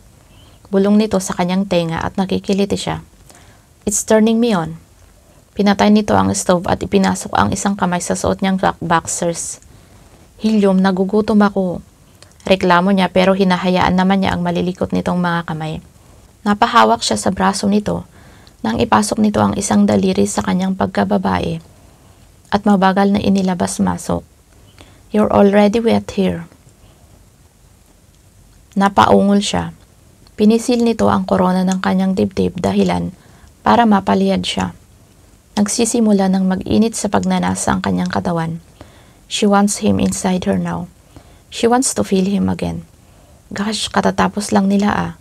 Bulong nito sa kanyang tenga at nakikiliti siya. It's turning me on. Pinatay nito ang stove at ipinasok ang isang kamay sa suot niyang boxers. Helium, nagugutom ako. Reklamo niya pero hinahayaan naman niya ang malilikot nitong mga kamay. Napahawak siya sa braso nito nang ipasok nito ang isang daliri sa kanyang pagkababae at mabagal na inilabas-masok. You're already wet here. Napaungol siya. Pinisil nito ang korona ng kanyang dibdib dahilan para mapaliyad siya. Nagsisimula ng mag-init sa pagnanasa ang kanyang katawan. She wants him inside her now. She wants to feel him again. Gosh, katatapos lang nila ah.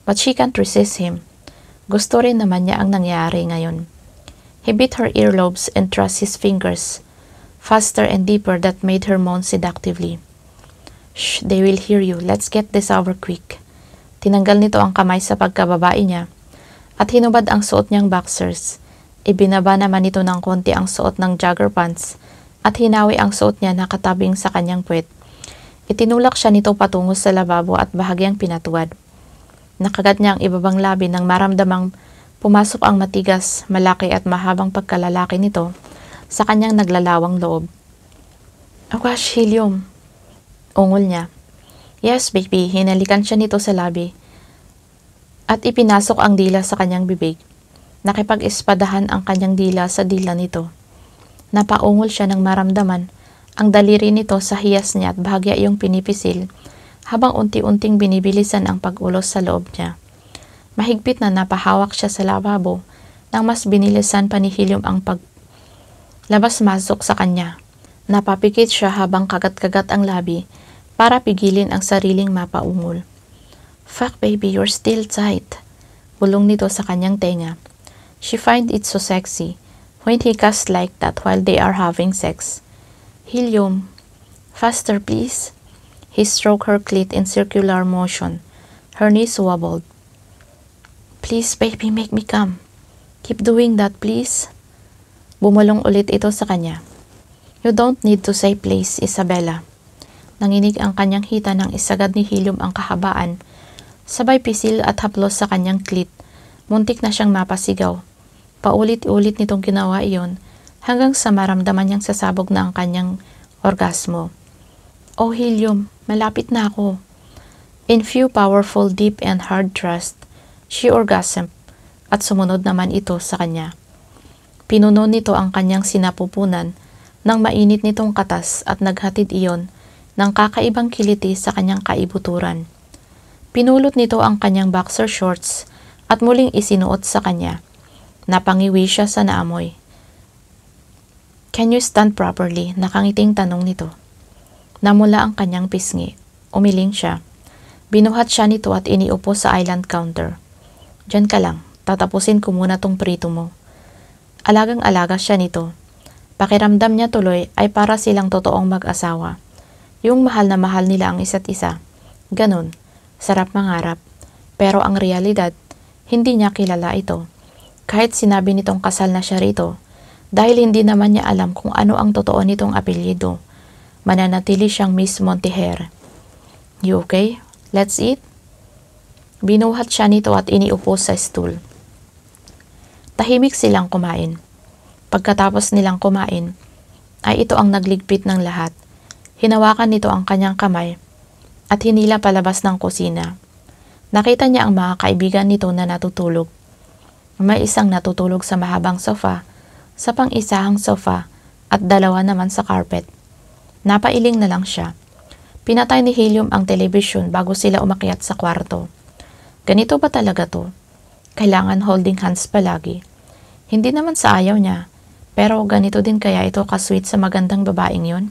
But she can't resist him. Gusto rin naman niya ang nangyari ngayon. He bit her earlobes and thrust his fingers faster and deeper that made her moan seductively. Shh, they will hear you. Let's get this over quick. Tinanggal nito ang kamay sa pagkababae niya at hinubad ang suot niyang boxers. Ibinaba naman nito ng konti ang suot ng jogger pants at hinawi ang suot niya na katabing sa kanyang puwet. Itinulak siya nito patungo sa lababo at bahagyang pinatuwad. Nakagat niya ang ibabang labi nang maramdamang pumasok ang matigas, malaki at mahabang pagkalalaki nito sa kanyang naglalawang loob. Oh gosh, Helium. Ungol niya. Yes, baby. Hinalikan siya nito sa labi at ipinasok ang dila sa kanyang bibig. Nakipag-espadahan ang kanyang dila sa dila nito. Napaungol siya nang maramdaman ang daliri nito sa hiyas niya at bahagya iyong pinipisil habang unti-unting binibilisan ang pag-ulos sa loob niya. Mahigpit na napahawak siya sa lababo nang mas binilisan pa ni Helium ang paglabas-masok sa kanya. Napapikit siya habang kagat-kagat ang labi para pigilin ang sariling mapaungol. "Fuck baby, you're still tight," bulong nito sa kanyang tenga. She find it so sexy when he cuss like that while they are having sex. "Helium, faster please." He stroked her clit in circular motion. Her knees wobbled. "Please baby, make me come. Keep doing that please." Bumulong ulit ito sa kanya. "You don't need to say please, Isabella." Nanginig ang kanyang hita nang isagad ni Helium ang kahabaan. Sabay pisil at haplos sa kanyang clit. Muntik na siyang mapasigaw. Paulit-ulit nitong ginawa iyon hanggang sa maramdaman niyang sasabog na ang kanyang orgasmo. "Oh Helium, malapit na ako." In few powerful, deep and hard thrust, she orgasmed at sumunod naman ito sa kanya. Pinuno nito ang kanyang sinapupunan ng mainit nitong katas at naghatid iyon ng kakaibang kiliti sa kanyang kaibuturan. Pinulot nito ang kanyang boxer shorts at muling isinuot sa kanya. Napangiwi siya sa naamoy. "Can you stand properly?" Nakangiting tanong nito. Namula ang kanyang pisngi. Umiling siya. Binuhat siya nito at iniupo sa island counter. "Diyan ka lang, tatapusin ko muna tong prito mo." Alagang-alaga siya nito. Pakiramdam niya tuloy ay para silang totoong mag-asawa. Yung mahal na mahal nila ang isa't isa. Ganun, sarap mangarap. Pero ang realidad, hindi niya kilala ito. Kahit sinabi nitong kasal na siya rito, dahil hindi naman niya alam kung ano ang totoo nitong apelyido, mananatili siyang Miss Montijer. "You okay? Let's eat?" Binuhat siya nito at iniupo sa stool. Tahimik silang kumain. Pagkatapos nilang kumain, ay ito ang nagligpit ng lahat. Hinawakan nito ang kanyang kamay at hinila palabas ng kusina. Nakita niya ang mga kaibigan nito na natutulog. May isang natutulog sa mahabang sofa, sa pang-isahang sofa at dalawa naman sa carpet. Napailing na lang siya. Pinatay ni Helium ang television bago sila umakyat sa kwarto. Ganito ba talaga to? Kailangan holding hands palagi. Hindi naman sa ayaw niya, pero ganito din kaya ito kasweet sa magandang babaeng yun?